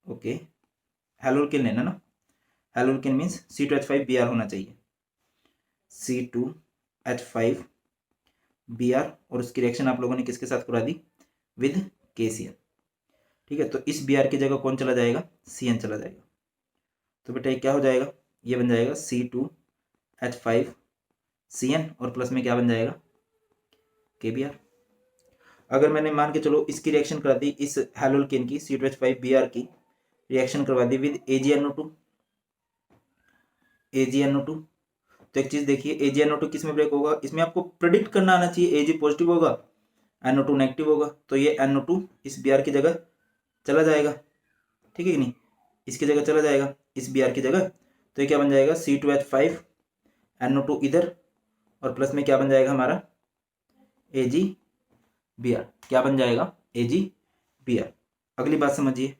ओके, हैलोल्केन लेना ना, हैलोल्केन मीन्स C2H5Br होना चाहिए, C2H5Br, और उसकी रिएक्शन आप लोगों ने किसके साथ करा दी? With KCN। ठीक है, तो इस Br की जगह कौन चला जाएगा? CN चला जाएगा। तो बेटा ये क्या हो जाएगा? ये बन जाएगा C2H5CN, और प्लस में क्या बन जाएगा? KBr। अगर मैंने मान के चलो इसकी रिएक्शन करा दी, इस हैलोल्केन की C2H5Br की रिएक्शन करवा दी विद AgNO2, AgNO2, तो एक चीज देखिए, AgNO2 किस में ब्रेक होगा? इसमें आपको प्रिडिक्ट करना आना चाहिए। Ag पॉजिटिव होगा, NO2 नेगेटिव होगा, तो ये NO2 इस Br की जगह चला जाएगा। ठीक है कि नहीं? इसकी जगह चला जाएगा, इस Br की जगह। तो ये क्या बन जाएगा? C2H5 NO2 इधर, और प्लस में क्या बन जाएगा हमारा? AgBr। क्या बन जाएगा? AgBr। अगली बात समझिए,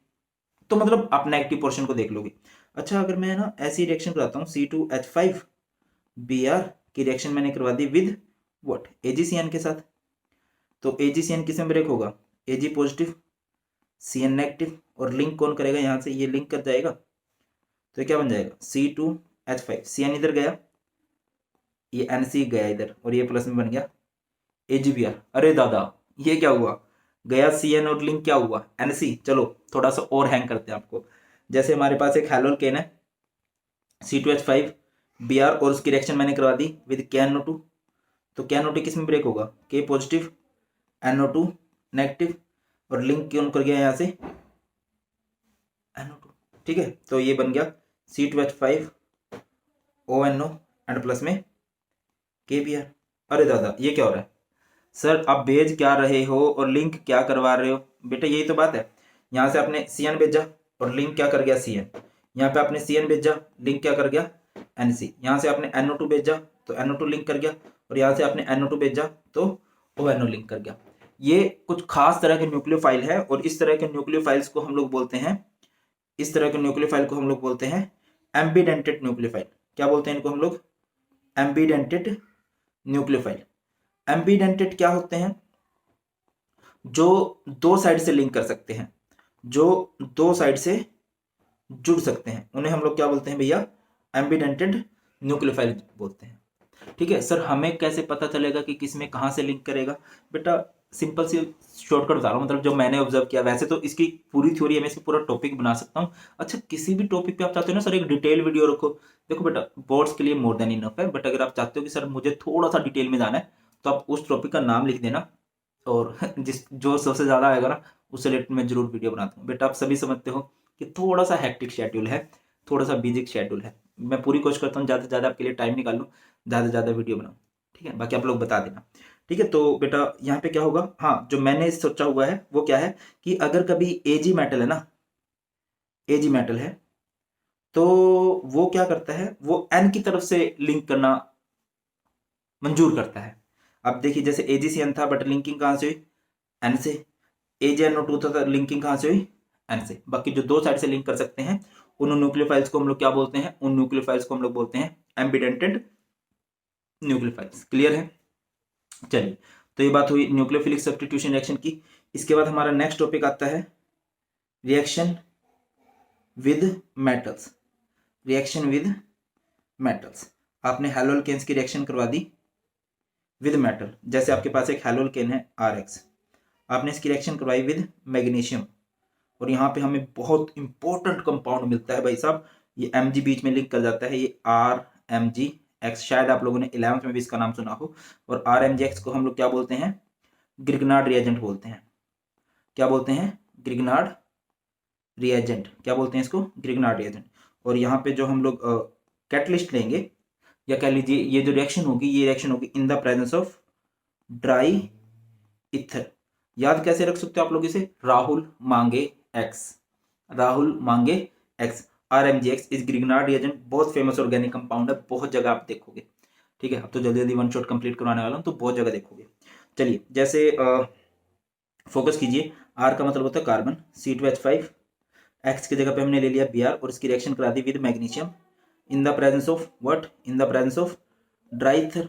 तो मतलब आप नेगेटिव पोर्शन को देख लोगे। अच्छा, अगर मैं ना ऐसी रिएक्शन कराता हूँ, C2H5Br की रिएक्शन मैंने करवा दी विद व्हाट? AgCN के साथ। तो AgCN किस में ब्रेक होगा? Ag पॉजिटिव, CN नेगेटिव, और लिंक कौन करेगा? यहाँ से ये लिंक कर जाएगा, तो क्या बन जाएगा? C2H5, CN इधर गया, ये NC गया इधर, और ये प्लस में बन गया AgBr। अरे दादा ये क्या हुआ? गया CN और लिंक क्या हुआ? NC। चलो थोड़ा सा और हैंग करते हैं आपको। जैसे हमारे पास एक हैलोल्केन है C2H5Br, और उसकी रिएक्शन मैंने करवा दी विद KNO2, तो KNO2 किस में ब्रेक होगा? K पॉजिटिव, NO2 नेगेटिव, और लिंक कौन कर गया यहाँ से? NO2। ठीक है, तो ये बन गया C2H5 ONO एंड प्लस में KBr। अरे दादा ये क्या हो रहा है सर, आप भेज क्या रहे हो और लिंक क्या करवा रहे हो? बेटा यही तो बात है, यहाँ से आपने CN भेजा और लिंक क्या कर गया CN, यहाँ पे आपने CN भेजा लिंक क्या कर गया NC, यहाँ से आपने NO2 भेजा तो NO2 लिंक कर गया, और यहाँ से आपने NO2 भेजा तो ONO लिंक कर गया। ये कुछ खास तरह के न्यूक्लियोफाइल है, और इस तरह के न्यूक्लियोफाइल्स को हम लोग बोलते हैं, इस तरह के न्यूक्लियोफाइल को हम लोग बोलते हैं एम्बीडेंटेड न्यूक्लियोफाइल। क्या बोलते हैं इनको हम लोग? एम्बीडेंटेड न्यूक्लियोफाइल। एम्बीडेंटेड क्या होते हैं? जो दो साइड से लिंक कर सकते हैं, जो दो साइड से जुड़ सकते हैं, उन्हें हम लोग क्या बोलते हैं भैया? एम्बीडेंटेड न्यूक्लियोफाइल बोलते हैं। ठीक है सर, हमें कैसे पता चलेगा कि किस में कहाँ से लिंक करेगा? बेटा सिंपल सी शॉर्टकट बता रहा हूँ, मतलब जो मैंने ऑब्जर्व किया, वैसे तो इसकी पूरी थ्योरी मैं इसकी पूरा टॉपिक बना सकता हूँ। अच्छा किसी भी टॉपिक पे आप चाहते हो ना सर एक डिटेल वीडियो रखो, देखो बेटा बोर्ड्स के लिए मोर देन इनफ है, बट अगर आप चाहते हो कि सर मुझे थोड़ा सा डिटेल में जाना है, तो आप उस टॉपिक का नाम लिख देना, और जिस जो सबसे ज़्यादा आएगा ना उससे रिलेटेड मैं जरूर वीडियो बनाता हूँ। बेटा आप सभी समझते हो कि थोड़ा सा हेक्टिक शेड्यूल है, थोड़ा सा बिजी शेड्यूल है, मैं पूरी कोशिश करता हूँ ज़्यादा से ज़्यादा आपके लिए टाइम निकाल लूँ, ज़्यादा से ज़्यादा वीडियो बनाऊँ। ठीक है, बाकी आप लोग बता देना। ठीक है, तो बेटा यहाँ पे क्या होगा, हाँ जो मैंने सोचा हुआ है वो क्या है कि अगर कभी एजी मेटल है ना, एजी मेटल है, तो वो क्या करता है, वो एन की तरफ से लिंक करना मंजूर करता है। अब देखिए जैसे AgCN था, बट लिंकिंग कहाँ से हुई? एन से। AgNO2 था, लिंकिंग कहाँ से हुई? एन से। बाकी जो दो साइड से लिंक कर सकते हैं उन न्यूक्लियोफाइल्स को हम लोग क्या बोलते हैं? उन न्यूक्लियोफाइल्स को हम लोग बोलते हैं एम्बीडेंटेड न्यूक्लियोफाइल्स। क्लियर है? चलिए, तो ये बात हुई न्यूक्लियोफिलिक सब्स्टिट्यूशन रिएक्शन की। इसके बाद हमारा नेक्स्ट टॉपिक आता है reaction with metals. Reaction with metals, आपने हैलोअल्केन्स की रिएक्शन करवा दी विद मेटल, जैसे आपके पास एक हैलोअल्केन है RX, आपने इसकी रिएक्शन करवाई विद मैग्नीशियम, और यहाँ पे हमें बहुत इंपॉर्टेंट कंपाउंड मिलता है भाई साहब, ये Mg बीच में लिंक कर जाता है, ये RMgX, शायद आप लोगों ने 11th में भी इसका नाम सुना हो। और RMgX को हम लोग क्या बोलते हैं? ग्रिग्नार्ड रिएजेंट बोलते हैं। क्या बोलते हैं? Grignard reagent. क्या बोलते हैं इसको? Grignard reagent. और यहाँ पे जो हम लोग कैटलिस्ट लेंगे, या कह लीजिए ये जो रिएक्शन होगी, ये रिएक्शन होगी इन the presence of dry ether. याद कैसे रख सकते हो आप लोग इसे? राहुल मांगे एक्स, राहुल मांगे एक्स। RMgX इस ग्रिग्नार्ड रिएजेंट बहुत फेमस ऑर्गेनिक कंपाउंड है, बहुत जगह आप देखोगे। ठीक है, अब तो जल्दी जल्दी वन शॉट कंप्लीट करवाने वाला हूँ, तो बहुत जगह देखोगे। चलिए, जैसे फोकस कीजिए, R का मतलब होता है कार्बन, C2H5, X की जगह पे हमने ले लिया Br, और इसकी रिएक्शन करा दी with magnesium in the presence of what? In the presence of dry ether.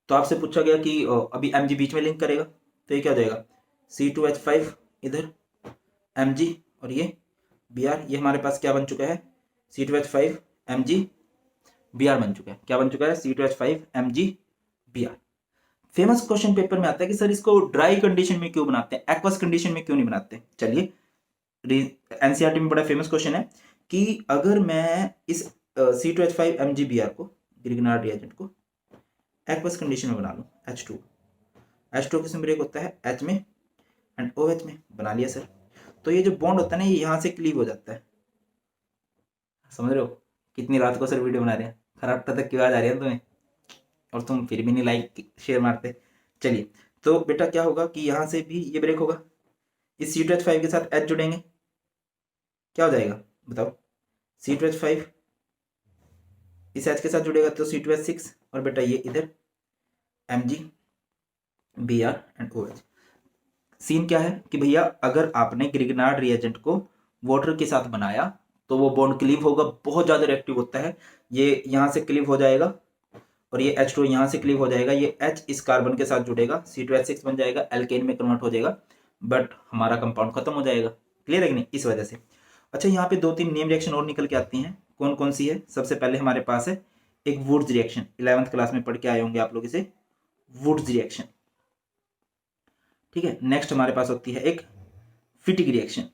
तो आपसे पूछा गया कि अभी Mg बीच में लिंक करेगा, तो ये क्या हो जाएगा? C2H5 इधर Mg, और ये Br, ये हमारे पास क्या बन चुका है? C2H5 Mg Br बन चुका है। क्या बन चुका है? C2H5 Mg Br। Famous question paper में आता है कि सर इसको ड्राई कंडीशन में क्यों बनाते हैं, एक्वस कंडीशन में क्यों नहीं बनाते? चलिए, एनसीईआरटी में बड़ा फेमस क्वेश्चन है कि अगर मैं इस C2H5 Mg Br को, ग्रिग्नार्ड रिएजेंट को एक्वस कंडीशन में बना लूँ, H2 किस में ब्रेक होता है? H में एंड OH में। बना लिया सर, तो ये जो बॉन्ड होता है ना, ये यहाँ से क्लीव हो जाता है। समझ रहे हो कितनी रात को सर वीडियो बना रहे हैं, खराब तक क्यों आ जा रही है तुम्हें, और तुम फिर भी नहीं लाइक शेयर मारते। चलिए, तो बेटा क्या होगा कि यहाँ से भी ये ब्रेक होगा, इस C2H5 के साथ H जुड़ेंगे, क्या हो जाएगा बताओ? C2H5 इस H के साथ जुड़ेगा तो C2H6, और बेटा ये इधर Mg Br and OH। Scene क्या है कि भैया अगर आपने ग्रिग्नार्ड रिएजेंट को वाटर के साथ बनाया तो वो बॉन्ड क्लीव होगा, बहुत ज्यादा रिएक्टिव होता है, ये यहाँ से क्लीव हो जाएगा, और ये H2 यहाँ से क्लीव हो जाएगा, ये H इस कार्बन के साथ जुड़ेगा, C2H6 बन जाएगा, एल्केन में कन्वर्ट हो जाएगा, बट हमारा कंपाउंड खत्म हो जाएगा। क्लियर है कि नहीं? इस वजह से। अच्छा, यहाँ पे 2-3 नेम रिएक्शन और निकल के आती हैं, कौन कौन सी है? सबसे पहले हमारे पास है एक वुड्स रिएक्शन, 11th क्लास में पढ़ के आए होंगे आप लोग इसे, वुड्स रिएक्शन। ठीक है, नेक्स्ट हमारे पास होती है एक Fittig reaction,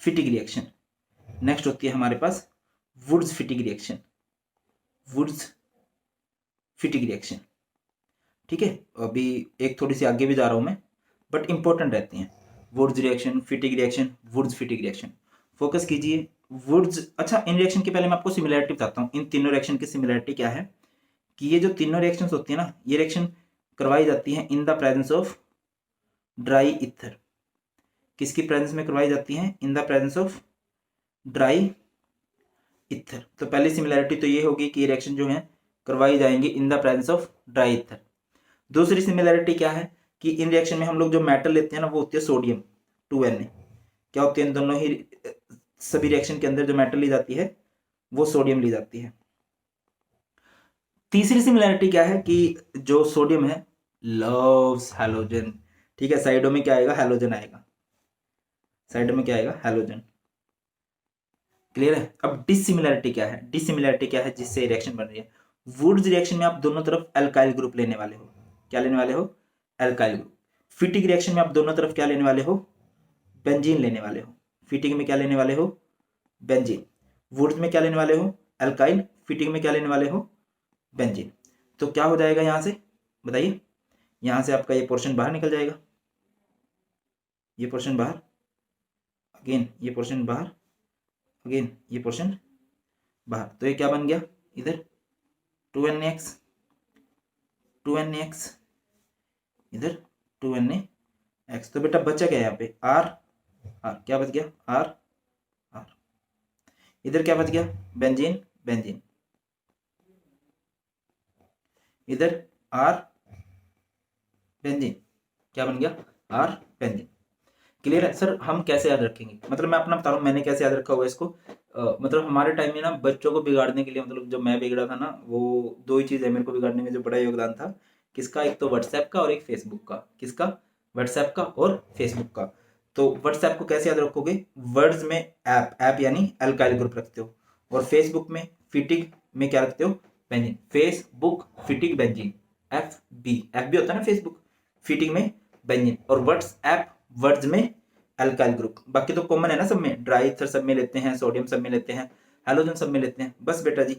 Fittig reaction. Next होती है हमारे पास Wurtz Fittig reaction, Wurtz Fittig reaction. ठीक है, अभी एक थोड़ी सी आगे भी जा रहा हूं मैं, बट इंपॉर्टेंट रहती हैं। Wurtz reaction, Fittig reaction, Wurtz Fittig reaction. Focus कीजिए, वुड्स, अच्छा इन रिएक्शन के पहले मैं आपको सिमिलैरिटी बताता हूँ। इन तीनों रिएक्शन की सिमिलैरिटी क्या है कि ये जो तीनों रिएक्शंस होती है ना, ये रिएक्शन करवाई जाती है इन the presence of dry ether. किसकी प्रेजेंस में करवाई जाती है? इन the presence of dry ether. तो पहली सिमिलैरिटी तो ये होगी कि ये रिएक्शन जो है करवाई जाएंगी इन the presence of dry ether. दूसरी सिमिलैरिटी क्या है कि इन रिएक्शन में हम लोग जो मेटल लेते हैं ना, वो होती है सोडियम 2Na। क्या होती है इन दोनों ही सभी रिएक्शन के अंदर जो मेटल ली जाती है वो सोडियम ली जाती है। तीसरी सिमिलैरिटी क्या है कि जो सोडियम है लव्स हैलोजन। ठीक है, साइडों में क्या आएगा? हैलोजन आएगा। साइडों में क्या आएगा? हैलोजन। क्लियर है? अब डिसिमिलैरिटी क्या है? डिसिमिलैरिटी क्या है जिससे रिएक्शन बन रही है? वुड्स रिएक्शन में आप दोनों तरफ एल्काइल ग्रुप लेने वाले हो। क्या लेने वाले हो? Alkyl group. फिटिक रिएक्शन में आप दोनों तरफ क्या लेने वाले हो? बेंजीन लेने वाले हो। फिटिक में क्या लेने वाले हो? बेंजीन। वुड्स में क्या लेने वाले हो? एल्काइल। फिटिक में क्या लेने वाले हो? बेंजीन। तो क्या हो जाएगा यहां से? बताइए। यहां से आपका ये पोर्शन बाहर निकल जाएगा, ये पोर्शन बाहर, अगेन ये पोर्शन बाहर, अगेन ये पोर्शन बाहर। तो ये क्या बन गया? इधर 2NaX, 2NaX, इधर 2NaX। तो बेटा बचा क्या यहाँ पे? R, R। क्या बच गया? R, R। इधर क्या बच गया? Benzene, benzene. इधर R, बेंजीन। क्या बन गया? R, benzene. क्लियर है सर? हम कैसे याद रखेंगे? मतलब मैं अपना बता रहा हूँ मैंने कैसे याद रखा हुआ है इसको। मतलब हमारे टाइम में ना बच्चों को बिगाड़ने के लिए, मतलब जब मैं बिगड़ा था ना, वो दो ही चीज़ है मेरे को बिगाड़ने में जो बड़ा योगदान था। किसका? एक तो व्हाट्सएप का और एक फेसबुक का। किसका? व्हाट्सएप का और फेसबुक का। तो व्हाट्सएप को कैसे याद रखोगे? वर्ड्स में ऐप, ऐप यानी एल्काइल ग्रुप रखते हो। और फेसबुक में फिटिक में क्या रखते हो? Benzene. Facebook Fittig benzene, F B होता है ना फेसबुक। फिटिक में बेंजीन। और व्हाट्सएप वर्ड्स में एल्काइल ग्रुप। बाकी तो कॉमन है ना सब में, ड्राई ईथर सब में लेते हैं, सोडियम सब में लेते हैं, हैलोजन सब में लेते हैं। बस बेटा जी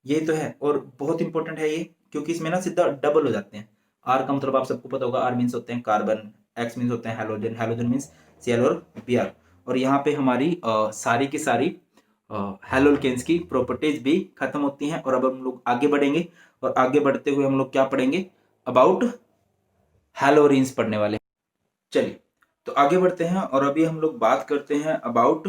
यही तो है। और बहुत इंपॉर्टेंट है ये, क्योंकि इसमें ना सीधा डबल हो जाते हैं। आर का मतलब आप सबको पता होगा, आर मीन्स होते हैं कार्बन, एक्स मीन्स होते हैं हैलोजन, हैलोजन मीन्स Cl और Br। और यहाँ पे हमारी सारी की सारी हैलोल्केन्स की प्रॉपर्टीज भी खत्म होती हैं। और अब हम लोग आगे बढ़ेंगे, और आगे बढ़ते हुए हम लोग क्या पढ़ेंगे? अबाउट हैलोरीन्स पढ़ने वाले। चलिए तो आगे बढ़ते हैं, और अभी हम लोग बात करते हैं अबाउट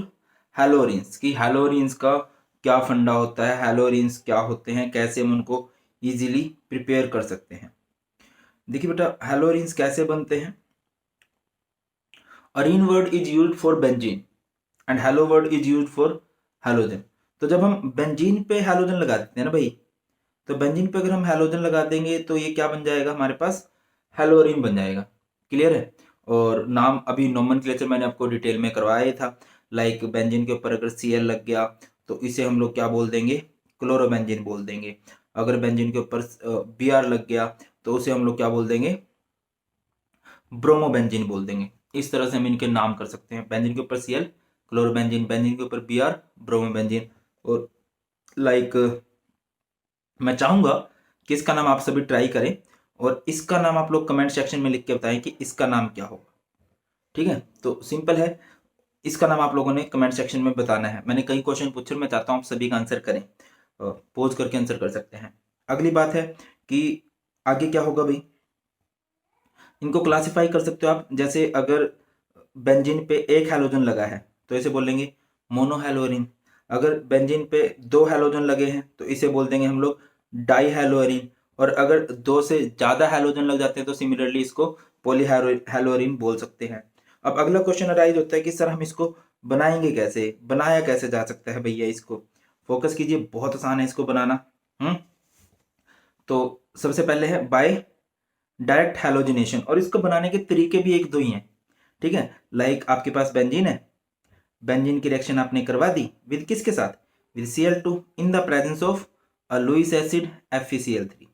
हैलोरीन्स की। हैलोरीन्स का क्या फंडा होता है, हैलोरीन्स क्या होते हैं, कैसे हम उनको इजीली प्रिपेयर कर सकते हैं। देखिए बेटा हैलोरीन्स कैसे बनते हैं। Areen word is used for benzene and hello word is used for halogen. तो जब हम बेंजीन पे हैलोजन लगा देते हैं ना भाई, तो बेंजीन पे अगर हम हैलोजन लगा देंगे तो ये क्या बन जाएगा? हमारे पास हैलोरीन बन जाएगा। क्लियर है? और नाम अभी नोमेनक्लेचर मैंने आपको डिटेल में करवाया ही था। लाइक बेंजीन के ऊपर अगर Cl लग गया तो इसे हम लोग क्या बोल देंगे? क्लोरोबेंजीन बोल देंगे। अगर बेंजीन के ऊपर Br लग गया तो उसे हम लोग क्या बोल देंगे? ब्रोमोबेंजीन बोल देंगे। इस तरह से हम इनके नाम कर सकते हैं। बेंजीन के ऊपर Cl क्लोरोबेंजीन, बेंजीन के ऊपर Br ब्रोमोबेंजीन। और लाइक मैं चाहूंगा कि इसका नाम आप सभी ट्राई करें, और इसका नाम आप लोग कमेंट सेक्शन में लिख के बताएं कि इसका नाम क्या होगा। ठीक है? तो सिंपल है, इसका नाम आप लोगों ने कमेंट सेक्शन में बताना है। मैंने कई क्वेश्चन पूछे, मैं चाहता हूं आप सभी का आंसर करें, पोज करके आंसर कर सकते हैं। अगली बात है कि आगे क्या होगा भाई, इनको क्लासिफाई कर सकते हो आप। जैसे अगर बेंजीन पे एक हैलोजन लगा है तो इसे बोलेंगे मोनोहैलोरीन। अगर बेंजीन पे दो हैलोजन लगे हैं तो इसे बोल देंगे हम लोग डाईहैलोरीन। और अगर दो से ज्यादा हैलोजन लग जाते हैं तो सिमिलरली इसको पॉलीहैलोरीन बोल सकते हैं। अब अगला क्वेश्चन अराइज होता है कि सर हम इसको बनाएंगे कैसे, बनाया कैसे जा सकता है भैया? इसको फोकस कीजिए, बहुत आसान है इसको बनाना। तो सबसे पहले है बाय डायरेक्ट हैलोजिनेशन, और इसको बनाने के तरीके भी एक दो ही हैं। ठीक है? लाइक आपके पास बेंजीन है, बेंजीन की रिएक्शन आपने करवा दी विद किसके साथ? With Cl2 in the presence of a Lewis acid FeCl3।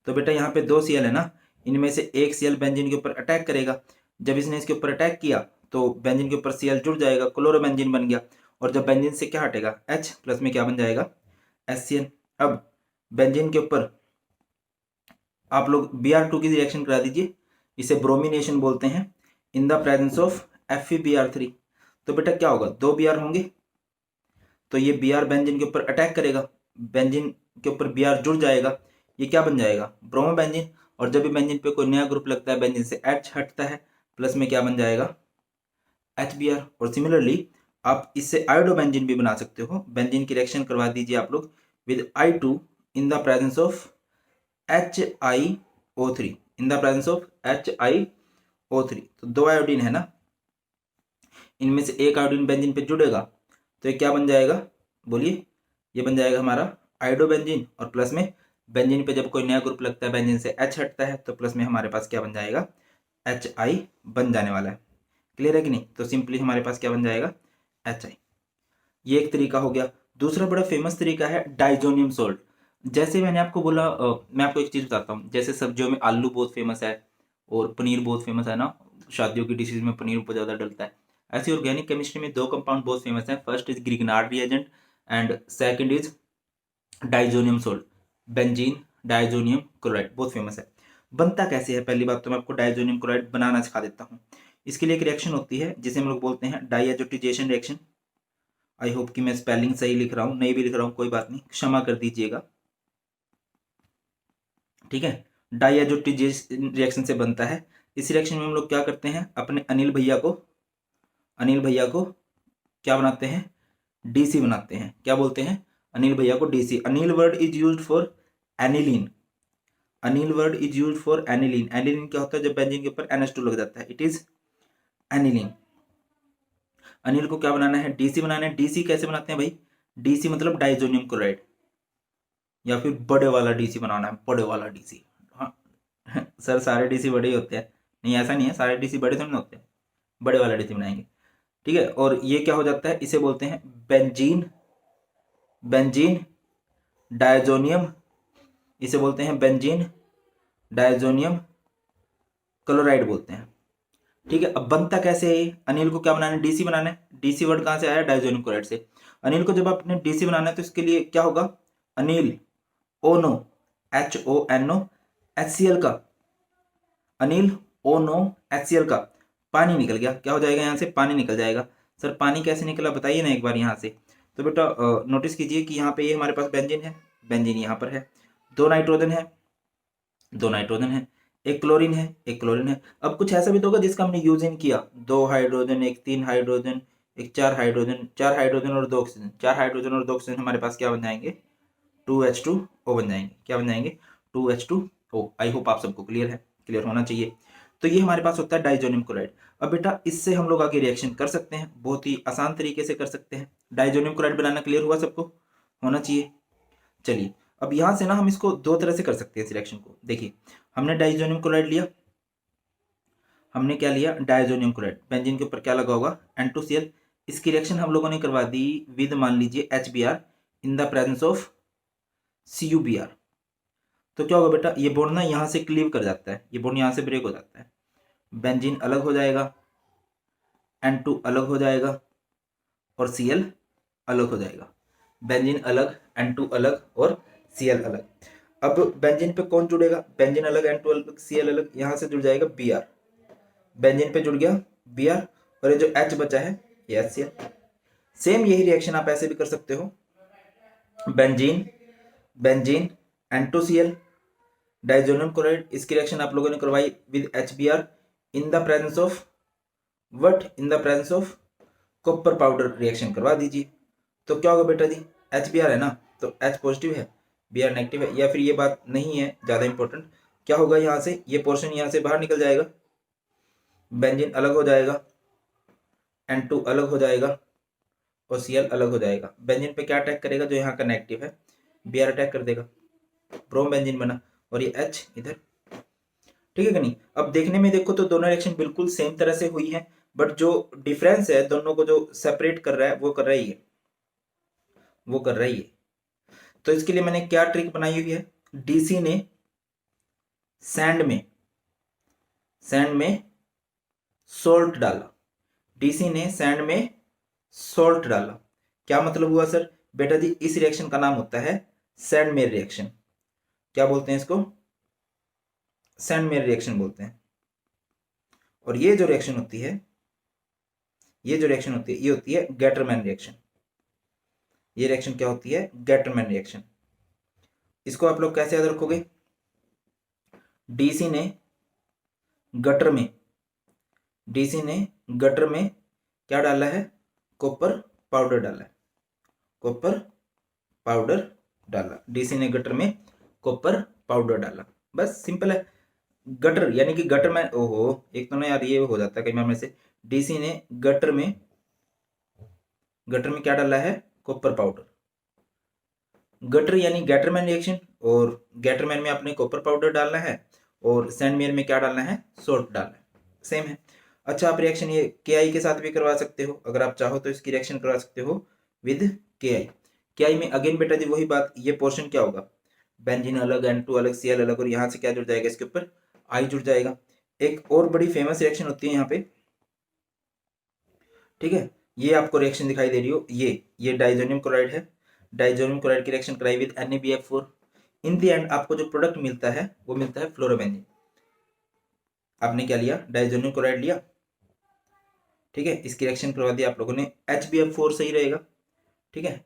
तो बेटा यहाँ पे दो Cl है ना, इनमें से एक Cl बेंजीन के ऊपर अटैक करेगा। जब इसने इसके ऊपर अटैक किया तो बेंजीन के ऊपर Cl जुड़ जाएगा, क्लोरोबेंजीन बन गया। और जब बेंजीन से क्या हटेगा? H प्लस में क्या बन जाएगा? HCl। अब बेंजीन के ऊपर आप लोग Br2 की रिएक्शन करा दीजिए, इसे ब्रोमिनेशन बोलते हैं, इन द प्रेजेंस ऑफ FeBr3। तो बेटा क्या होगा? दो Br होंगे, तो ये Br बेंजीन के ऊपर अटैक करेगा, बेंजीन के ऊपर Br जुड़ जाएगा, ये क्या बन जाएगा, ब्रोमो बेंजीन। और जब भी बेंजीन पे कोई नया ग्रुप लगता है, बेंजीन से H हटता है, प्लस में क्या बन जाएगा, HBr। और सिमिलरली आप इससे आयोडो बेंजीन भी बना सकते हो। बेंजीन की रिएक्शन करवा दीजिए आप लोग with I2 in the presence of HiO3, in the presence of HiO3। तो दो आयोडीन है ना, इनमें से एक आयोडीन बेंजीन पे जुड़ेगा, तो ये क्या बन जाएगा, बोलिए, ये बन जाएगा हमारा आयोडो बेंजीन। और प्लस में बेंजीन पे जब कोई नया ग्रुप लगता है, बेंजीन से H हटता है, तो प्लस में हमारे पास क्या बन जाएगा, HI बन जाने वाला है। क्लियर है कि नहीं। तो सिंपली हमारे पास क्या बन जाएगा, HI। ये एक तरीका हो गया। दूसरा बड़ा फेमस तरीका है डाइजोनियम सोल्ट। जैसे मैंने आपको बोला, मैं आपको एक चीज़ बताता हूँ, जैसे सब्जियों में आलू बहुत फेमस है और पनीर बहुत फेमस है ना, शादियों की डिशेज में पनीर बहुत ज़्यादा डलता है। ऐसी ऑर्गेनिक केमिस्ट्री में दो कंपाउंड बहुत फेमस हैं, first is Grignard reagent and second is diazonium salt. Benzene diazonium chloride बहुत फेमस है। बनता कैसे है, पहली बात तो मैं आपको डाइजोनियम क्लोराइड बनाना सिखा देता हूँ। इसके लिए एक रिएक्शन होती है जिसे हम लोग बोलते हैं डाइएजोटिजेशन रिएक्शन। आई होप कि मैं स्पेलिंग सही लिख रहा हूँ, नहीं भी लिख रहा हूँ कोई बात नहीं, क्षमा कर दीजिएगा, ठीक है। डाइएजोटिजेशन रिएक्शन से बनता है। इस रिएक्शन में हम लोग क्या करते हैं, अपने अनिल भैया को क्या बनाते हैं, डीसी बनाते हैं। क्या बोलते हैं, अनिल भैया को DC. Anil word is used for aniline, Anil word is used for aniline. Aniline क्या होता है, जब बेंजीन के ऊपर NH2 लग जाता है, इट इज एनिलीन। अनिल को क्या बनाना है, डीसी बनाना है। डीसी कैसे बनाते हैं भाई, डीसी मतलब डाइजोनियम क्लोराइड, या फिर बड़े वाला डीसी बनाना है, बड़े वाला डीसी। हाँ सर सारे डीसी बड़े ही होते हैं, नहीं ऐसा नहीं है, सारे डीसी बड़े थोड़ी ना होते हैं, बड़े वाला डीसी बनाएंगे, ठीक है। और ये क्या हो जाता है, इसे बोलते हैं बेंजीन, बेंजीन डायजोनियम, इसे बोलते हैं बेंजीन डायजोनियम क्लोराइड बोलते हैं, ठीक है। अब बनता कैसे है, अनिल को क्या बनाना है, डीसी बनाना है। डीसी वर्ड कहाँ से आया, डायजोनियम क्लोराइड से। अनिल को जब आपने डीसी बनाना है तो इसके लिए क्या होगा, अनिल ONO HONO HCl का, अनिल ONO HCl का पानी निकल गया, क्या हो जाएगा, यहाँ से पानी निकल जाएगा। सर पानी कैसे निकला बताइए ना एक बार यहाँ से। तो बेटा नोटिस कीजिए कि यहाँ पे ये हमारे पास बेंजीन है, बेंजीन यहाँ पर है, दो नाइट्रोजन है, दो नाइट्रोजन है, एक क्लोरीन है, एक क्लोरीन है। अब कुछ ऐसा भी तो होगा जिसका हमने यूज इन किया, दो हाइड्रोजन, एक तीन हाइड्रोजन, एक चार हाइड्रोजन, चार हाइड्रोजन और दो ऑक्सीजन, चार हाइड्रोजन और दो ऑक्सीजन हमारे पास क्या बन जाएंगे, 2H2O बन जाएंगे। क्या बन जाएंगे, 2H2O। आई होप आप सबको क्लियर है, क्लियर होना चाहिए। तो ये हमारे पास होता है डाइजोनियम क्लोराइड। अब बेटा इससे हम लोग आगे रिएक्शन कर सकते हैं, बहुत ही आसान तरीके से कर सकते हैं। डाइजोनियम क्लोराइड बनाना क्लियर हुआ सबको, होना चाहिए। चलिए अब यहाँ से ना हम इसको दो तरह से कर सकते हैं इस रिएक्शन को। देखिए हमने डाइजोनियम क्लोराइड लिया, हमने क्या लिया, डाइजोनियम क्लोराइड, बेंजीन के ऊपर क्या लगा होगा, N2Cl। इसकी रिएक्शन हम लोगों ने करवा दी विद, मान लीजिए HBr in the presence of CuBr। तो क्या होगा बेटा, ये बॉन्ड ना यहाँ से क्लीव कर जाता है, ये बॉन्ड यहाँ से ब्रेक हो जाता है, बेंजीन अलग हो जाएगा, N2 अलग हो जाएगा और Cl अलग हो जाएगा। बेंजीन अलग, N2 अलग और Cl अलग। अब बेंजीन पे कौन जुड़ेगा, बेंजीन अलग, N2 अलग, Cl अलग, यहाँ से जुड़ जाएगा Br, बेंजीन पे जुड़ गया Br, और ये जो H बचा है ये HCl। सेम यही रिएक्शन आप ऐसे भी कर सकते हो, benzene, benzene N2Cl diazonium chloride. इसकी रिएक्शन आप लोगों ने करवाई with HBr in the presence of what, in the presence of copper powder reaction करवा दीजिए। तो क्या होगा बेटा जी, HBr है ना, तो H पॉजिटिव है, Br नेगेटिव है, या फिर ये बात नहीं है ज़्यादा इंपॉर्टेंट, क्या होगा यहाँ से, ये पोर्शन यहाँ से बाहर निकल जाएगा, बेंजीन अलग हो जाएगा, N2 अलग हो जाएगा और Cl अलग हो जाएगा। बेंजीन पे क्या अटैक करेगा, जो यहाँ का नेगेटिव है, Br अटैक कर देगा, ब्रोम बेंजीन बना, और ये H इधर, ठीक है कि नहीं। अब देखने में देखो तो दोनों रिएक्शन बिल्कुल सेम तरह से हुई है, बट जो डिफरेंस है दोनों को जो सेपरेट कर रहा है वो कर रहा ही है, वो कर रही है। तो इसके लिए मैंने क्या ट्रिक बनाई हुई है, डीसी ने सैंड में सोल्ट डाला, डीसी ने सैंड में सोल्ट डाला। क्या मतलब हुआ सर, बेटा जी इस रिएक्शन का नाम होता है सैंड मेयर रिएक्शन। क्या बोलते हैं इसको, सैंड मेयर रिएक्शन बोलते हैं। और ये जो रिएक्शन होती है, ये होती है गेटरमैन रिएक्शन। ये रिएक्शन क्या होती है? Gattermann reaction. इसको आप लोग कैसे याद रखोगे? डीसी ने गटर में डीसी ने गटर में क्या डाला है? कॉपर पाउडर डाला है। कॉपर पाउडर डाला, डीसी ने गटर में कॉपर पाउडर डाला। बस सिंपल है। गटर यानी कि गटर में, ओहो एक तो ना यार ये हो जाता है कई बार में से। डीसी ने गटर में क्या डाला है? Copper powder. गटर यानी गैटरमैन रिएक्शन, और गैटरमैन में आपने कॉपर पाउडर डालना है, और सैंडमेयर में क्या डालना है? सोल्ट डालना है। सेम है। अच्छा, आप रिएक्शन ये के के साथ भी करवा सकते हो, अगर आप चाहो तो इसकी रिएक्शन करवा सकते हो विद के में। अगेन बेटा जी वही बात, ये पोर्शन क्या होगा? बेंजीन अलग, N2 अलग, Cl अलग, और यहाँ से क्या जुड़ जाएगा? इसके ऊपर आई जुड़ जाएगा। एक और बड़ी फेमस रिएक्शन होती है यहाँ पे, ठीक है, ये आपको रिएक्शन दिखाई दे रही हो, ये डाइजोनियम क्लोराइड है। डाइजोनियम क्लोराइड की रिएक्शन कराई with NaBF4। In the end आपको जो प्रोडक्ट मिलता है वो मिलता है फ्लोरोबेंजीन। आपने क्या लिया? डाइजोनियम क्लोराइड लिया, ठीक है, इसकी रिएक्शन करवा दी आप लोगों ने, HBF4 सही रहेगा, ठीक है,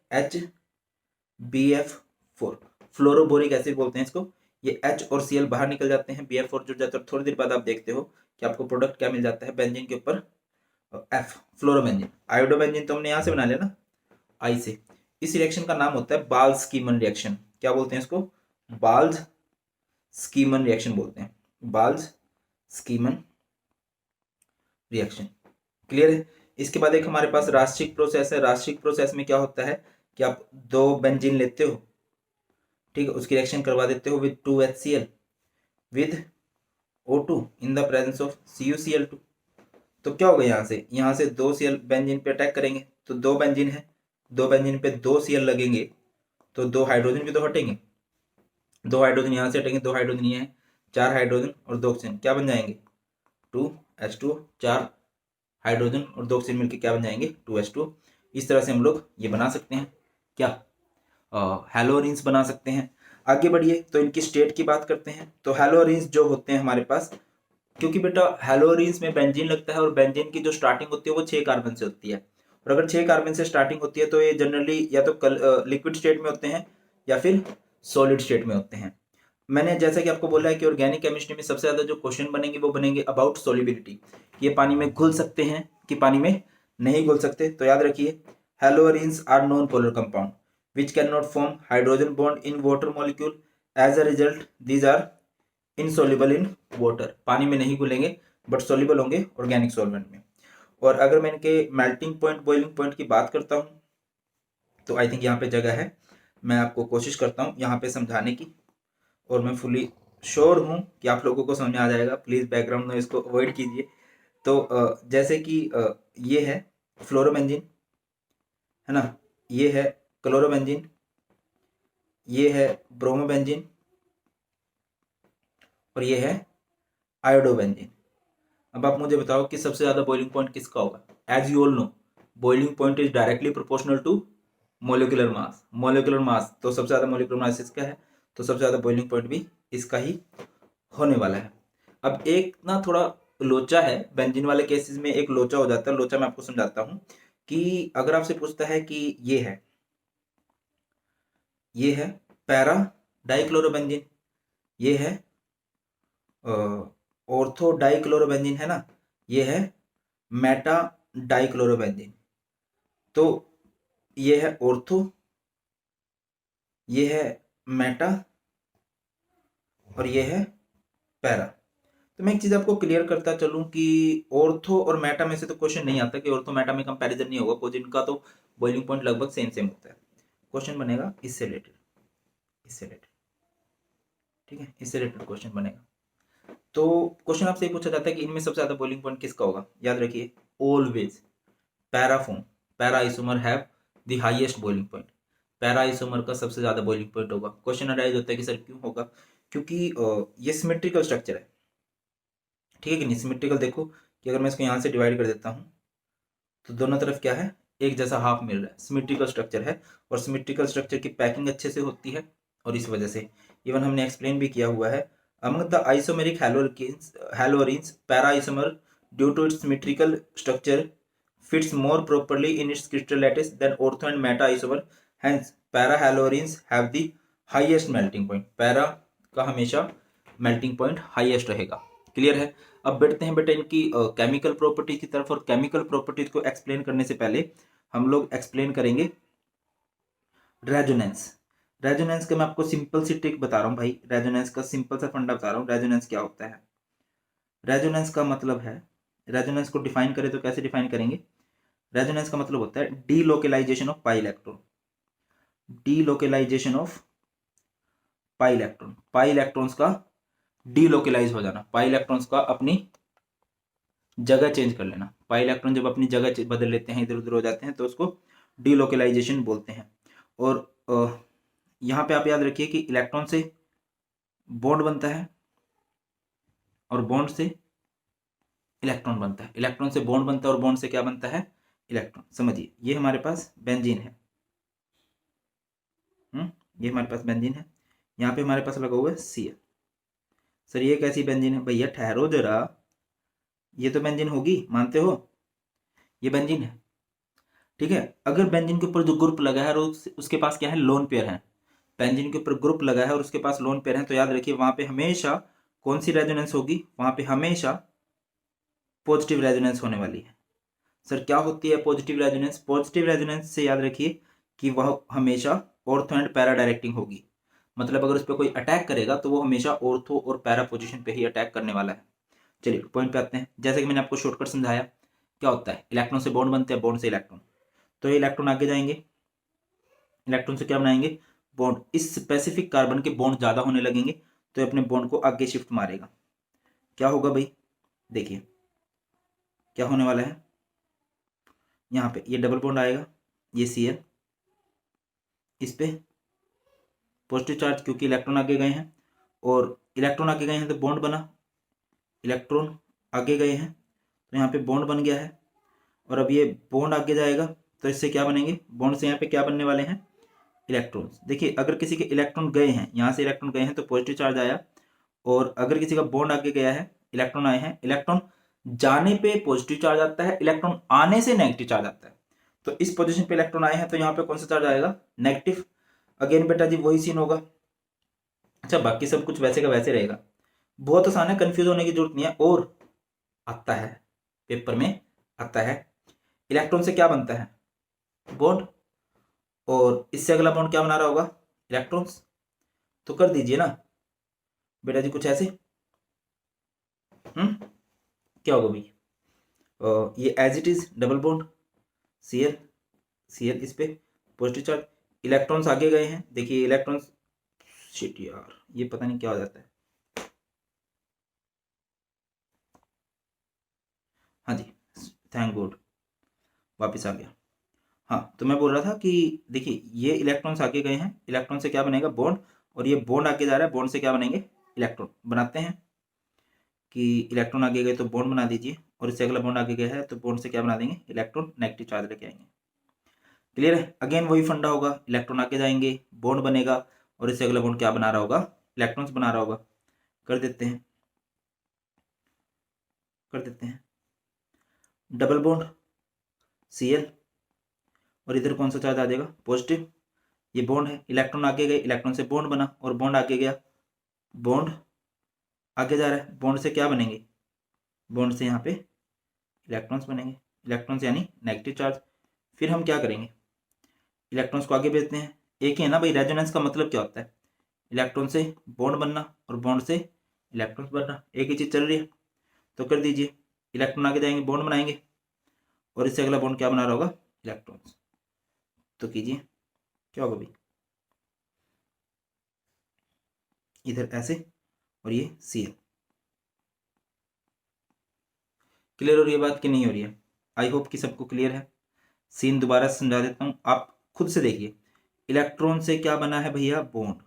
HBF4 फ्लोरोबोरिक एसिड बोलते हैं इसको। ये H और Cl बाहर निकल जाते हैं, BF4 जुड़ जाता है, और थोड़ी देर बाद आप देखते हो कि आपको प्रोडक्ट क्या मिल जाता है बेंजीन के ऊपर? F, fluorobenzene. आयोडोबेंजीन तो हमने यहाँ से बना लिया ना, आई से। इस रिएक्शन का नाम होता है बाल्ज-स्कीमन रिएक्शन। क्या बोलते हैं इसको? बाल्ज-स्कीमन रिएक्शन बोलते हैं। बाल्ज-स्कीमन रिएक्शन, क्लियर है? इसके बाद एक हमारे पास रास्टिक प्रोसेस है। रास्टिक प्रोसेस में क्या होता है कि आप दो बेंजीन लेते हो, ठीक है, उसकी रिएक्शन करवा देते हो with 2HCl with O2 in the presence of CuCl2। तो क्या होगा? यहाँ से दो Cl बेंजीन पे अटैक करेंगे, तो दो बेंजीन है, दो बेंजीन पे दो Cl लगेंगे, तो दो हाइड्रोजन भी तो हटेंगे। दो हाइड्रोजन यहाँ से हटेंगे, दो हाइड्रोजन ये है, चार हाइड्रोजन और दो ऑक्सीजन क्या बन जाएंगे? 2H2। चार हाइड्रोजन और दो ऑक्सीजन मिलकर क्या बन जाएंगे? 2H2। इस तरह से हम लोग ये बना सकते हैं, क्या? हैलोरिन्स बना सकते हैं। आगे बढ़िए तो इनकी स्टेट की बात करते हैं। तो हैलोरिन्स जो होते हैं हमारे पास, क्योंकि बेटा हैलोरिन्स में बेंजीन लगता है, और बेंजीन की जो स्टार्टिंग होती है वो 6 कार्बन से होती है, और अगर 6 कार्बन से स्टार्टिंग होती है तो ये जनरली या तो लिक्विड स्टेट में होते हैं या फिर सॉलिड स्टेट में होते हैं। मैंने जैसा कि आपको बोला है कि ऑर्गेनिक केमिस्ट्री में सबसे ज्यादा जो क्वेश्चन बनेंगे वो बनेंगे अबाउट सोलिबिलिटी, ये पानी में घुल सकते हैं कि पानी में नहीं घुल सकते। तो याद रखिए, haloarenes are non polar compound which can not form hydrogen bond in water molecule, as a result these are insoluble in water. पानी में नहीं घुलेंगे बट सोल्युबल होंगे ऑर्गेनिक सॉल्वेंट में। और अगर मैं इनके मेल्टिंग पॉइंट, बॉइलिंग पॉइंट की बात करता हूँ, तो आई थिंक यहाँ पे जगह है, मैं आपको कोशिश करता हूँ यहाँ पे समझाने की, और मैं फुली श्योर हूँ कि आप लोगों को समझ में आ जाएगा। प्लीज़ बैकग्राउंड नॉइज को अवॉइड कीजिए। तो जैसे कि ये है फ्लोरोबेंजीन, है ना, ये है क्लोरोबेंजीन, ये है ब्रोमोबेंजीन, और ये है आयोडोबेंजीन। अब आप मुझे बताओ कि सबसे ज़्यादा बॉइलिंग पॉइंट किसका होगा? As you all know, boiling point is directly proportional to molecular mass. Molecular mass, तो सबसे ज़्यादा मोलिकुलर मास इसका है, तो सबसे ज़्यादा बॉइलिंग पॉइंट भी इसका ही होने वाला है। अब एक ना थोड़ा लोचा है, बेंजीन वाले केसेस में एक लोचा हो जाता है। लोचा मैं आपको समझाता हूँ कि अगर आपसे पूछता है कि ये है पैरा डाइक्लोरोबेंजीन, ये है ऑर्थो डाइक्लोरोबेंजीन, है ना, ये है मेटा डाइक्लोरोबेंजीन। तो ये है ऑर्थो, ये है मेटा, और ये है पैरा। तो मैं एक चीज आपको क्लियर करता चलूं कि ऑर्थो और मेटा में से तो क्वेश्चन नहीं आता कि ऑर्थो मेटा में कंपैरिजन नहीं होगा, कुछ इनका तो बॉइलिंग पॉइंट लगभग सेम सेम होता है। क्वेश्चन बनेगा इससे रिलेटेड, इससे रिलेटेड, ठीक है, इससे रिलेटेड क्वेश्चन बनेगा। तो क्वेश्चन आपसे ये पूछा जाता है कि इनमें सबसे ज्यादा बॉइलिंग पॉइंट किसका होगा? याद रखिए, always para form, para isomer have the highest boiling point. Para isomer का सबसे ज्यादा बॉइलिंग पॉइंट होगा। क्वेश्चन अराइज होता है कि सर क्यों होगा? क्योंकि ये सिमेट्रिकल स्ट्रक्चर है, ठीक है कि नहीं? सिमेट्रिकल देखो कि अगर मैं इसको यहाँ से डिवाइड कर देता हूँ तो दोनों तरफ क्या है? एक जैसा हाफ मिल रहा है, सिमेट्रिकल स्ट्रक्चर है। और सिमेट्रिकल स्ट्रक्चर की पैकिंग अच्छे से होती है, और इस वजह से इवन हमने एक्सप्लेन भी किया हुआ है, among the isomeric haloarenes para isomer due to its symmetrical structure fits more properly in its crystal lattice than ortho and meta isomer Hence para halogens have the highest melting point. Para का हमेशा मेल्टिंग पॉइंट हाईएस्ट रहेगा। क्लियर है। अब बढ़ते हैं बेटा इनकी केमिकल प्रॉपर्टी की तरफ, और केमिकल प्रॉपर्टीज को एक्सप्लेन करने से पहले हम लोग एक्सप्लेन करेंगे रेजोनेंस। रेजोनेंस का मैं आपको सिंपल सी ट्रिक बता रहा हूँ भाई, रेजोनेंस का सिंपल सा फंडा बता रहा हूँ। रेजोनेंस क्या होता है? रेजोनेंस का मतलब है, रेजोनेंस को डिफाइन करें तो कैसे डिफाइन करेंगे? रेजोनेंस का मतलब होता है delocalisation of pi electron. Delocalisation of pi electron, pi electrons का डीलोकेलाइज हो जाना, पाई इलेक्ट्रॉन्स का अपनी जगह चेंज कर लेना। पाई इलेक्ट्रॉन जब अपनी जगह बदल लेते हैं, इधर उधर हो जाते हैं, तो उसको डीलोकेलाइजेशन बोलते हैं। और यहाँ पे आप याद रखिए कि इलेक्ट्रॉन से बॉन्ड बनता है और बॉन्ड से इलेक्ट्रॉन बनता है, इलेक्ट्रॉन से बॉन्ड बनता है और बॉन्ड से क्या बनता है? इलेक्ट्रॉन। समझिए, ये हमारे पास बेंजीन है। ये हमारे पास बेंजीन है, यहाँ पे हमारे पास लगा हुआ है Cl। सर ये कैसी बेंजीन है? भैया ठहरो जरा, ये तो बेंजीन होगी, मानते हो? ये बेंजीन है, ठीक है। अगर बेंजीन के ऊपर जो ग्रुप लगा है और उसके पास क्या है? लोन पेयर है। बेंजीन के ऊपर ग्रुप लगा है और उसके पास लोन पेयर है, तो याद रखिए वहां पे हमेशा कौन सी रेजोनेंस होगी? वहां पे हमेशा पॉजिटिव रेजोनेंस होने वाली है। सर क्या होती है पॉजिटिव रेजोनेंस? पॉजिटिव रेजोनेंस से याद रखिए कि वह हमेशा ऑर्थो एंड पैरा डायरेक्टिंग होगी। मतलब अगर उस पर कोई अटैक करेगा तो वो हमेशा ऑर्थो और पैरा पोजीशन पे ही अटैक करने वाला है। चलिए पॉइंट पे आते हैं। जैसे कि मैंने आपको शॉर्टकट समझाया, क्या होता है? इलेक्ट्रॉन से बॉन्ड बनते हैं, बॉन्ड से इलेक्ट्रॉन, तो ये इलेक्ट्रॉन आगे जाएंगे, इलेक्ट्रॉन से क्या बनाएंगे? बॉन्ड। इस स्पेसिफिक कार्बन के बॉन्ड ज्यादा होने लगेंगे तो ये अपने बॉन्ड को आगे शिफ्ट मारेगा। क्या होगा भाई? देखिए क्या होने वाला है, यहाँ पे ये डबल बॉन्ड आएगा, ये Cl, इस पे पॉजिटिव चार्ज, क्योंकि इलेक्ट्रॉन आगे गए हैं, और इलेक्ट्रॉन आगे गए हैं तो बॉन्ड बना, इलेक्ट्रॉन आगे गए हैं तो यहाँ पे बॉन्ड बन गया है। और अब ये बॉन्ड आगे जाएगा तो इससे क्या बनेंगे? बॉन्ड से यहाँ पे क्या बनने वाले हैं? इलेक्ट्रॉन्स। देखिए अगर किसी के इलेक्ट्रॉन गए हैं, यहाँ से इलेक्ट्रॉन गए हैं तो पॉजिटिव चार्ज आया, और अगर किसी का बॉन्ड आगे गया है, इलेक्ट्रॉन आए हैं, इलेक्ट्रॉन जाने पे पॉजिटिव चार्ज आता है, इलेक्ट्रॉन आने से नेगेटिव चार्ज आता है। तो इस पोजीशन पे इलेक्ट्रॉन आए हैं तो यहाँ पे कौन सा चार्ज आएगा? नेगेटिव। अगेन बेटा जी वही सीन होगा। अच्छा बाकी सब कुछ वैसे का वैसे रहेगा, बहुत आसान है, कंफ्यूज होने की जरूरत नहीं है। और आता है पेपर में, आता है इलेक्ट्रॉन से क्या बनता है? बॉन्ड, और इससे अगला बॉन्ड क्या बना रहा होगा? इलेक्ट्रॉन्स। तो कर दीजिए ना बेटा जी कुछ ऐसे। क्या होगा भाई? ये as it is double bond, Cl, Cl इस पे पॉजिटिव चार्ज, इलेक्ट्रॉन्स आगे गए हैं, देखिए इलेक्ट्रॉन्स, शिट यार ये पता नहीं क्या हो जाता है। हाँ जी, थैंक गॉड वापस आ गया। हाँ तो मैं बोल रहा था कि देखिए ये इलेक्ट्रॉन्स आगे गए हैं, इलेक्ट्रॉन से क्या बनेगा? बॉन्ड, और ये बॉन्ड आगे जा रहा है, बॉन्ड से क्या बनेंगे? इलेक्ट्रॉन। बनाते हैं कि इलेक्ट्रॉन आगे गए तो बॉन्ड बना दीजिए, और इससे अगला बॉन्ड आगे गया है तो बॉन्ड से क्या बना देंगे? इलेक्ट्रॉन, नेगेटिव चार्ज लेके आएंगे। क्लियर है। अगेन वही फंडा होगा, इलेक्ट्रॉन आगे जाएंगे, बॉन्ड बनेगा, और इससे अगला बॉन्ड क्या बना रहा होगा? इलेक्ट्रॉन्स बना रहा होगा। कर देते हैं, कर देते हैं, डबल बॉन्ड Cl, और इधर कौन सा चार्ज आ जाएगा? पॉजिटिव। ये बॉन्ड है, इलेक्ट्रॉन आगे गए, इलेक्ट्रॉन से बॉन्ड बना, और बॉन्ड आगे गया, बॉन्ड आगे जा रहा है, बॉन्ड से क्या बनेंगे? बॉन्ड से यहाँ पे इलेक्ट्रॉन्स बनेंगे, इलेक्ट्रॉन्स यानी नेगेटिव चार्ज। फिर हम क्या करेंगे? इलेक्ट्रॉन्स को आगे भेजते हैं। एक ही है ना भाई, रेजोनेंस का मतलब क्या होता है? इलेक्ट्रॉन से बॉन्ड बनना और बॉन्ड से इलेक्ट्रॉन्स बनना, एक ही चीज चल रही है। तो कर दीजिए, इलेक्ट्रॉन आगे जाएंगे, बॉन्ड बनाएंगे, और इससे अगला बॉन्ड क्या बना रहा होगा? इलेक्ट्रॉन्स। तो कीजिए क्या होगा भाई? इधर ऐसे, और ये Cl। क्लियर हो रही है बात कि नहीं हो रही है? आई होप कि सबको क्लियर है। सीन दोबारा समझा देता हूं, आप खुद से देखिए। इलेक्ट्रॉन से क्या बना है भैया? बॉन्ड,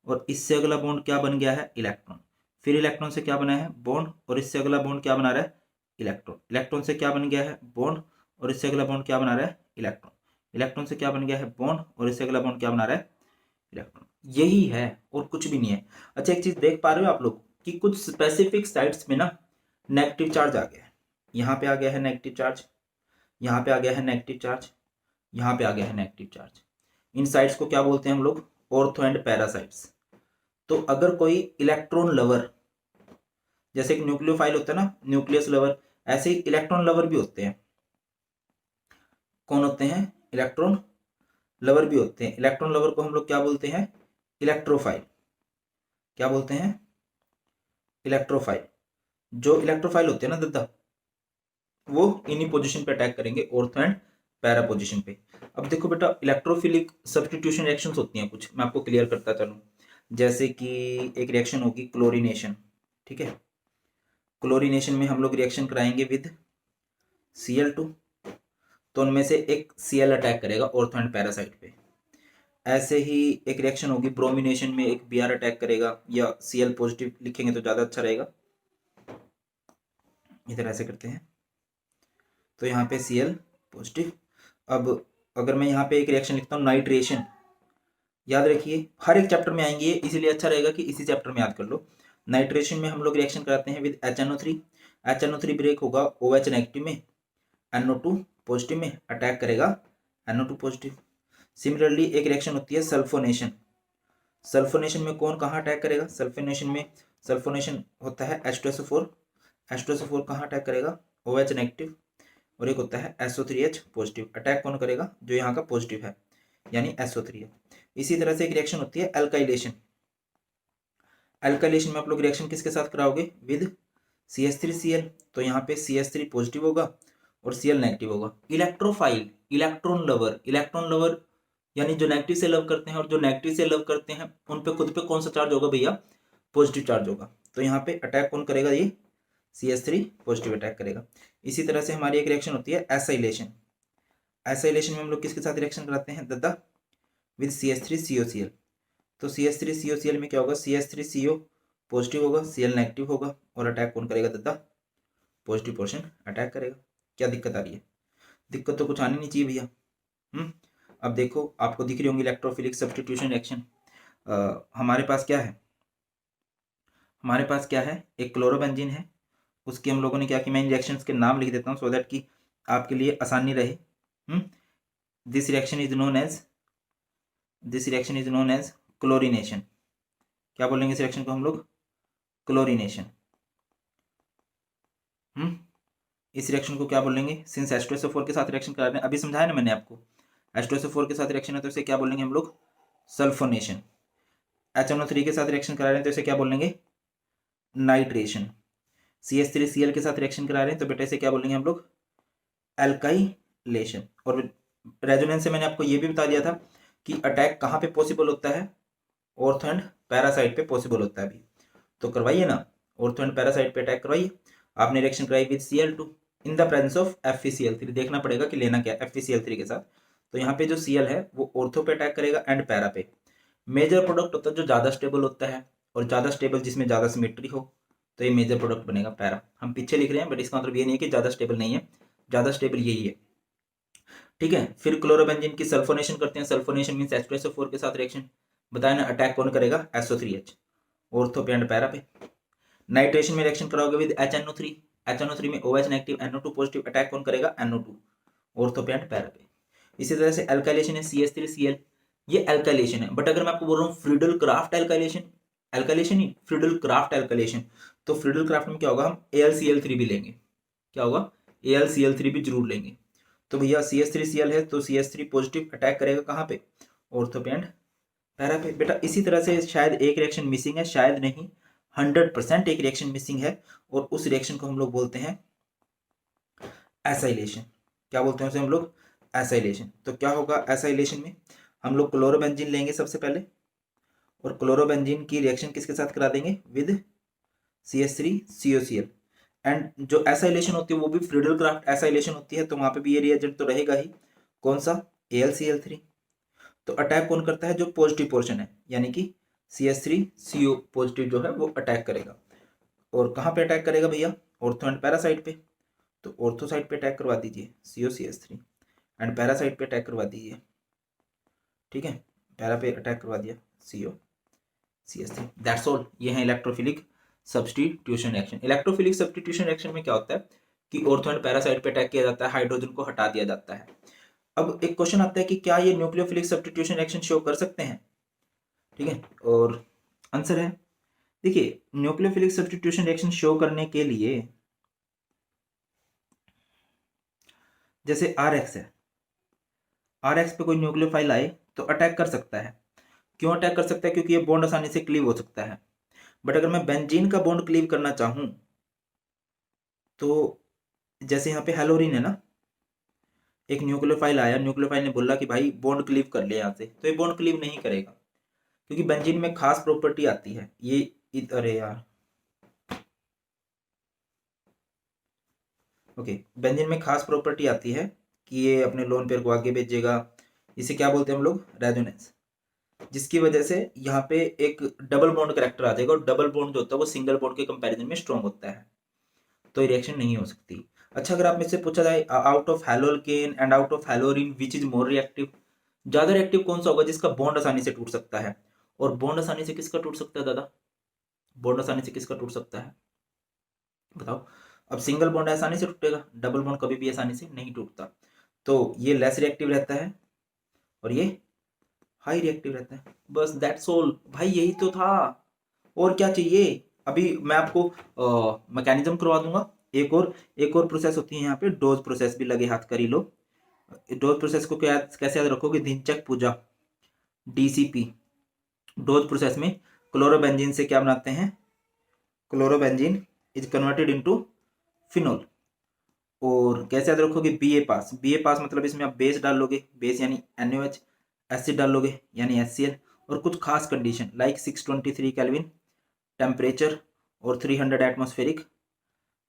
और इससे अगला बॉन्ड क्या बन गया है? इलेक्ट्रॉन। फिर इलेक्ट्रॉन से क्या बना है? बॉन्ड, और इससे अगला बॉन्ड क्या बना रहा है? इलेक्ट्रॉन। इलेक्ट्रॉन से क्या बन गया है? बॉन्ड, और इससे अगला बॉन्ड क्या बना रहा है? इलेक्ट्रॉन। इलेक्ट्रॉन से क्या बन गया है? बॉन्ड, और इससे अगला बॉन्ड क्या बना रहा है? इलेक्ट्रॉन। यही है और कुछ भी नहीं है। अच्छा एक चीज देख पा रहे हो आप लोग कि कुछ स्पेसिफिक साइट्स में ना नेगेटिव चार्ज आ गया है। यहाँ पे आ गया है नेगेटिव चार्ज, यहाँ पे आ गया है नेगेटिव चार्ज, यहाँ पे आ गया है नेगेटिव चार्ज। इन साइट्स को क्या बोलते हैं हम लोग? Ortho and para sites. तो अगर कोई इलेक्ट्रॉन लवर, जैसे एक न्यूक्लियोफाइल होता है ना, न्यूक्लियस लवर, ऐसे ही इलेक्ट्रॉन लवर भी होते हैं। कौन होते हैं? इलेक्ट्रॉन लवर भी होते हैं। इलेक्ट्रॉन लवर को हम लोग क्या बोलते हैं? इलेक्ट्रोफाइल। क्या बोलते हैं? इलेक्ट्रोफाइल। जो इलेक्ट्रोफाइल होते हैं ना दादा, वो इन्हीं पोजीशन पे अटैक करेंगे, ऑर्थो एंड पैरा पोजीशन पे। अब देखो बेटा, इलेक्ट्रोफिलिक सब्स्टिट्यूशन रिएक्शंस होती हैं कुछ, मैं आपको क्लियर करता चलूं। जैसे कि एक रिएक्शन होगी क्लोरीनेशन, ठीक है। क्लोरीनेशन में हम लोग रिएक्शन कराएंगे विद Cl2, तो उनमें से एक Cl अटैक करेगा ऑर्थो एंड पैरा साइड पे। ऐसे ही एक रिएक्शन होगी ब्रोमिनेशन में, एक Br अटैक करेगा, या Cl पॉजिटिव लिखेंगे तो ज़्यादा अच्छा रहेगा। इधर ऐसे करते हैं, तो यहाँ पे Cl पॉजिटिव। अब अगर मैं यहाँ पे एक रिएक्शन लिखता हूँ नाइट्रेशन, याद रखिए हर एक चैप्टर में आएंगे, इसीलिए अच्छा रहेगा कि इसी चैप्टर में याद कर लो। नाइट्रेशन में हम लोग रिएक्शन कराते हैं विद HNO3। HNO3 ब्रेक होगा OH नेगेटिव में, NO2 पॉजिटिव में अटैक करेगा NO2 पॉजिटिव। सिमिलरली एक रिएक्शन होती है सल्फोनेशन। सल्फोनेशन में कौन कहाँ अटैक करेगा? सल्फोनेशन होता है H2SO4। H2SO4 कहाँ अटैक करेगा? OH negative. और एक होता है SO3H पॉजिटिव। अटैक कौन करेगा? जो यहाँ का पॉजिटिव है, यानी SO3 है। इसी तरह से एक रिएक्शन होती है एल्काइलेशन। एल्काइलेशन में आप लोग रिएक्शन किसके साथ कराओगे? With CH3Cl। तो यहाँ पे CH3 पॉजिटिव होगा और Cl नेगेटिव होगा। इलेक्ट्रोफाइल, इलेक्ट्रॉन लवर यानी जो नेगेटिव से लव करते हैं और जो नेगेटिव से लव करते हैं, उन पे खुद पे कौन सा चार्ज होगा भैया? पॉजिटिव चार्ज होगा। तो यहाँ पे अटैक कौन करेगा? ये CH3 पॉजिटिव अटैक करेगा। इसी तरह से हमारी एक रिएक्शन होती है एसाइलेशन। एसाइलेशन में हम लोग किसके साथ रिएक्शन कराते हैं दादा? With CH3COCl। तो CH3COCl में क्या होगा? CH3CO पॉजिटिव होगा, Cl नेगेटिव होगा, और अटैक कौन करेगा दादा? पॉजिटिव पोर्शन अटैक करेगा। क्या दिक्कत आ रही है? दिक्कत तो कुछ आनी नहीं चाहिए भैया। अब देखो, आपको दिख रही होंगी इलेक्ट्रोफिलिक सब्स्टिट्यूशन रिएक्शन। हमारे पास क्या है? हमारे पास क्या है? एक क्लोरोबेंजीन है, उसकी हम लोगों ने क्या कि, मैं इन रिएक्शंस के नाम लिख देता हूँ सो दैट कि आपके लिए आसानी रहे। This reaction is known as chlorination. क्या बोलेंगे इस रिएक्शन को हम लोग? क्लोरीनेशन। इस रिएक्शन को क्या बोलेंगे? सिंस H2SO4 के साथ रिएक्शन करा रहे हैं, अभी समझाया ना मैंने आपको, H2SO4 के साथ रिएक्शन है तो इसे क्या बोलेंगे हम लोग? सल्फोनेशन। HNO3 के साथ रिएक्शन करा रहे हैं तो इसे क्या बोलेंगे? नाइट्रेशन। CH3Cl के साथ रिएक्शन करा रहे हैं तो बेटा इसे क्या बोलेंगे हम लोग? एल्काइलेशन। और रेजोनेंस से मैंने आपको ये भी बता दिया था कि अटैक कहाँ पे पॉसिबल होता है? ऑर्थो एंड पैरा साइड पे पॉसिबल होता है अभी। तो करवाइए ना, ऑर्थो एंड पैरा साइड पे अटैक करवाइए। आपने रिएक्शन कराई with Cl2 in the presence of FeCl3। देखना पड़ेगा कि लेना क्या FeCl3 के साथ। तो यहाँ पे जो Cl है वो ऑर्थो पे अटैक करेगा एंड पैरा पे। मेजर प्रोडक्ट होता है जो ज़्यादा स्टेबल होता है, और ज़्यादा स्टेबल जिसमें ज़्यादा सिमेट्री हो, तो ये मेजर प्रोडक्ट बनेगा पैरा। हम पीछे लिख रहे हैं बट इसका मतलब ये नहीं है कि ज़्यादा स्टेबल नहीं है, ज़्यादा स्टेबल यही है, ठीक है। फिर क्लोरोबेंजीन की सल्फोनेशन करते हैं। सल्फोनेशन मींस H2SO4 के साथ रिएक्शन। बताया ना, अटैक कौन करेगा? SO3H, ऑर्थो पे एंड पैरा पे। नाइट्रेशन में रिएक्शन कराओगे विद HNO3। HNO3 में OH negative NO2 positive. Attack कौन करेगा? NO2, ऑर्थो पे एंड पैरा पे। इसी तरह से एल्काइलेशन है CH3Cl, ये एल्काइलेशन है। बट अगर मैं आपको बोल रहा हूँ फ्रीडल क्राफ्ट एल्काइलेशन, एल्काइलेशन ही फ्रीडल क्राफ्ट एल्काइलेशन, तो फ्रीडल क्राफ्ट में क्या होगा? हम AlCl3 भी लेंगे। क्या होगा? AlCl3 भी जरूर लेंगे। तो भैया CH3Cl है तो CH3 पॉजिटिव अटैक करेगा कहाँ पे? ऑर्थो पे एंड पैरा पे। बेटा इसी तरह से शायद एक रिएक्शन मिसिंग है, शायद नहीं 100% एक रिएक्शन मिसिंग है, और उस रिएक्शन को हम लोग बोलते हैं एसाइलेशन। क्या बोलते हैं उसे हम लोग? एसाइलेशन। तो क्या होगा एसाइलेशन में? हम लोग क्लोरोबेंजीन लेंगे सबसे पहले, और क्लोरोबेंजीन की रिएक्शन किसके साथ करा देंगे? With CH3COCl। एंड जो एसाइलेशन होती है वो भी फ्रीडल क्राफ्ट एसाइलेशन होती है, तो वहां पे भी ये रिएजेंट तो रहेगा ही। कौन सा? AlCl3। तो अटैक कौन करता है? जो पॉजिटिव पोर्शन है, यानी कि CH3CO पॉजिटिव जो है वो अटैक करेगा। और कहाँ पे अटैक करेगा भैया? ऑर्थो एंड पैरा साइड पे। तो ऑर्थो साइड पे अटैक करवा दीजिए COCH3, एंड पैरा साइड पे अटैक करवा दीजिए, ठीक है। पैरा पे अटैक करवा दिया COCH3। That's all. ये है electrophilic substitution reaction. Electrophilic substitution reaction में क्या होता है कि ऑर्थो एंड पैरा साइड पे अटैक किया जाता है, हाइड्रोजन को हटा दिया जाता है। अब एक क्वेश्चन आता है कि क्या ये न्यूक्लियोफिलिक सब्स्टिट्यूशन रिएक्शन शो कर सकते हैं, ठीक है, और आंसर है, देखिए न्यूक्लियोफिलिक सब्स्टिट्यूशन रिएक्शन शो करने के लिए जैसे RX है, RX पे कोई न्यूक्लियोफाइल आए तो अटैक कर सकता है। क्यों अटैक कर सकता है? क्योंकि ये बॉन्ड आसानी से क्लीव हो सकता है। बट अगर मैं बेंजीन का बॉन्ड क्लीव करना चाहूं तो जैसे यहाँ पे हेलोरिन है ना, एक न्यूक्लियोफाइल आया, न्यूक्लियोफाइल ने बोला कि भाई बॉन्ड क्लीव कर ले यहाँ से, तो ये बॉन्ड क्लीव नहीं करेगा क्योंकि बेंजीन में खास प्रॉपर्टी आती है ये अरे यार, ओके, बेंजीन में खास प्रॉपर्टी आती है कि ये अपने लोन पेयर को आगे भेजेगा। इसे क्या बोलते हैं हम लोग? रेजोनेंस, जिसकी वजह से यहाँ पे एक डबल बॉन्ड करेक्टर आ जाएगा और डबल बॉन्ड जो होता है वो सिंगल बॉन्ड के कंपैरिजन में स्ट्रॉन्ग होता है, तो रिएक्शन नहीं हो सकती। अच्छा, अगर आप मुझसे पूछा जाए out of haloalkane and out of हेलोरिन which is more reactive, ज्यादा रिएक्टिव कौन सा होगा जिसका बॉन्ड आसानी से टूट सकता है? और बॉन्ड आसानी से किसका टूट सकता है दादा? बॉन्ड आसानी से किसका टूट सकता है बताओ? अब सिंगल बॉन्ड आसानी से टूटेगा, डबल बॉन्ड कभी भी आसानी से नहीं टूटता, तो ये लेस रिएक्टिव रहता है और ये हाई रिएक्टिव रहता है। बस दैट्स ऑल भाई, यही तो था, और क्या चाहिए? अभी मैं आपको मैकेनिज्म करवा दूंगा। एक और प्रोसेस होती है यहाँ पे, डोज प्रोसेस भी लगे हाथ कर ही लो। डोज प्रोसेस को क्या कैसे याद रखोगे? धिंचक पूजा, DCP। डोज प्रोसेस में क्लोरोबेंजीन से क्या बनाते हैं? Chlorobenzene is converted into phenol. और कैसे याद रखोगे? BA पास। BA पास मतलब इसमें आप बेस डालोगे, बेस यानी NaOH, एसिड डालोगे यानी HCl, और कुछ खास कंडीशन लाइक 623 केल्विन टेम्परेचर और 300 एटमॉस्फेरिक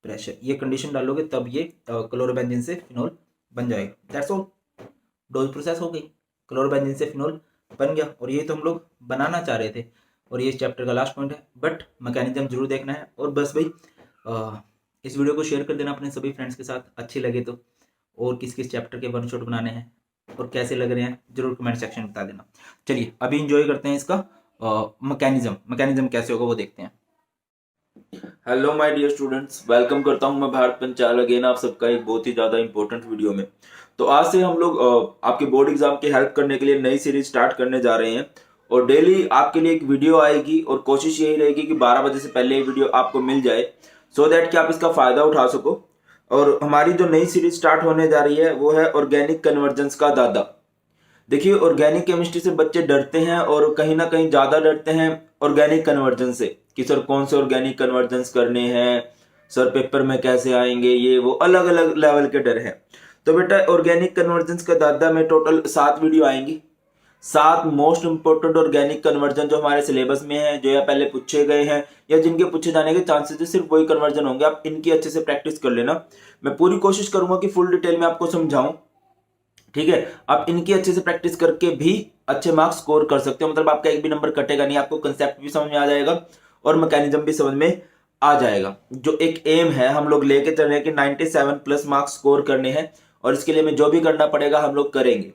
प्रेशर, ये कंडीशन डालोगे तब ये क्लोरोबेंजीन से फिनोल बन जाएगा। दैट्स ऑल, डोज प्रोसेस हो गई, क्लोरोबेंजीन से फिनोल बन गया, और ये तो हम लोग बनाना चाह रहे थे, और ये इस चैप्टर का लास्ट पॉइंट है। बट मैकेनिज्म जरूर देखना है। और बस भाई इस वीडियो को शेयर कर देना अपने सभी फ्रेंड्स के साथ, अच्छी लगे तो, और किस किस चैप्टर के वन शॉट बनाने हैं और कैसे लग रहे हैं जरूर कमेंट सेक्शन में बता देना। चलिए अभी इंजॉय करते हैं इसका मैकेनिज्म कैसे होगा वो देखते हैं। Hello my dear students, welcome करता हूं मैं भारत पंचाल अगेन आप सबका एक बहुत ही ज़्यादा इंपॉर्टेंट वीडियो में। तो आज से हम लोग आपके बोर्ड एग्जाम की हेल्प करने के लिए नई सीरीज स्टार्ट करने जा रहे हैं, और डेली आपके लिए एक वीडियो आएगी, और कोशिश यही रहेगी कि 12 बजे से पहले ये वीडियो आपको मिल जाए, सो दैट कि आप इसका फ़ायदा उठा सको। और हमारी जो नई सीरीज स्टार्ट होने जा रही है वो है ऑर्गेनिक कन्वर्जेंस का दादा। देखिए, ऑर्गेनिक केमिस्ट्री से बच्चे डरते हैं, और कहीं ना कहीं ज्यादा डरते हैं ऑर्गेनिक कन्वर्जन से, कि सर कौन से ऑर्गेनिक कन्वर्जेंस करने हैं, सर पेपर में कैसे आएंगे, ये वो अलग अलग लेवल के डर हैं। तो बेटा ऑर्गेनिक कन्वर्जेंस का दादा में टोटल 7 वीडियो आएंगी, 7 मोस्ट इंपोर्टेंट ऑर्गेनिक कन्वर्जन जो हमारे सिलेबस में है, जो या पहले पूछे गए हैं या जिनके पूछे जाने के चांसेस है, सिर्फ वही कन्वर्जन होंगे। आप इनकी अच्छे से प्रैक्टिस कर लेना। मैं पूरी कोशिश करूंगा कि फुल डिटेल में आपको समझाऊं, ठीक है? आप इनकी अच्छे से प्रैक्टिस करके भी अच्छे मार्क्स स्कोर कर सकते हो, मतलब आपका एक भी नंबर कटेगा नहीं, आपको कंसेप्ट भी समझ में आ जाएगा और मैकेनिज्म भी समझ में आ जाएगा। जो एक एम है हम लोग लेके चल रहे हैं कि 97 प्लस मार्क्स स्कोर करने हैं, और इसके लिए हमें जो भी करना पड़ेगा हम लोग करेंगे,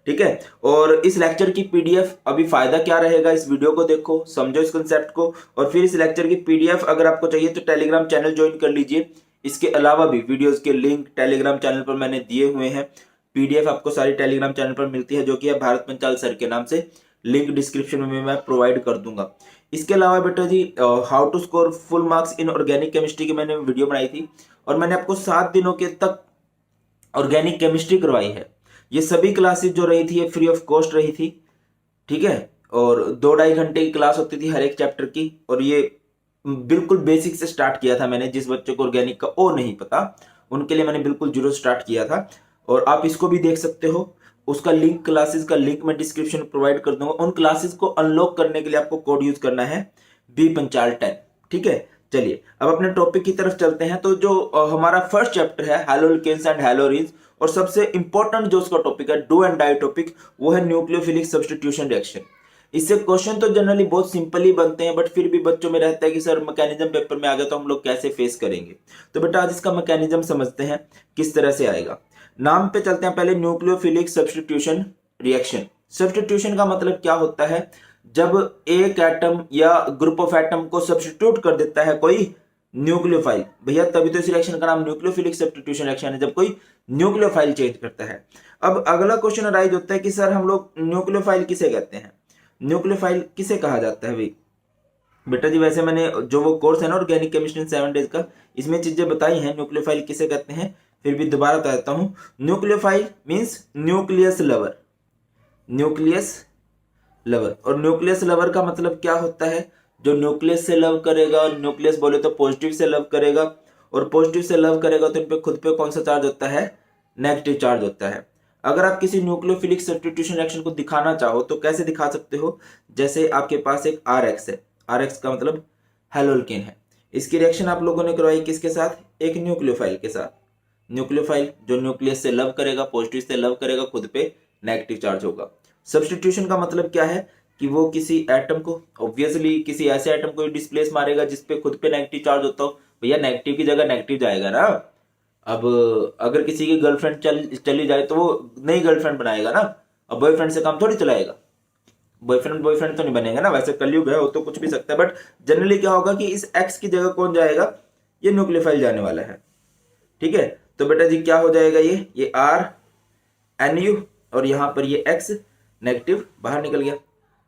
ठीक है? और इस लेक्चर की PDF, अभी फायदा क्या रहेगा, इस वीडियो को देखो, समझो इस कंसेप्ट को, और फिर इस लेक्चर की PDF अगर आपको चाहिए तो टेलीग्राम चैनल ज्वाइन कर लीजिए। इसके अलावा भी वीडियोस के लिंक टेलीग्राम चैनल पर मैंने दिए हुए हैं। PDF आपको सारी टेलीग्राम चैनल पर मिलती है, जो कि है भारत पंचाल सर के नाम से, लिंक डिस्क्रिप्शन में मैं प्रोवाइड कर दूंगा। इसके अलावा बेटा जी, how to score full marks in organic chemistry की मैंने वीडियो बनाई थी, और मैंने आपको 7 दिनों के तक ऑर्गेनिक केमिस्ट्री करवाई है। ये सभी क्लासेस जो रही थी ये फ्री ऑफ कॉस्ट रही थी, ठीक है? और 2-2.5 घंटे की क्लास होती थी हर एक चैप्टर की, और ये बिल्कुल बेसिक से स्टार्ट किया था मैंने। जिस बच्चों को ऑर्गेनिक का ओ नहीं पता उनके लिए मैंने बिल्कुल जीरो स्टार्ट किया था, और आप इसको भी देख सकते हो। उसका लिंक, क्लासेस का लिंक मैं डिस्क्रिप्शन में प्रोवाइड कर दूंगा। उन क्लासेस को अनलॉक करने के लिए आपको कोड यूज करना है BPanchal10, ठीक है? चलिए अब अपने टॉपिक की तरफ चलते हैं। तो जो हमारा फर्स्ट चैप्टर है हैलोल्केन्स एंड हैलोरिन्स, और सबसे इंपॉर्टेंट जो उसका टॉपिक है, डू एंड डाई टॉपिक, वो है न्यूक्लियोफिलिक सब्स्टिट्यूशन रिएक्शन। इससे क्वेश्चन तो जनरली बहुत सिंपल ही बनते हैं, बट फिर भी बच्चों में रहता है कि सर मैकेनिज्म पेपर में आ गया तो हम लोग कैसे फेस करेंगे। तो बेटा आज इसका मैकेनिज्म समझते हैं किस तरह से आएगा। नाम पे चलते हैं पहले, न्यूक्लियोफिलिक सब्स्टिट्यूशन रिएक्शन। सब्स्टिट्यूशन का मतलब क्या होता है? जब एक एटम या ग्रुप ऑफ एटम को सब्स्टिट्यूट कर देता है कोई न्यूक्लियोफाइल, भैया तभी तो इस रिएक्शन का नाम न्यूक्लियोफिलिक सब्स्टिट्यूशन रिएक्शन है, जब कोई न्यूक्लियोफाइल चेंज करता है। अब अगला क्वेश्चन अराइज होता है कि सर हम लोग न्यूक्लियोफाइल किसे कहते हैं, न्यूक्लियोफाइल किसे कहा जाता है भाई। बेटा जी वैसे मैंने जो वो कोर्स है ना ऑर्गेनिक केमिस्ट्री इन 7 डेज का, इसमें चीजें बताई हैं न्यूक्लियोफाइल किसे कहते हैं, फिर भी दोबारा बता देता हूं। Nucleophile means nucleus lover, nucleus lover. और न्यूक्लियस लवर का मतलब क्या होता है, जो न्यूक्लियस से लव करेगा, न्यूक्लियस बोले तो पॉजिटिव से लव करेगा, और पॉजिटिव से लव करेगा तो इन पे खुद पे कौन सा चार्ज होता है, नेगेटिव चार्ज होता है। अगर आप किसी न्यूक्लियोफिलिक सब्स्टिट्यूशन रिएक्शन को दिखाना चाहो तो कैसे दिखा सकते हो, जैसे आपके पास एक RX है, RX का मतलब हेलोल्केन है, इसकी रिएक्शन आप लोगों ने करवाई किसके साथ, एक न्यूक्लियोफाइल के साथ। न्यूक्लियोफाइल जो न्यूक्लियस से लव करेगा, पॉजिटिव से लव करेगा, खुद पे नेगेटिव चार्ज होगा। सब्स्टिट्यूशन का मतलब क्या है कि वो किसी एटम को, ऑब्वियसली किसी ऐसे एटम को डिस्प्लेस मारेगा जिसपे खुद पे नेगेटिव चार्ज होता हो। भैया नेगेटिव की जगह नेगेटिव जाएगा ना। अब अगर किसी की गर्लफ्रेंड चली जाए तो वो नई गर्लफ्रेंड बनाएगा ना, अब बॉयफ्रेंड से काम थोड़ी चलाएगा, बॉयफ्रेंड तो नहीं बनेगा ना। वैसे कलयुग है, वो तो कुछ भी सकता है, बट जनरली क्या होगा कि इस एक्स की जगह कौन जाएगा, ये न्यूक्लियोफाइल जाने वाला है। ठीक है, तो बेटा जी क्या हो जाएगा, ये RNu और यहां पर ये X नेगेटिव बाहर निकल गया।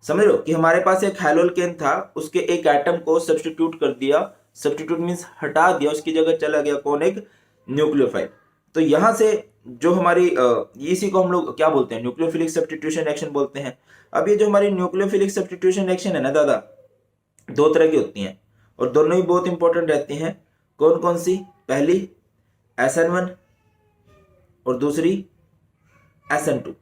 समझ लो कि हमारे पास एक हेलोल्केन था, उसके एक एटम को सब्स्टिट्यूट कर दिया, सब्स्टिट्यूट मींस हटा दिया, उसकी जगह चला गया कौन, एक न्यूक्लियोफाइल। तो यहां से जो हमारी इसी को हम लोग क्या बोलते हैं, न्यूक्लियोफिलिक सब्स्टिट्यूशन रिएक्शन बोलते हैं। अब ये जो हमारी न्यूक्लियोफिलिक सब्स्टिट्यूशन रिएक्शन है ना दादा, दो तरह की होती हैं और दोनों ही बहुत इंपॉर्टेंट रहती हैं। कौन कौन सी, पहली SN1 और दूसरी SN2।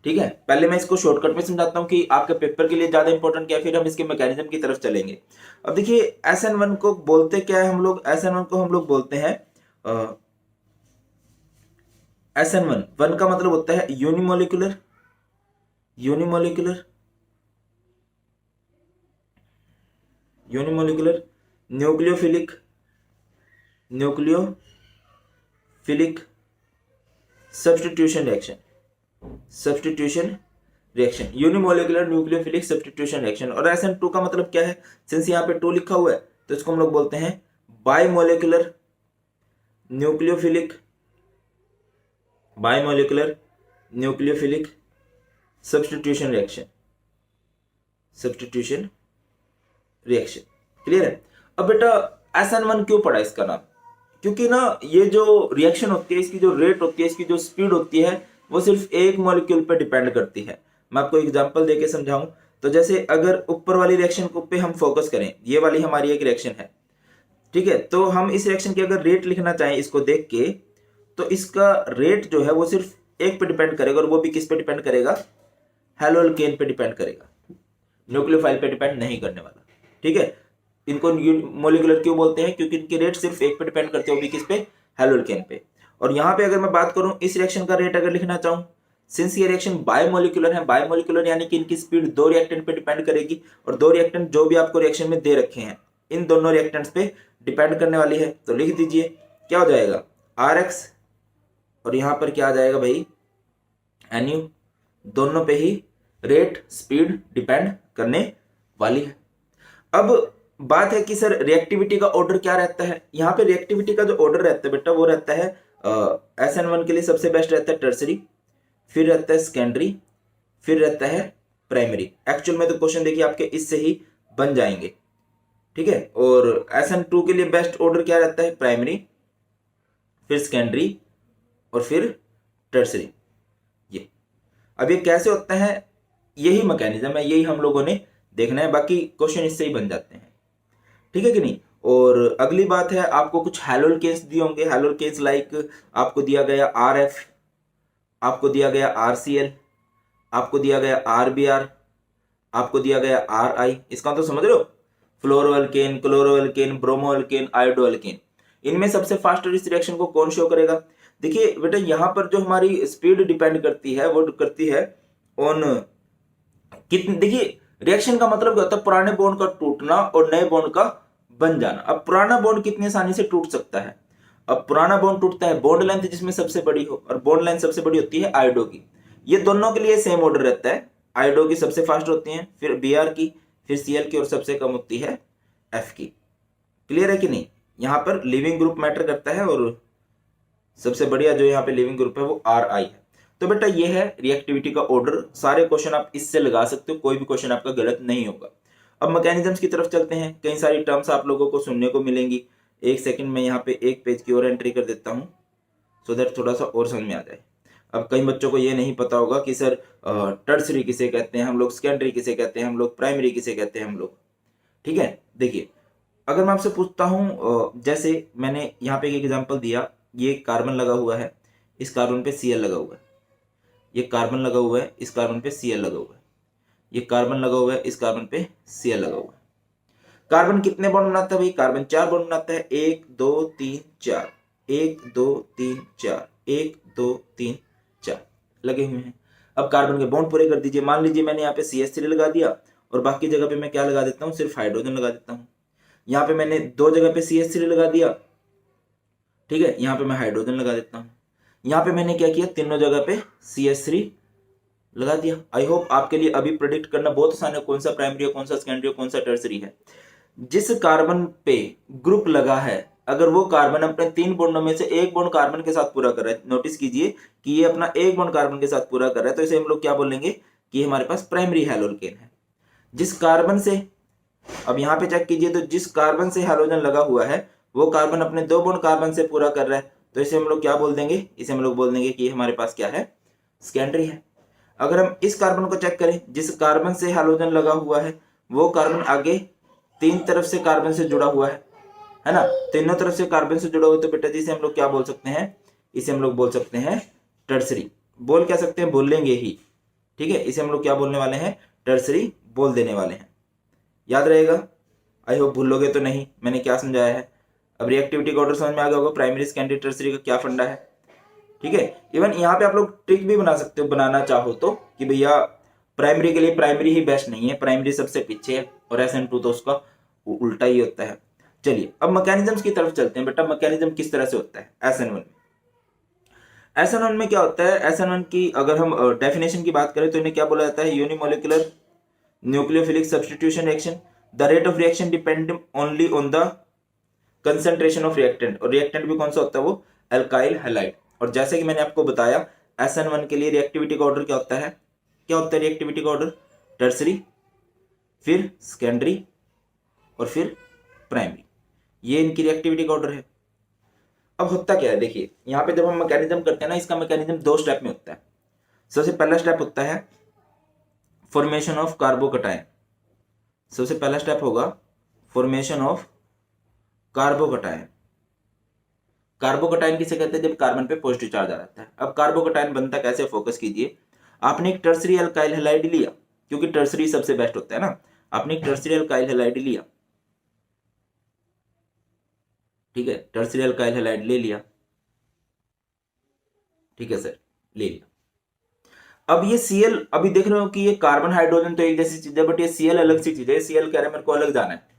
ठीक है, पहले मैं इसको शॉर्टकट में समझाता हूं कि आपके पेपर के लिए ज्यादा इंपॉर्टेंट क्या है, फिर हम इसके मैकेनिज्म की तरफ चलेंगे। अब देखिए SN1 को बोलते क्या है हम लोग, SN1 को हम लोग बोलते हैं SN1, वन का मतलब होता है unimolecular, unimolecular unimolecular nucleophilic, nucleophilic substitution reaction, substitution reaction, unimolecular nucleophilic substitution reaction. और SN2 का मतलब क्या है, सिंस यहाँ पे 2 लिखा हुआ है तो इसको हम लोग बोलते हैं bimolecular nucleophilic, bimolecular nucleophilic substitution reaction, substitution reaction. Clear है। अब बेटा SN1 क्यों पड़ा इसका नाम, क्योंकि ना ये जो रिएक्शन होती है, इसकी जो रेट होती है, इसकी जो स्पीड होती है, वो सिर्फ एक मॉलिक्यूल पे डिपेंड करती है। मैं आपको एग्जांपल देके समझाऊं तो जैसे अगर ऊपर वाली रिएक्शन को पे हम फोकस करें, ये वाली हमारी एक रिएक्शन है, ठीक है, तो हम इस रिएक्शन की अगर रेट लिखना चाहें इसको देख के, तो इसका रेट जो है वो सिर्फ एक पे डिपेंड करेगा, और वो भी किस पे डिपेंड करेगा, हेलोल्केन पे डिपेंड करेगा, न्यूक्लियोफाइल पे डिपेंड नहीं करने वाला। ठीक है, इनको मोलिकुलर क्यों बोलते हैं, क्योंकि इनके रेट सिर्फ एक पे डिपेंड करते हैं, वो भी किस पे, हेलोल्केन पे। और यहाँ पे अगर मैं बात करूं इस रिएक्शन का रेट अगर लिखना चाहूं, सिंस ये रिएक्शन बायोमोलिकुलर है, बायोमोलिकुलर यानी कि इनकी स्पीड दो रिएक्टेंट पे डिपेंड करेगी, और दो रिएक्टेंट जो भी आपको रिएक्शन में दे रखे हैं इन दोनों रिएक्टेंट्स पे डिपेंड करने वाली है। तो लिख दीजिए क्या हो जाएगा, RX और यहां पर क्या आ जाएगा भाई, NU, दोनों पे ही रेट स्पीड डिपेंड करने वाली है। अब बात है कि सर रिएक्टिविटी का ऑर्डर क्या रहता है, यहाँ पे रिएक्टिविटी का जो ऑर्डर रहता है बेटा वो रहता है SN1 के लिए सबसे बेस्ट रहता है टर्सरी, फिर रहता है सेकेंडरी, फिर रहता है प्राइमरी। एक्चुअल में तो क्वेश्चन देखिए आपके इससे ही बन जाएंगे। ठीक है, और SN2 के लिए बेस्ट ऑर्डर क्या रहता है, प्राइमरी, फिर सेकेंडरी और फिर टर्सरी। ये अब ये कैसे होता है, यही मैकेनिज्म है, यही हम लोगों ने देखना है, बाकी क्वेश्चन इससे ही बन जाते हैं। ठीक है कि नहीं। और अगली बात है, आपको कुछ हेलोल्केन्स दिए होंगे, हेलोल्केन्स लाइक आपको दिया गया RF, आपको दिया गया RCl, आपको दिया गया RBr, आपको दिया गया RI। इसका तो समझ लो, फ्लोरोअल्केन, क्लोरोअल्केन, ब्रोमोअल्केन, आयोडोअल्केन। इनमें सबसे फास्टर इस रिएक्शन को कौन शो करेगा। देखिए बेटा यहाँ पर जो हमारी स्पीड डिपेंड करती है वो करती है ऑन कितनी, देखिए रिएक्शन का मतलब क्या होता है, पुराने बॉन्ड का टूटना और नए बॉन्ड का बन जाना। अब पुराना बॉन्ड कितनी आसानी से टूट सकता है, अब पुराना बॉन्ड टूटता है बॉन्ड लेंथ जिसमें सबसे बड़ी हो, और बॉन्ड लेंथ सबसे बड़ी होती है आयोडो की। ये दोनों के लिए सेम ऑर्डर रहता है, आयोडो की सबसे फास्ट होती है, फिर Br की, फिर Cl की, और सबसे कम होती है F की। क्लियर है कि नहीं? यहाँ पर लिविंग ग्रुप मैटर करता है और सबसे बढ़िया जो यहाँ पे लिविंग ग्रुप है वो RI है। तो बेटा ये है रिएक्टिविटी का ऑर्डर। सारे क्वेश्चन आप इससे लगा सकते हो, कोई भी क्वेश्चन आपका गलत नहीं होगा। अब मैकेनिज्म्स की तरफ चलते हैं। कई सारी टर्म्स आप लोगों को सुनने को मिलेंगी। एक सेकंड में यहाँ पे एक पेज की और एंट्री कर देता हूँ सो दैट थोड़ा सा और समझ में आ जाए। अब कई बच्चों को ये नहीं पता होगा कि सर टर्सरी किसे कहते हैं हम लोग, सेकेंडरी किसे कहते हैं हम लोग, प्राइमरी किसे कहते हैं हम लोग। ठीक है, देखिए अगर मैं आपसे पूछता हूँ जैसे मैंने यहाँ पे एक एग्जांपल दिया, ये कार्बन लगा हुआ है, इस कार्बन पे Cl लगा हुआ है, ये कार्बन लगा हुआ है, इस कार्बन पे Cl लगा हुआ है, ये कार्बन लगा हुआ है, इस कार्बन पे Cl लगा हुआ है। कार्बन कितने बॉन्ड बनाता है भाई? कार्बन 4 बॉन्ड बनाता है। 1 2 3 4, 1 2 3 4, 1 2 3 4 लगे हुए हैं। अब कार्बन के बॉन्ड पूरे कर दीजिए। मान लीजिए मैंने यहाँ पे CH3 लगा दिया और बाकी जगह पे मैं क्या लगा देता हूँ, सिर्फ हाइड्रोजन लगा देता हूँ। यहाँ पे मैंने 2 जगह पे CH3 लगा दिया, ठीक है, यहाँ पे मैं हाइड्रोजन लगा देता हूँ। यहाँ पे मैंने क्या किया, तीनों जगह पे CH3 लगा दिया। आई होप आपके लिए अभी प्रेडिक्ट करना बहुत आसान है, कौन सा प्राइमरी है, कौन सा सेकेंडरी है, कौन सा टर्सरी है। जिस कार्बन पे ग्रुप लगा है, अगर वो कार्बन अपने 3 बॉन्डों में से एक बॉन्ड कार्बन के साथ पूरा कर रहा है, नोटिस कीजिए कि ये अपना एक बॉन्ड कार्बन के साथ पूरा कर रहा है, तो इसे हम लोग क्या बोलेंगे कि हमारे पास प्राइमरी हैलोजेन है। जिस कार्बन से, अब यहाँ पे चेक कीजिए, तो जिस कार्बन से हैलोजन लगा हुआ है वो कार्बन अपने 2 बॉन्ड कार्बन से पूरा कर रहा है, तो इसे हम लोग क्या बोल देंगे, इसे हम लोग बोल देंगे कि हमारे पास क्या है, सेकेंडरी है। अगर हम इस कार्बन को चेक करें, जिस कार्बन से हैलोजन लगा हुआ है वो कार्बन आगे 3 तरफ से कार्बन से जुड़ा हुआ है ना, तीनों तरफ से कार्बन से जुड़ा हुआ, तो बेटा जी इसे हम लोग क्या बोल सकते हैं, इसे हम लोग बोल सकते हैं टर्सरी। बोल क्या सकते हैं, बोलेंगे ही, ठीक है, इसे हम लोग क्या बोलने वाले हैं, टर्सरी बोल देने वाले हैं। याद रहेगा? आई होप भूलोगे तो नहीं मैंने क्या समझाया है। अब रिएक्टिविटी का ऑर्डर समझ में आ गया होगा, प्राइमरी सेकेंडरी टर्सरी का क्या फंडा है। ठीक है, इवन यहाँ पे आप लोग ट्रिक भी बना सकते हो, बनाना चाहो तो, कि भैया प्राइमरी के लिए प्राइमरी ही बेस्ट नहीं है, प्राइमरी सबसे पीछे है, और SN2 तो उसका उल्टा ही होता है। चलिए अब मैकेनिज्म्स की तरफ चलते हैं। बेटा मैकेनिज्म किस तरह से होता है SN1 में? SN1 में क्या होता है, SN1 की अगर हम डेफिनेशन की बात करें तो इन्हें क्या बोला जाता है, unimolecular nucleophilic substitution reaction. The rate of reaction depend only on the concentration of reactant, और रिएक्टेंट भी कौन सा होता है, वो अल्काइल हैलाइड। और जैसे कि मैंने आपको बताया SN1 के लिए रिएक्टिविटी का ऑर्डर क्या होता है, क्या होता है रिएक्टिविटी का ऑर्डर, टर्सरी, फिर सेकेंडरी और फिर प्राइमरी, ये इनकी रिएक्टिविटी का ऑर्डर है। अब होता क्या है, देखिए यहाँ पे जब हम मैकेनिज्म करते हैं ना, इसका मैकेनिज्म 2 स्टेप में होता है। सबसे पहला स्टेप होता है फॉर्मेशन ऑफ कार्बोकटायन। सबसे पहला स्टेप होगा फॉर्मेशन ऑफ कार्बोकटायन। कार्बोकटायन किसे कहते हैं, जब कार्बन पे पॉजिटिव चार्ज आ जाता है। अब कार्बोकटायन बनता कैसे, फोकस कीजिए। आपने एक टर्सरी अल्काइल हैलाइड लिया, क्योंकि टर्सरी सबसे बेस्ट होता है ना, आपने एक टर्सरी अल्काइल हैलाइड लिया, ठीक है, टर्सरी अल्काइल हैलाइड ले लिया, ठीक है सर, ले लिया। अब ये Cl, अभी देख रहे हो कि ये कार्बन हाइड्रोजन तो एक जैसी चीज है, बट ये Cl अलग सी चीज है। Cl कह रहा है मेरे को अलग जाना है,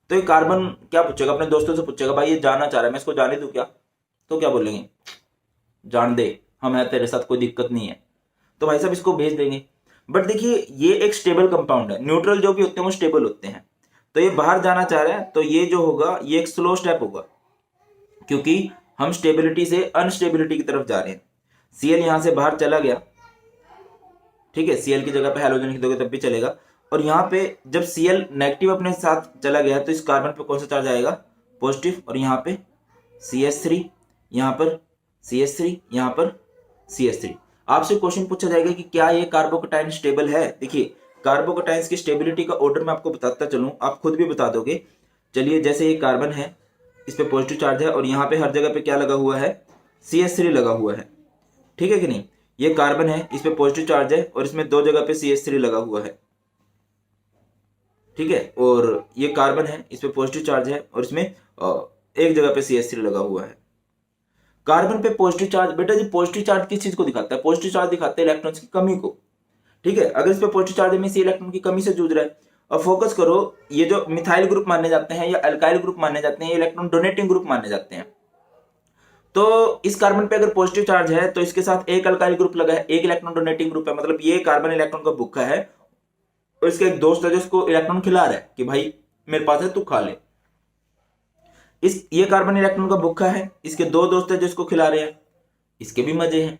तो ये कार्बन क्या पूछेगा, अपने दोस्तों से पूछेगा, भाई ये जाना चाह रहा है, मैं इसको जाने दूं क्या? तो क्या बोलेंगे, जान दे, हम है तेरे साथ, कोई दिक्कत नहीं है, तो भाई साहब इसको भेज देंगे। बट देखिए ये एक स्टेबल कंपाउंड है, न्यूट्रल जो भी होते हैं वो स्टेबल होते हैं, तो ये बाहर जाना चाह रहा है, तो ये जो होगा ये एक स्लो स्टेप होगा, क्योंकि हम स्टेबिलिटी से अनस्टेबिलिटी की तरफ जा रहे हैं। Cl यहां से बाहर चला गया, ठीक है, Cl की जगह पे हैलोजन लिख दोगे तब भी चलेगा। और यहाँ पे जब Cl नेगेटिव अपने साथ चला गया, तो इस कार्बन पे कौन सा चार्ज आएगा, पॉजिटिव, और यहाँ पे CH3, यहाँ पर CH3, यहाँ पर CH3। आपसे क्वेश्चन पूछा जाएगा कि क्या ये कार्बोकटायन स्टेबल है। देखिए कार्बोकटायंस की स्टेबिलिटी का ऑर्डर मैं आपको बताता चलूं, आप खुद भी बता दोगे। चलिए जैसे ये कार्बन है, इस पे पॉजिटिव चार्ज है, और यहाँ पे हर जगह पे क्या लगा हुआ है, CH3 लगा हुआ है, ठीक है कि नहीं। ये कार्बन है, इस पे पॉजिटिव चार्ज है, और इसमें 2 जगह पे CH3 लगा हुआ है, ठीक है, और ये कार्बन है, इस पे पॉजिटिव चार्ज है, और इसमें एक जगह पे CH3 लगा हुआ है। कार्बन पे पॉजिटिव चार्ज, बेटा जी पॉजिटिव चार्ज किस चीज को दिखाता है, पॉजिटिव चार्ज दिखाता है इलेक्ट्रॉन्स की कमी को, ठीक है। अगर इस पे पॉजिटिव चार्ज में से इलेक्ट्रॉन की कमी से जूझ रहा है, और फोकस करो, ये जो मिथाइल ग्रुप माने जाते हैं या अल्काइल ग्रुप माने जाते हैं, ये इलेक्ट्रॉन डोनेटिंग ग्रुप माने जाते हैं। तो इस कार्बन पे अगर पॉजिटिव चार्ज है, तो इसके साथ एक अल्काइल ग्रुप लगा है, एक इलेक्ट्रॉन डोनेटिंग ग्रुप है, मतलब ये कार्बन इलेक्ट्रॉन का भूखा है, और इसका एक दोस्त है जो इसको इलेक्ट्रॉन खिला रहा है कि भाई मेरे पास है तू खा ले, ये कार्बन इलेक्ट्रॉन का भूखा है, इसके दो दोस्त है जो इसको खिला रहे हैं, इसके भी मजे हैं।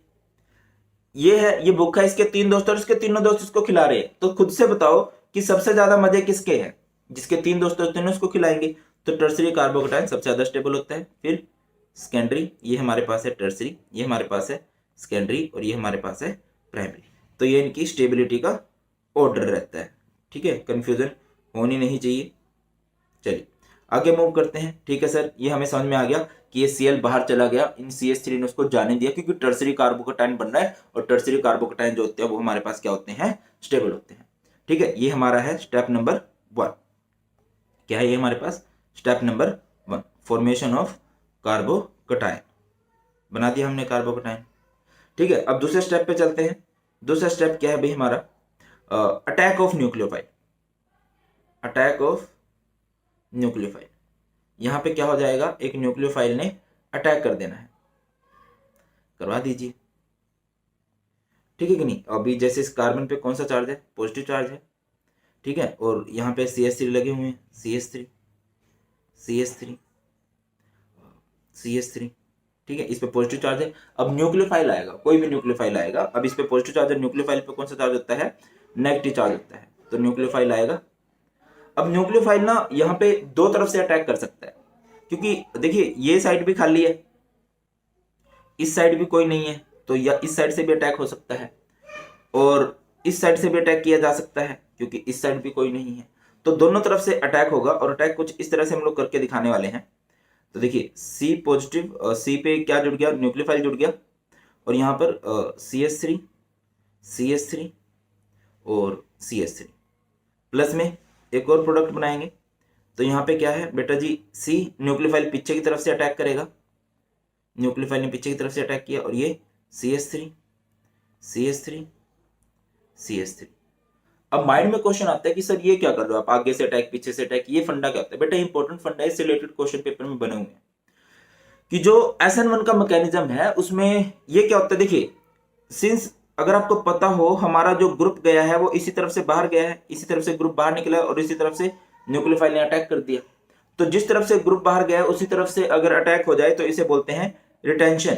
ये है, ये भूखा है, इसके तीन दोस्त और इसके तीनों दोस्त इसको खिला रहे हैं। तो खुद से बताओ कि सबसे ज्यादा मजे किसके हैं? जिसके तीन दोस्त होते हैं उसको खिलाएंगे। तो टर्सरी कार्बोकटायन सबसे ज्यादा स्टेबल होता है। फिर सेकेंडरी, ये हमारे पास है टर्सरी, ये हमारे पास है सेकेंडरी और ये हमारे पास है प्राइमरी। तो ये इनकी स्टेबिलिटी का ऑर्डर रहता है। ठीक है, कंफ्यूजन होनी नहीं चाहिए। चलिए आगे मूव करते हैं। ठीक है सर, ये हमें समझ में आ गया कि ये Cl बाहर चला गया, इन CH3 ने उसको जाने दिया क्योंकि टर्सरी कार्बोकटायन बन रहा है और टर्सरी कार्बोकटायन जो होते हैं वो हमारे पास क्या होते हैं? स्टेबल होते हैं। ठीक है, ये हमारा है स्टेप नंबर 1। क्या है ये हमारे पास? Step number 1, formation of carbocation. बना दिया हमने कार्बोकटायन। ठीक है, अब दूसरे स्टेप पे चलते हैं। दूसरा स्टेप क्या है भाई हमारा? Attack of nucleophile. Attack of nucleophile. यहां पे क्या हो जाएगा? एक न्यूक्लियोफाइल ने अटैक कर देना है, करवा दीजिए। ठीक है कि नहीं? अभी जैसे इस कार्बन पे कौन सा चार्ज है? पॉजिटिव चार्ज है। ठीक है, और यहाँ पे CH3 लगे हुए हैं, CH3 CH3 CH3। ठीक है, इस पे पॉजिटिव चार्ज है। अब न्यूक्लियोफाइल आएगा, कोई भी न्यूक्लियोफाइल आएगा, अब इस पे पॉजिटिव चार्ज है, न्यूक्लियोफाइल पे कौन सा चार्ज होता है? नेगेटिव चार्ज होता है। तो न्यूक्लियोफाइल आएगा। अब न्यूक्लियोफाइल ना यहाँ पे दो तरफ से अटैक कर सकता है, क्योंकि देखिए ये साइड भी खाली है, इस साइड भी कोई नहीं है, तो या इस साइड से भी अटैक हो सकता है और इस साइड से भी अटैक किया जा सकता है क्योंकि इस साइड भी कोई नहीं है। तो दोनों तरफ से अटैक होगा और अटैक कुछ इस तरह से हम लोग करके दिखाने वाले हैं। तो देखिए C पॉजिटिव, C पे क्या जुड़ गया? न्यूक्लियोफाइल जुड़ गया और यहाँ पर CH3 CH3 और CH3 प्लस में एक और प्रोडक्ट बनाएंगे। तो यहाँ पे क्या है बेटा जी? C न्यूक्लियोफाइल पीछे की तरफ से अटैक करेगा, न्यूक्लियोफाइल ने पीछे की तरफ से अटैक किया और ये CH3 CH3 CH3। अब माइंड में क्वेश्चन आता है कि सर ये क्या कर रहे हो आप? आगे से अटैक पीछे से अटैक, ये फंडा क्या होता है? बेटा इंपॉर्टेंट फंडा है, इससे रिलेटेड क्वेश्चन पेपर में बने हुए हैं कि जो SN1 का मैकेनिज्म है उसमें ये क्या होता है। देखिए सिंस अगर आपको पता हो हमारा जो ग्रुप गया है वो इसी तरफ से बाहर गया है, इसी तरफ से ग्रुप बाहर निकला और इसी तरफ से न्यूक्लियोफाइल ने अटैक कर दिया। तो जिस तरफ से ग्रुप बाहर गया है उसी तरफ से अगर अटैक हो जाए तो इसे बोलते हैं रिटेंशन।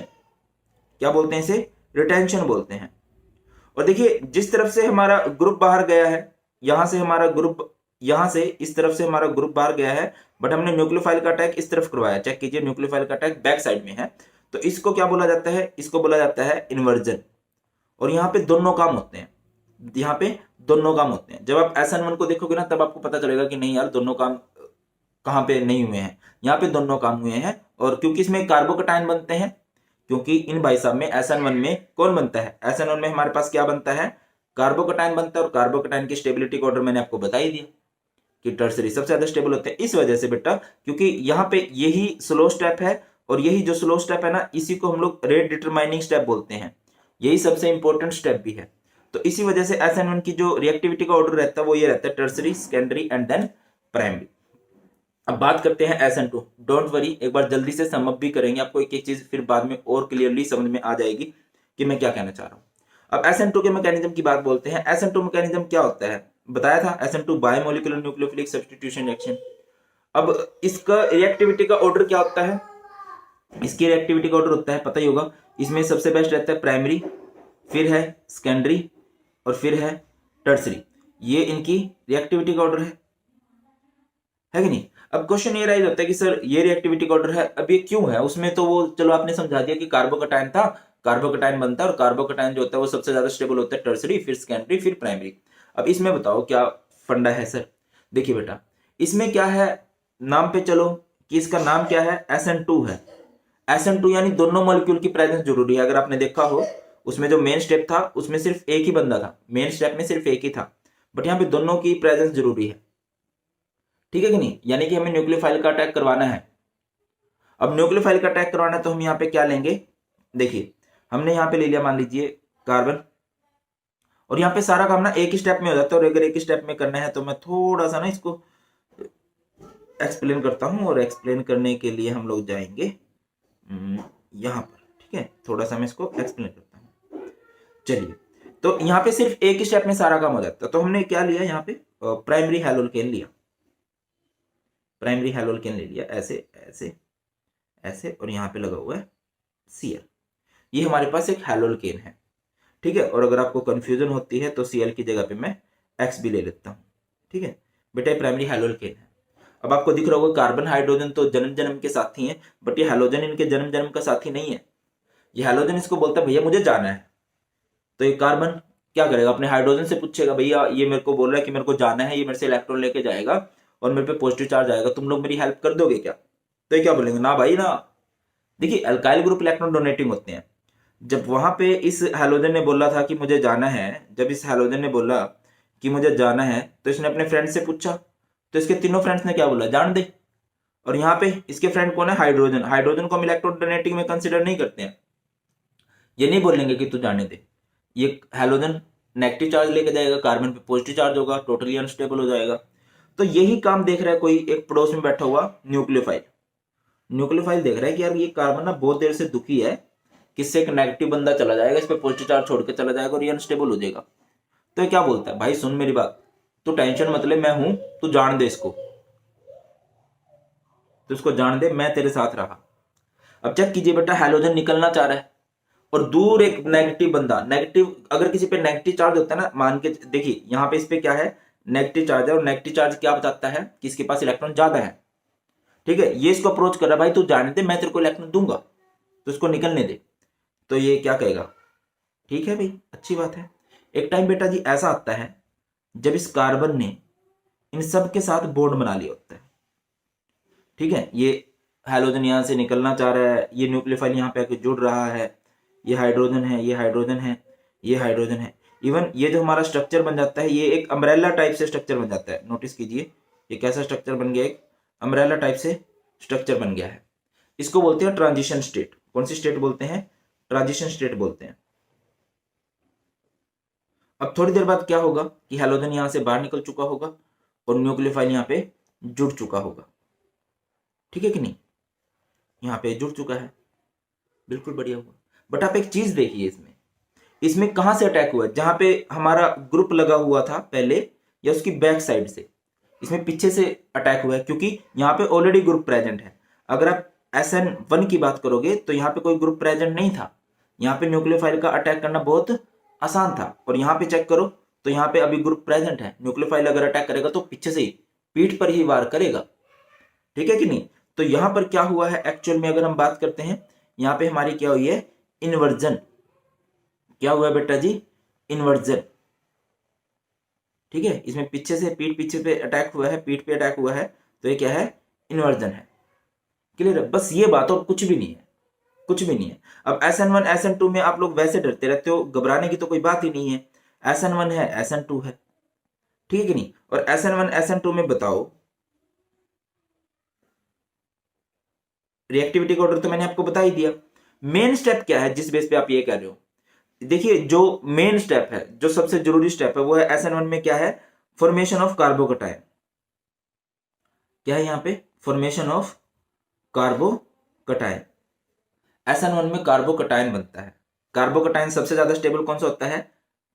क्या बोलते हैं इसे? रिटेंशन बोलते हैं। और देखिए जिस तरफ से हमारा ग्रुप बाहर गया है, यहां से हमारा ग्रुप, यहां से इस तरफ से हमारा ग्रुप बाहर गया है, बट हमने न्यूक्लियोफाइल का अटैक इस तरफ करवाया। चेक कीजिए, न्यूक्लियोफाइल का अटैक बैक साइड में है, तो इसको क्या बोला जाता है? इसको बोला जाता है इन्वर्जन। और यहाँ पे दोनों काम होते हैं, यहाँ पे दोनों काम होते हैं। जब आप SN1 को देखोगे ना तब आपको पता चलेगा कि नहीं यार दोनों काम कहाँ पे नहीं हुए हैं, यहाँ पे दोनों काम हुए हैं। और क्योंकि इसमें कार्बोकटायन बनते हैं, क्योंकि इन भाई साहब में SN1 में कौन बनता है? SN1 में हमारे पास क्या बनता है? कार्बोकटायन बनता है। और कार्बोकटायन की स्टेबिलिटी का ऑर्डर मैंने आपको बता ही दिया कि टर्सरी सबसे ज्यादा स्टेबल होते हैं। इस वजह से बेटा, क्योंकि यहाँ पे यही स्लो स्टेप है और यही जो स्लो स्टेप है ना, इसी को हम लोग रेट डिटरमाइनिंग स्टेप बोलते हैं, यही सबसे इंपॉर्टेंट स्टेप भी है। तो इसी वजह से SN1 की जो रिएक्टिविटी का ऑर्डर रहता है वो ये रहता है tertiary, secondary and then primary. अब बात करते हैं SN2। डोंट वरी, एक बार जल्दी से सम अप भी करेंगे, आपको एक एक चीज फिर बाद में और क्लियरली समझ में आ जाएगी कि मैं क्या कहना चाह रहा हूं। अब SN2 के मैकेनिज्म की बात बोलते हैं। SN2 मैकेनिज्म क्या होता है? बताया था SN2 biomolecular nucleophilic substitution reaction. अब इसका रिएक्टिविटी का ऑर्डर क्या होता है? इसकी रिएक्टिविटी का ऑर्डर होता है, पता ही होगा, इसमें सबसे बेस्ट रहता है प्राइमरी, फिर है सेकेंडरी और फिर है टर्सरी। ये इनकी रिएक्टिविटी का ऑर्डर है कि नहीं? अब क्वेश्चन ये राइज होता है कि सर ये रिएक्टिविटी का ऑर्डर है, अब ये क्यों है? उसमें तो वो चलो आपने समझा दिया कि कार्बोकटायन था, कार्बोकटायन बनता है और कार्बोकटायन जो होता है वो सबसे ज्यादा स्टेबल होता है टर्सरी, फिर सेकेंडरी, फिर प्राइमरी। अब इसमें बताओ क्या फंडा है सर? देखिए बेटा इसमें क्या है, नाम पे चलो कि इसका नाम क्या है? SN2 है। SN2 यानी दोनों मॉलिक्यूल की प्रेजेंस जरूरी है। अगर आपने देखा हो उसमें जो मेन स्टेप था उसमें सिर्फ एक ही बंदा था, मेन स्टेप में सिर्फ एक ही था, बट यहाँ पे दोनों की प्रेजेंस जरूरी है। ठीक है कि नहीं? यानी कि हमें न्यूक्लियोफाइल का अटैक करवाना है। अब न्यूक्लियोफाइल का अटैक करवाना है तो हम यहाँ पे क्या लेंगे? देखिए हमने यहाँ पे ले लिया मान लीजिए कार्बन, और यहाँ पे सारा काम ना एक ही स्टेप में हो जाता है। और अगर एक ही स्टेप में करना है तो मैं थोड़ा सा ना इसको एक्सप्लेन करता हूं, और एक्सप्लेन करने के लिए हम लोग जाएंगे यहाँ पर। ठीक है, थोड़ा सा मैं इसको एक्सप्लेन करता हूँ। चलिए, तो यहाँ पे सिर्फ एक ही स्टेप में सारा काम हो जाता है। तो हमने क्या लिया यहाँ पे? प्राइमरी हैलोकेन लिया, प्राइमरी हैलोल्केन ले लिया, ऐसे ऐसे ऐसे, और यहाँ पे लगा हुआ है Cl। ये हमारे पास एक हैलोल्केन है, ठीक है। और अगर आपको कंफ्यूजन होती है तो Cl की जगह पे मैं X भी ले लेता हूँ, ठीक है बेटा। ये प्राइमरी हैलोल्केन है। अब आपको दिख रहा होगा कार्बन हाइड्रोजन तो जन्म जन्म के साथी हैं, बट ये हैलोजन इनके जन्म जन्म का साथी नहीं है। ये हैलोजन इसको बोलता है भैया मुझे जाना है, तो ये कार्बन क्या करेगा, अपने हाइड्रोजन से पूछेगा भैया ये मेरे को बोल रहा है कि मेरे को जाना है, ये मेरे से इलेक्ट्रॉन लेके जाएगा और मेरे पे पॉजिटिव चार्ज आएगा, तुम लोग मेरी हेल्प कर दोगे क्या? तो ये क्या बोलेंगे, ना भाई ना। देखिए अल्काइल ग्रुप इलेक्ट्रॉन डोनेटिंग होते हैं। जब वहां पे इस हैलोजन ने बोला था कि मुझे जाना है, जब इस हैलोजन ने बोला कि मुझे जाना है, तो इसने अपने फ्रेंड से पूछा, तो इसके तीनों फ्रेंड्स ने क्या बोला, जान दे। और यहाँ पे इसके फ्रेंड कौन है, हाइड्रोजन। हाइड्रोजन को हम इलेक्ट्रॉन डोनेटिंग में कंसिडर नहीं करते हैं, ये नहीं बोलेंगे कि तू जाने दे। ये हैलोजन नेगेटिव चार्ज लेके जाएगा, कार्बन पे पॉजिटिव चार्ज होगा, टोटली अनस्टेबल हो जाएगा। तो यही काम देख रहा है कोई एक पड़ोस में बैठा हुआ न्यूक्लियोफाइल। न्यूक्लियोफाइल देख रहा है कि यार ये कार्बन ना बहुत देर से दुखी है, किससे एक नेगेटिव बंदा चला जाएगा, इस पे पॉजिटिव चार्ज छोड़ के चला जाएगा और ये अनस्टेबल हो जाएगा। तो ये क्या बोलता है, भाई सुन मेरी बात, तू टेंशन मत ले, मैं हूं, तू जान दे इसको, तो इसको जान दे, मैं तेरे साथ रहा। अब चेक कीजिए बेटा, हैलोजन निकलना चाह रहा है और दूर एक नेगेटिव बंदा, नेगेटिव अगर किसी पे नेगेटिव चार्ज होता है ना, मान के देखिए यहाँ पे इस पे क्या है, नेगेटिव चार्ज है, और नेगेटिव चार्ज क्या बताता है कि इसके पास इलेक्ट्रॉन ज्यादा है, ठीक है। ये इसको अप्रोच कर रहा है, भाई तू जाने दे, मैं तेरे को इलेक्ट्रॉन दूंगा, तो इसको निकलने दे। तो ये क्या कहेगा, ठीक है भाई अच्छी बात है। एक टाइम बेटा जी ऐसा आता है जब इस कार्बन ने इन सब के साथ बॉन्ड बना लिया होता है, ठीक है। ये हैलोजन यहां से निकलना चाह रहा है, ये न्यूक्लियोफाइल यहाँ पे आके जुड़ रहा है, ये हाइड्रोजन है, ये हाइड्रोजन है, ये हाइड्रोजन है। इवन ये जो हमारा स्ट्रक्चर बन जाता है, ये एक अम्ब्रेला टाइप से स्ट्रक्चर बन जाता है। नोटिस कीजिए ये कैसा स्ट्रक्चर बन गया, एक अम्ब्रेला टाइप से स्ट्रक्चर बन गया है। इसको बोलते हैं ट्रांजिशन स्टेट। कौन सी स्टेट बोलते हैं, ट्रांजिशन स्टेट बोलते हैं। अब थोड़ी देर बाद क्या होगा कि हैलोजन यहां से बाहर निकल चुका होगा और न्यूक्लियोफाइल यहाँ पे जुड़ चुका होगा, ठीक है कि नहीं, यहाँ पे जुड़ चुका है, बिल्कुल बढ़िया हुआ। बट आप एक चीज देखिए, इसमें कहां से अटैक हुआ है, जहां पे हमारा ग्रुप लगा हुआ था पहले या उसकी बैक साइड से, इसमें पीछे से अटैक हुआ है, क्योंकि यहाँ पे ऑलरेडी ग्रुप प्रेजेंट है। अगर आप SN1 की बात करोगे तो यहाँ पे कोई ग्रुप प्रेजेंट नहीं था, यहाँ पे न्यूक्लियोफाइल का अटैक करना बहुत आसान था। और यहाँ पे चेक करो तो यहाँ पे अभी ग्रुप प्रेजेंट है, न्यूक्लियोफाइल अगर अटैक करेगा तो पीछे से ही पीठ पर ही वार करेगा, ठीक है कि नहीं। तो यहां पर क्या हुआ है एक्चुअल में, अगर हम बात करते हैं, यहाँ पे हमारी क्या हुई है, इन्वर्जन। क्या हुआ है बेटा जी, इन्वर्जन, ठीक है। इसमें पीछे से पीछे पे अटैक हुआ है, पीठ पे अटैक हुआ है, तो ये क्या है, इन्वर्जन है। क्लियर है, बस ये बात, और कुछ भी नहीं है, कुछ भी नहीं है। अब SN1 SN2 में आप लोग वैसे डरते रहते हो, घबराने की तो कोई बात ही नहीं है। SN1 है, SN2 है, ठीक है कि नहीं। और SN1 SN2 में बताओ, रिएक्टिविटी का ऑर्डर तो मैंने आपको बता ही दिया। मेन स्टेप क्या है जिस बेस पे आप ये कह रहे हो, देखिए जो मेन स्टेप है, जो सबसे जरूरी स्टेप है, वो है SN1 में क्या है, फॉर्मेशन ऑफ कार्बोकटायन। क्या है यहाँ पे, फॉर्मेशन ऑफ कार्बोकटायन। SN1 में कार्बोकटायन बनता है। कार्बोकटायन सबसे ज्यादा स्टेबल कौन सा होता है,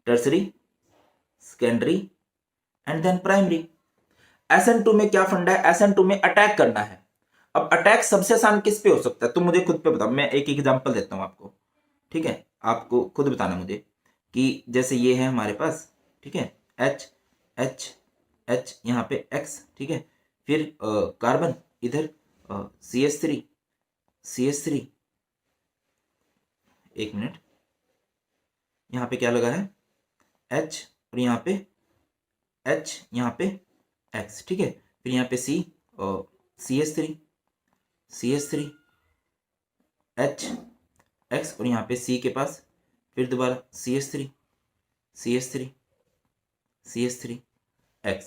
tertiary, secondary and then primary. SN2 में क्या फंडा है, SN2 में अटैक करना है। अब अटैक सबसे आसान किस पे हो सकता है, तुम मुझे खुद पे बताओ, मैं एक एग्जांपल देता हूं आपको, ठीक है। आपको खुद बताना मुझे कि जैसे ये है हमारे पास, ठीक है, H H H यहाँ पे X, ठीक है, फिर कार्बन इधर CH3 CH3, एक मिनट, यहाँ पे क्या लगा है, H, और यहाँ पे H, यहाँ पे X, ठीक है, फिर यहाँ पे C और CH3 H X, और यहाँ पे C के पास फिर दोबारा CH3 X,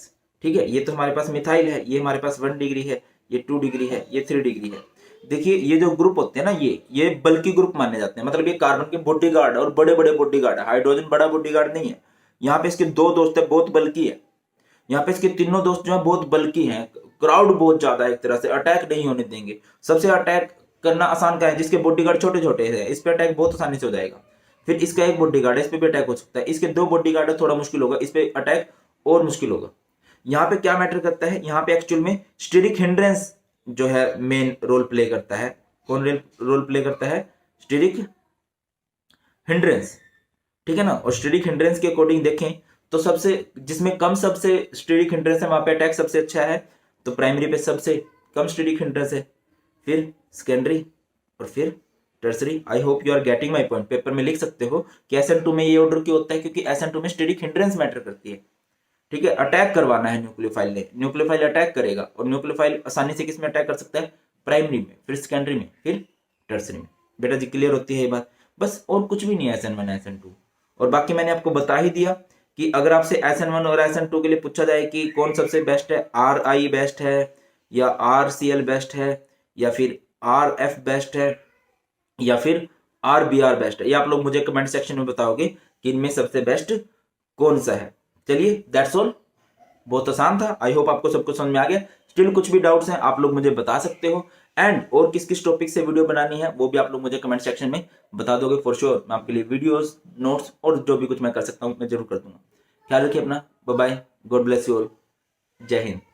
ठीक है। ये तो हमारे पास मिथाइल है, ये हमारे पास 1 डिग्री है, ये 2 डिग्री है, ये 3 डिग्री है। देखिए ये जो ग्रुप होते हैं ना, ये बल्कि ग्रुप माने जाते हैं, मतलब ये कार्बन के बॉडीगार्ड और बड़े बड़े बॉडीगार्ड है। हाइड्रोजन बड़ा बॉडीगार्ड नहीं है। यहाँ पे इसके 2 दोस्त है, बहुत बल्कि है। यहाँ पे इसके तीनों दोस्त जो है बहुत बल्कि हैं, क्राउड बहुत ज्यादा है, एक तरह से अटैक नहीं होने देंगे। सबसे अटैक करना आसान का है जिसके बॉडीगार्ड छोटे छोटे हैं, इस पे अटैक बहुत आसानी से हो जाएगा। फिर इसका एक बॉडीगार्ड है, इस पे भी अटैक हो सकता है। इसके 2 बॉडीगार्ड है, थोड़ा मुश्किल होगा, इस पे अटैक और मुश्किल होगा। यहाँ पे क्या मैटर करता है, यहाँ पे एक्चुअल में स्टेरिक हिंड्रेंस जो है मेन रोल प्ले करता है। कौन रोल प्ले करता है? स्टेरिक हिंड्रेंस, ठीक है ना। और स्टेरिक हिंड्रेंस के अकॉर्डिंग देखें तो सबसे जिसमें कम सबसे स्टेरिक हिंड्रेंस है वहां पे अटैक सबसे अच्छा है, तो प्राइमरी पे सबसे कम स्टेरिक हिंड्रेंस है, फिर सेकेंडरी और फिर tertiary. I hope you are getting my point. Paper में लिख सकते हो कि SN2 में ये ऑर्डर क्यों होता है, क्योंकि SN2 में स्टेरिक हिंड्रेंस मैटर करती है, ठीक है। अटैक करवाना है न्यूक्लियोफाइल ने, न्यूक्लियोफाइल अटैक करेगा, और न्यूक्लियोफाइल आसानी से किसमें अटैक कर सकता है? प्राइमरी में, फिर सेकेंडरी में, फिर टर्सरी में। बेटा जी क्लियर होती है ये बात? बस और कुछ भी नहीं है SN1 SN2। और बाकी मैंने आपको बता ही दिया कि अगर आपसे SN1 और SN2 के लिए पूछा जाए कि कौन सबसे बेस्ट है, RI बेस्ट है या RCL बेस्ट है या फिर RF बेस्ट है या फिर RBR बेस्ट है, ये आप लोग मुझे कमेंट सेक्शन में बताओगे कि इनमें सबसे बेस्ट कौन सा है। चलिए दैट्स ऑल, बहुत आसान था। आई होप आपको सब कुछ समझ में आ गया। स्टिल कुछ भी डाउट्स हैं आप लोग मुझे बता सकते हो, एंड और किस किस टॉपिक से वीडियो बनानी है वो भी आप लोग मुझे कमेंट सेक्शन में बता दोगे। फॉर श्योर मैं आपके लिए वीडियोस, नोट्स और जो भी कुछ मैं कर सकता हूँ मैं जरूर कर दूंगा। ख्याल रखिए अपना, bye bye, God bless you all, जय हिंद।